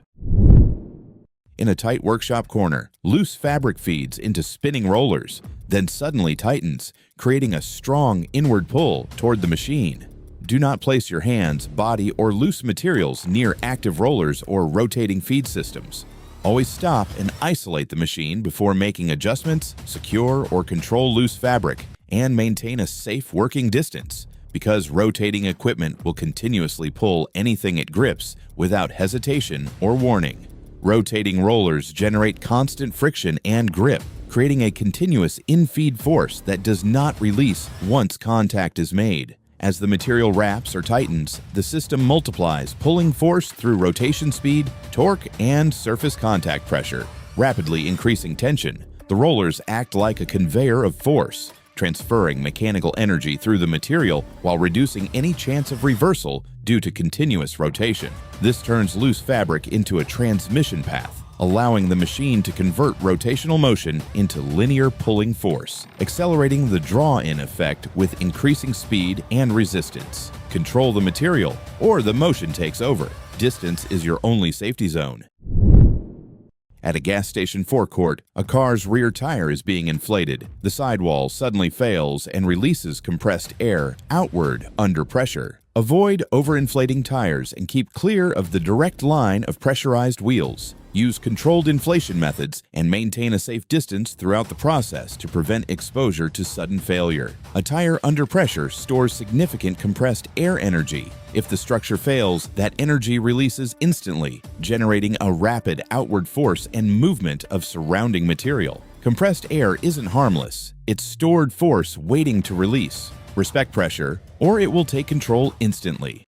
In a tight workshop corner, loose fabric feeds into spinning rollers, then suddenly tightens, creating a strong inward pull toward the machine. Do not place your hands, body, or loose materials near active rollers or rotating feed systems. Always stop and isolate the machine before making adjustments, secure or control loose fabric, and maintain a safe working distance, because rotating equipment will continuously pull anything it grips without hesitation or warning. Rotating rollers generate constant friction and grip, creating a continuous in-feed force that does not release once contact is made. As the material wraps or tightens, the system multiplies pulling force through rotation speed, torque, and surface contact pressure, rapidly increasing tension. The rollers act like a conveyor of force, transferring mechanical energy through the material while reducing any chance of reversal due to continuous rotation. This turns loose fabric into a transmission path, allowing the machine to convert rotational motion into linear pulling force, accelerating the draw-in effect with increasing speed and resistance. Control the material, or the motion takes over. Distance is your only safety zone. At a gas station forecourt, a car's rear tire is being inflated. The sidewall suddenly fails and releases compressed air outward under pressure. Avoid overinflating tires and keep clear of the direct line of pressurized wheels. Use controlled inflation methods and maintain a safe distance throughout the process to prevent exposure to sudden failure. A tire under pressure stores significant compressed air energy. If the structure fails, that energy releases instantly, generating a rapid outward force and movement of surrounding material. Compressed air isn't harmless. It's stored force waiting to release. Respect pressure, or it will take control instantly.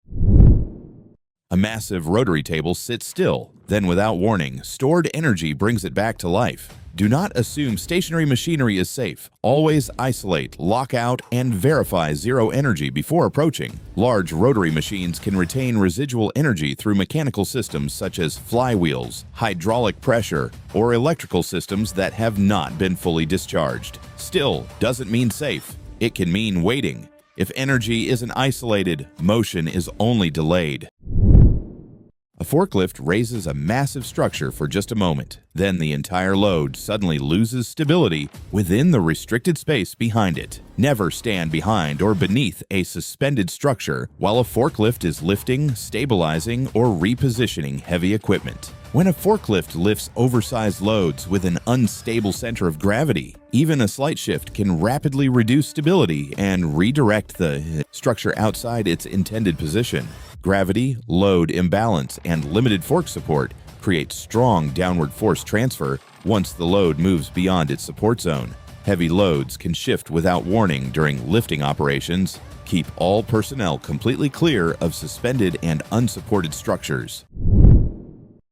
A massive rotary table sits still. Then, without warning, stored energy brings it back to life. Do not assume stationary machinery is safe. Always isolate, lock out, and verify zero energy before approaching. Large rotary machines can retain residual energy through mechanical systems such as flywheels, hydraulic pressure, or electrical systems that have not been fully discharged. Still, doesn't mean safe. It can mean waiting. If energy isn't isolated, motion is only delayed. A forklift raises a massive structure for just a moment. Then the entire load suddenly loses stability within the restricted space behind it. Never stand behind or beneath a suspended structure while a forklift is lifting, stabilizing, or repositioning heavy equipment. When a forklift lifts oversized loads with an unstable center of gravity, even a slight shift can rapidly reduce stability and redirect the structure outside its intended position. Gravity, load imbalance, and limited fork support create strong downward force transfer once the load moves beyond its support zone. Heavy loads can shift without warning during lifting operations. Keep all personnel completely clear of suspended and unsupported structures.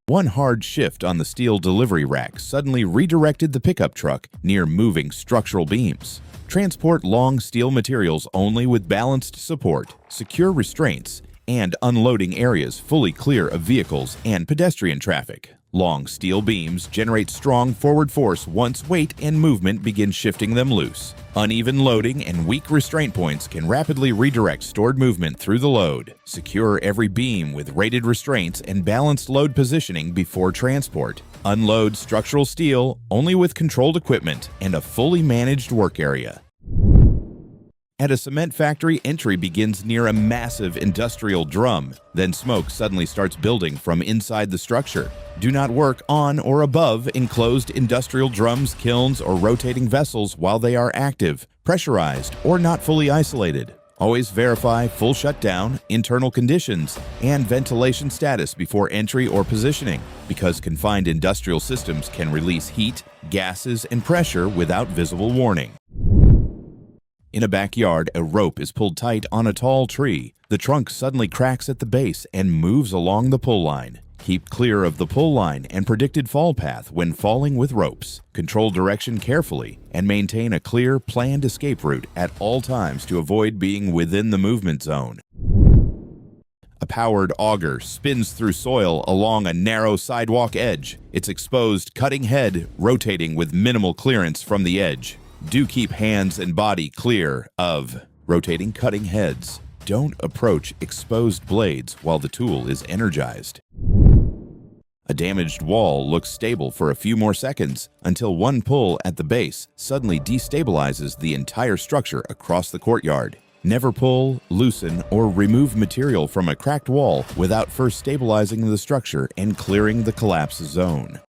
One hard shift on the steel delivery rack suddenly redirected the pickup truck near moving structural beams. Transport long steel materials only with balanced support, secure restraints, and unloading areas fully clear of vehicles and pedestrian traffic. Long steel beams generate strong forward force once weight and movement begin shifting them loose. Uneven loading and weak restraint points can rapidly redirect stored movement through the load. Secure every beam with rated restraints and balanced load positioning before transport. Unload structural steel only with controlled equipment and a fully managed work area. At a cement factory, entry begins near a massive industrial drum. Then smoke suddenly starts building from inside the structure. Do not work on or above enclosed industrial drums, kilns, or rotating vessels while they are active, pressurized, or not fully isolated. Always verify full shutdown, internal conditions, and ventilation status before entry or positioning, because confined industrial systems can release heat, gases, and pressure without visible warning. In a backyard, a rope is pulled tight on a tall tree. The trunk suddenly cracks at the base and moves along the pull line. Keep clear of the pull line and predicted fall path when falling with ropes. Control direction carefully and maintain a clear, planned escape route at all times to avoid being within the movement zone. A powered auger spins through soil along a narrow sidewalk edge. Its exposed, cutting head rotating with minimal clearance from the edge. Do keep hands and body clear of rotating cutting heads. Don't approach exposed blades while the tool is energized. A damaged wall looks stable for a few more seconds until one pull at the base suddenly destabilizes the entire structure across the courtyard. Never pull, loosen, or remove material from a cracked wall without first stabilizing the structure and clearing the collapse zone.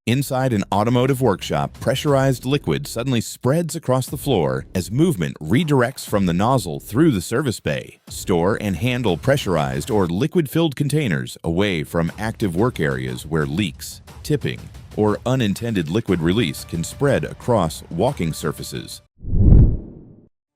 Inside an automotive workshop, pressurized liquid suddenly spreads across the floor as movement redirects from the nozzle through the service bay. Store and handle pressurized or liquid-filled containers away from active work areas where leaks, tipping, or unintended liquid release can spread across walking surfaces.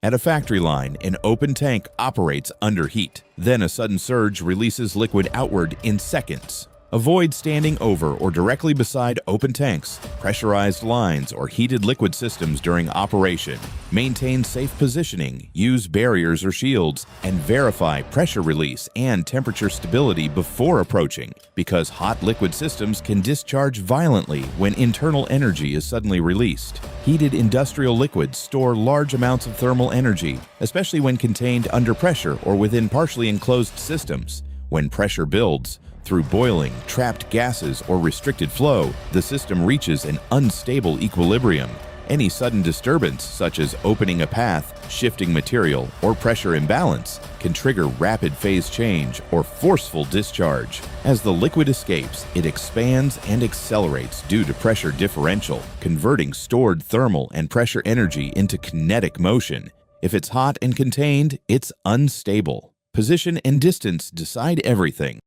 At a factory line, an open tank operates under heat. Then a sudden surge releases liquid outward in seconds. Avoid standing over or directly beside open tanks, pressurized lines, or heated liquid systems during operation. Maintain safe positioning, use barriers or shields, and verify pressure release and temperature stability before approaching, because hot liquid systems can discharge violently when internal energy is suddenly released. Heated industrial liquids store large amounts of thermal energy, especially when contained under pressure or within partially enclosed systems. When pressure builds, through boiling, trapped gases, or restricted flow, the system reaches an unstable equilibrium. Any sudden disturbance, such as opening a path, shifting material, or pressure imbalance, can trigger rapid phase change or forceful discharge. As the liquid escapes, it expands and accelerates due to pressure differential, converting stored thermal and pressure energy into kinetic motion. If it's hot and contained, it's unstable. Position and distance decide everything.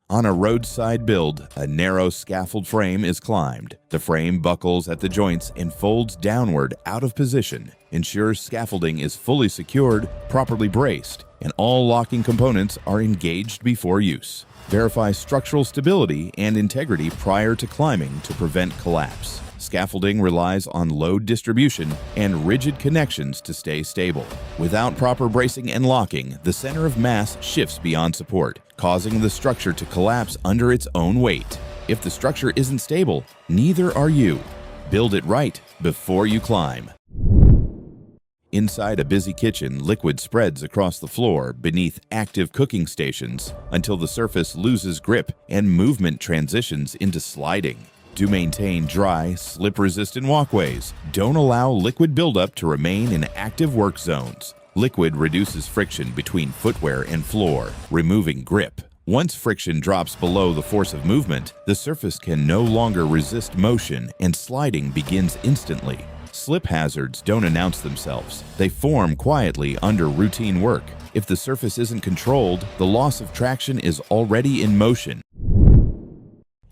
On a roadside build, a narrow scaffold frame is climbed. The frame buckles at the joints and folds downward out of position. Ensure scaffolding is fully secured, properly braced, and all locking components are engaged before use. Verify structural stability and integrity prior to climbing to prevent collapse. Scaffolding relies on load distribution and rigid connections to stay stable. Without proper bracing and locking, the center of mass shifts beyond support, causing the structure to collapse under its own weight. If the structure isn't stable, neither are you. Build it right before you climb. Inside a busy kitchen, liquid spreads across the floor beneath active cooking stations until the surface loses grip and movement transitions into sliding. To maintain dry, slip-resistant walkways, don't allow liquid buildup to remain in active work zones. Liquid reduces friction between footwear and floor, removing grip. Once friction drops below the force of movement, the surface can no longer resist motion and sliding begins instantly. Slip hazards don't announce themselves. They form quietly under routine work. If the surface isn't controlled, the loss of traction is already in motion.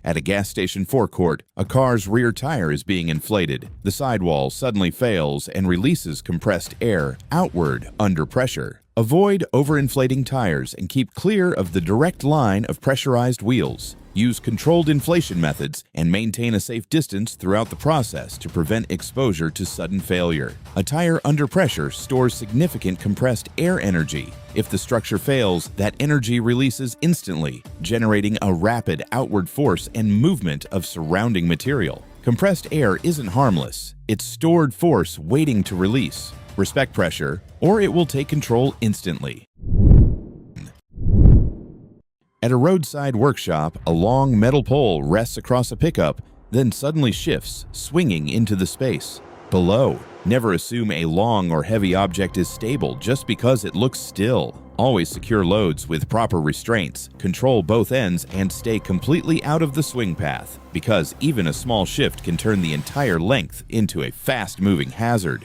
At a gas station forecourt, a car's rear tire is being inflated. The sidewall suddenly fails and releases compressed air outward under pressure. Avoid overinflating tires and keep clear of the direct line of pressurized wheels. Use controlled inflation methods and maintain a safe distance throughout the process to prevent exposure to sudden failure. A tire under pressure stores significant compressed air energy. If the structure fails, that energy releases instantly, generating a rapid outward force and movement of surrounding material. Compressed air isn't harmless. It's stored force waiting to release. Respect pressure, or it will take control instantly. At a roadside workshop, a long metal pole rests across a pickup, then suddenly shifts, swinging into the space below. Never assume a long or heavy object is stable just because it looks still. Always secure loads with proper restraints, control both ends, and stay completely out of the swing path, because even a small shift can turn the entire length into a fast-moving hazard.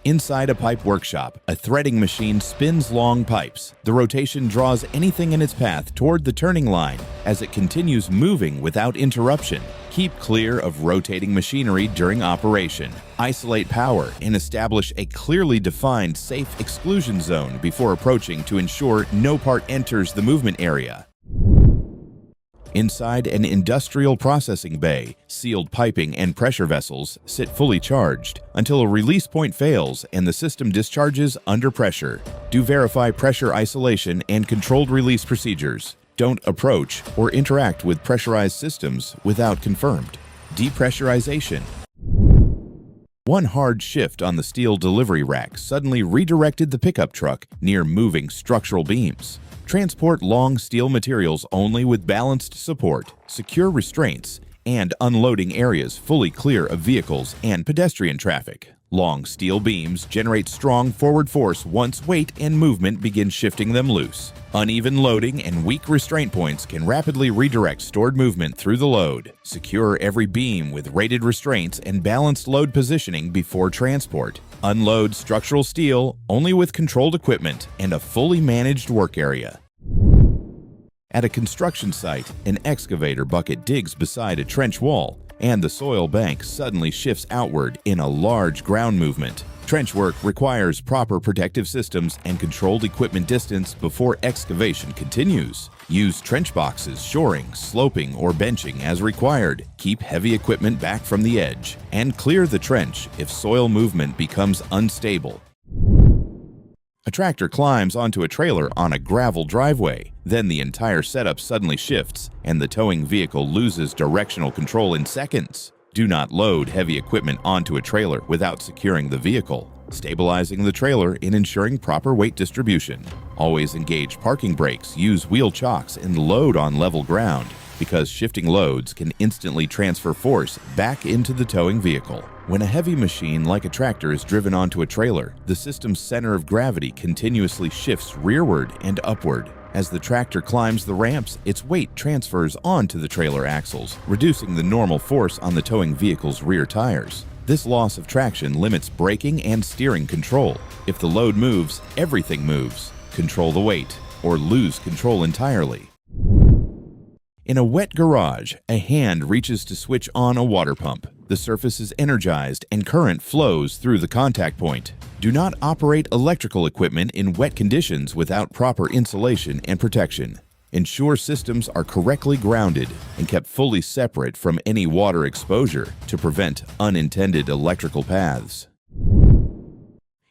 Inside a pipe workshop, a threading machine spins long pipes. The rotation draws anything in its path toward the turning line as it continues moving without interruption. Keep clear of rotating machinery during operation. Isolate power and establish a clearly defined safe exclusion zone before approaching to ensure no part enters the movement area. Inside an industrial processing bay, sealed piping and pressure vessels sit fully charged until a release point fails and the system discharges under pressure. Do verify pressure isolation and controlled release procedures. Don't approach or interact with pressurized systems without confirmed. Depressurization. One hard shift on the steel delivery rack suddenly redirected the pickup truck near moving structural beams. Transport long steel materials only with balanced support, secure restraints, and unloading areas fully clear of vehicles and pedestrian traffic. Long steel beams generate strong forward force once weight and movement begin shifting them loose. Uneven loading and weak restraint points can rapidly redirect stored movement through the load. Secure every beam with rated restraints and balanced load positioning before transport. Unload structural steel only with controlled equipment and a fully managed work area. At a construction site, an excavator bucket digs beside a trench wall, and the soil bank suddenly shifts outward in a large ground movement. Trench work requires proper protective systems and controlled equipment distance before excavation continues. Use trench boxes, shoring, sloping, or benching as required. Keep heavy equipment back from the edge, and clear the trench if soil movement becomes unstable. A tractor climbs onto a trailer on a gravel driveway. Then the entire setup suddenly shifts, and the towing vehicle loses directional control in seconds. Do not load heavy equipment onto a trailer without securing the vehicle, stabilizing the trailer and ensuring proper weight distribution. Always engage parking brakes, use wheel chocks, and load on level ground, because shifting loads can instantly transfer force back into the towing vehicle. When a heavy machine like a tractor is driven onto a trailer, the system's center of gravity continuously shifts rearward and upward. As the tractor climbs the ramps, its weight transfers onto the trailer axles, reducing the normal force on the towing vehicle's rear tires. This loss of traction limits braking and steering control. If the load moves, everything moves. Control the weight, or lose control entirely. In a wet garage, a hand reaches to switch on a water pump. The surface is energized and current flows through the contact point. Do not operate electrical equipment in wet conditions without proper insulation and protection. Ensure systems are correctly grounded and kept fully separate from any water exposure to prevent unintended electrical paths.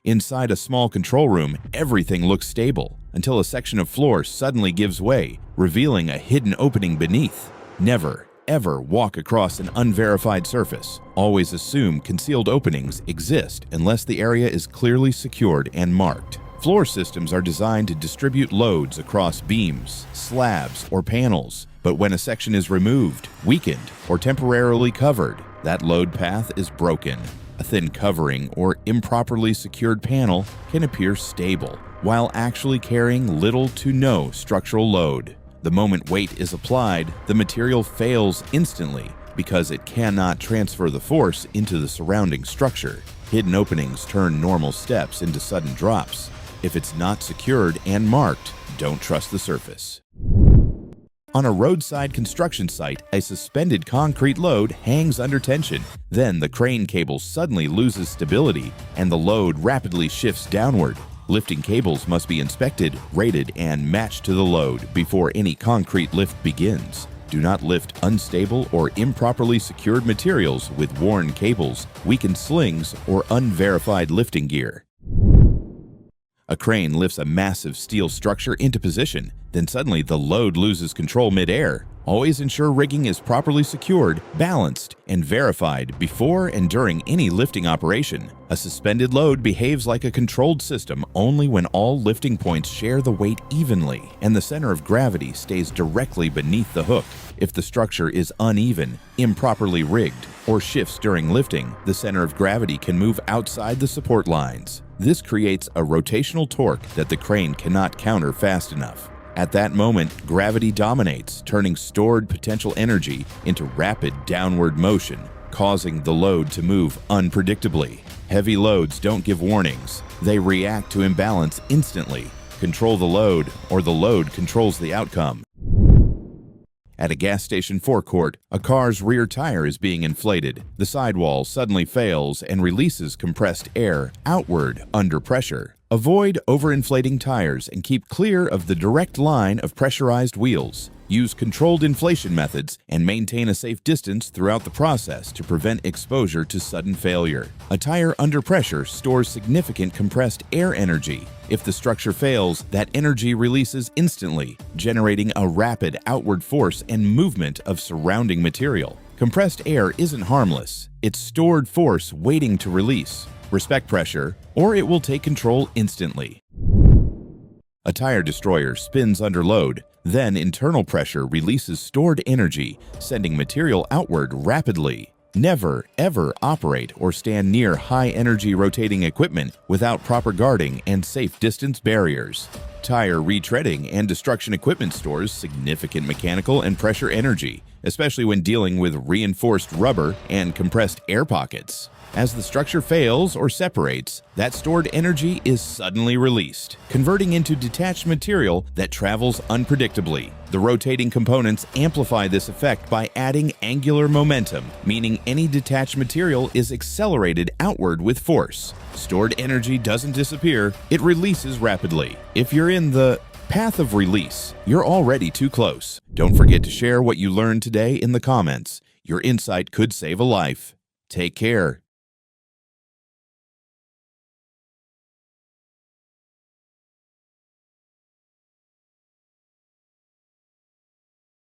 Inside a small control room, everything looks stable until a section of floor suddenly gives way, revealing a hidden opening beneath. Never, ever walk across an unverified surface. Always assume concealed openings exist unless the area is clearly secured and marked. Floor systems are designed to distribute loads across beams, slabs, or panels, but when a section is removed, weakened, or temporarily covered, that load path is broken. A thin covering or improperly secured panel can appear stable, while actually carrying little to no structural load. The moment weight is applied, the material fails instantly because it cannot transfer the force into the surrounding structure. Hidden openings turn normal steps into sudden drops. If it's not secured and marked, don't trust the surface. On a roadside construction site, a suspended concrete load hangs under tension. Then the crane cable suddenly loses stability and the load rapidly shifts downward. Lifting cables must be inspected, rated, and matched to the load before any concrete lift begins. Do not lift unstable or improperly secured materials with worn cables, weakened slings, or unverified lifting gear. A crane lifts a massive steel structure into position, then suddenly the load loses control mid-air. Always ensure rigging is properly secured, balanced, and verified before and during any lifting operation. A suspended load behaves like a controlled system only when all lifting points share the weight evenly and the center of gravity stays directly beneath the hook. If the structure is uneven, improperly rigged, or shifts during lifting, the center of gravity can move outside the support lines. This creates a rotational torque that the crane cannot counter fast enough. At that moment, gravity dominates, turning stored potential energy into rapid downward motion, causing the load to move unpredictably. Heavy loads don't give warnings. They react to imbalance instantly. Control the load, or the load controls the outcome. At a gas station forecourt, a car's rear tire is being inflated. The sidewall suddenly fails and releases compressed air outward under pressure. Avoid overinflating tires and keep clear of the direct line of pressurized wheels. Use controlled inflation methods and maintain a safe distance throughout the process to prevent exposure to sudden failure. A tire under pressure stores significant compressed air energy. If the structure fails, that energy releases instantly, generating a rapid outward force and movement of surrounding material. Compressed air isn't harmless. It's stored force waiting to release. Respect pressure, or it will take control instantly. A tire destroyer spins under load. Then internal pressure releases stored energy, sending material outward rapidly. Never, ever operate or stand near high-energy rotating equipment without proper guarding and safe distance barriers. Tire retreading and destruction equipment stores significant mechanical and pressure energy, especially when dealing with reinforced rubber and compressed air pockets. As the structure fails or separates, that stored energy is suddenly released, converting into detached material that travels unpredictably. The rotating components amplify this effect by adding angular momentum, meaning any detached material is accelerated outward with force. Stored energy doesn't disappear, it releases rapidly. If you're in the path of release, you're already too close. Don't forget to share what you learned today in the comments. Your insight could save a life. Take care.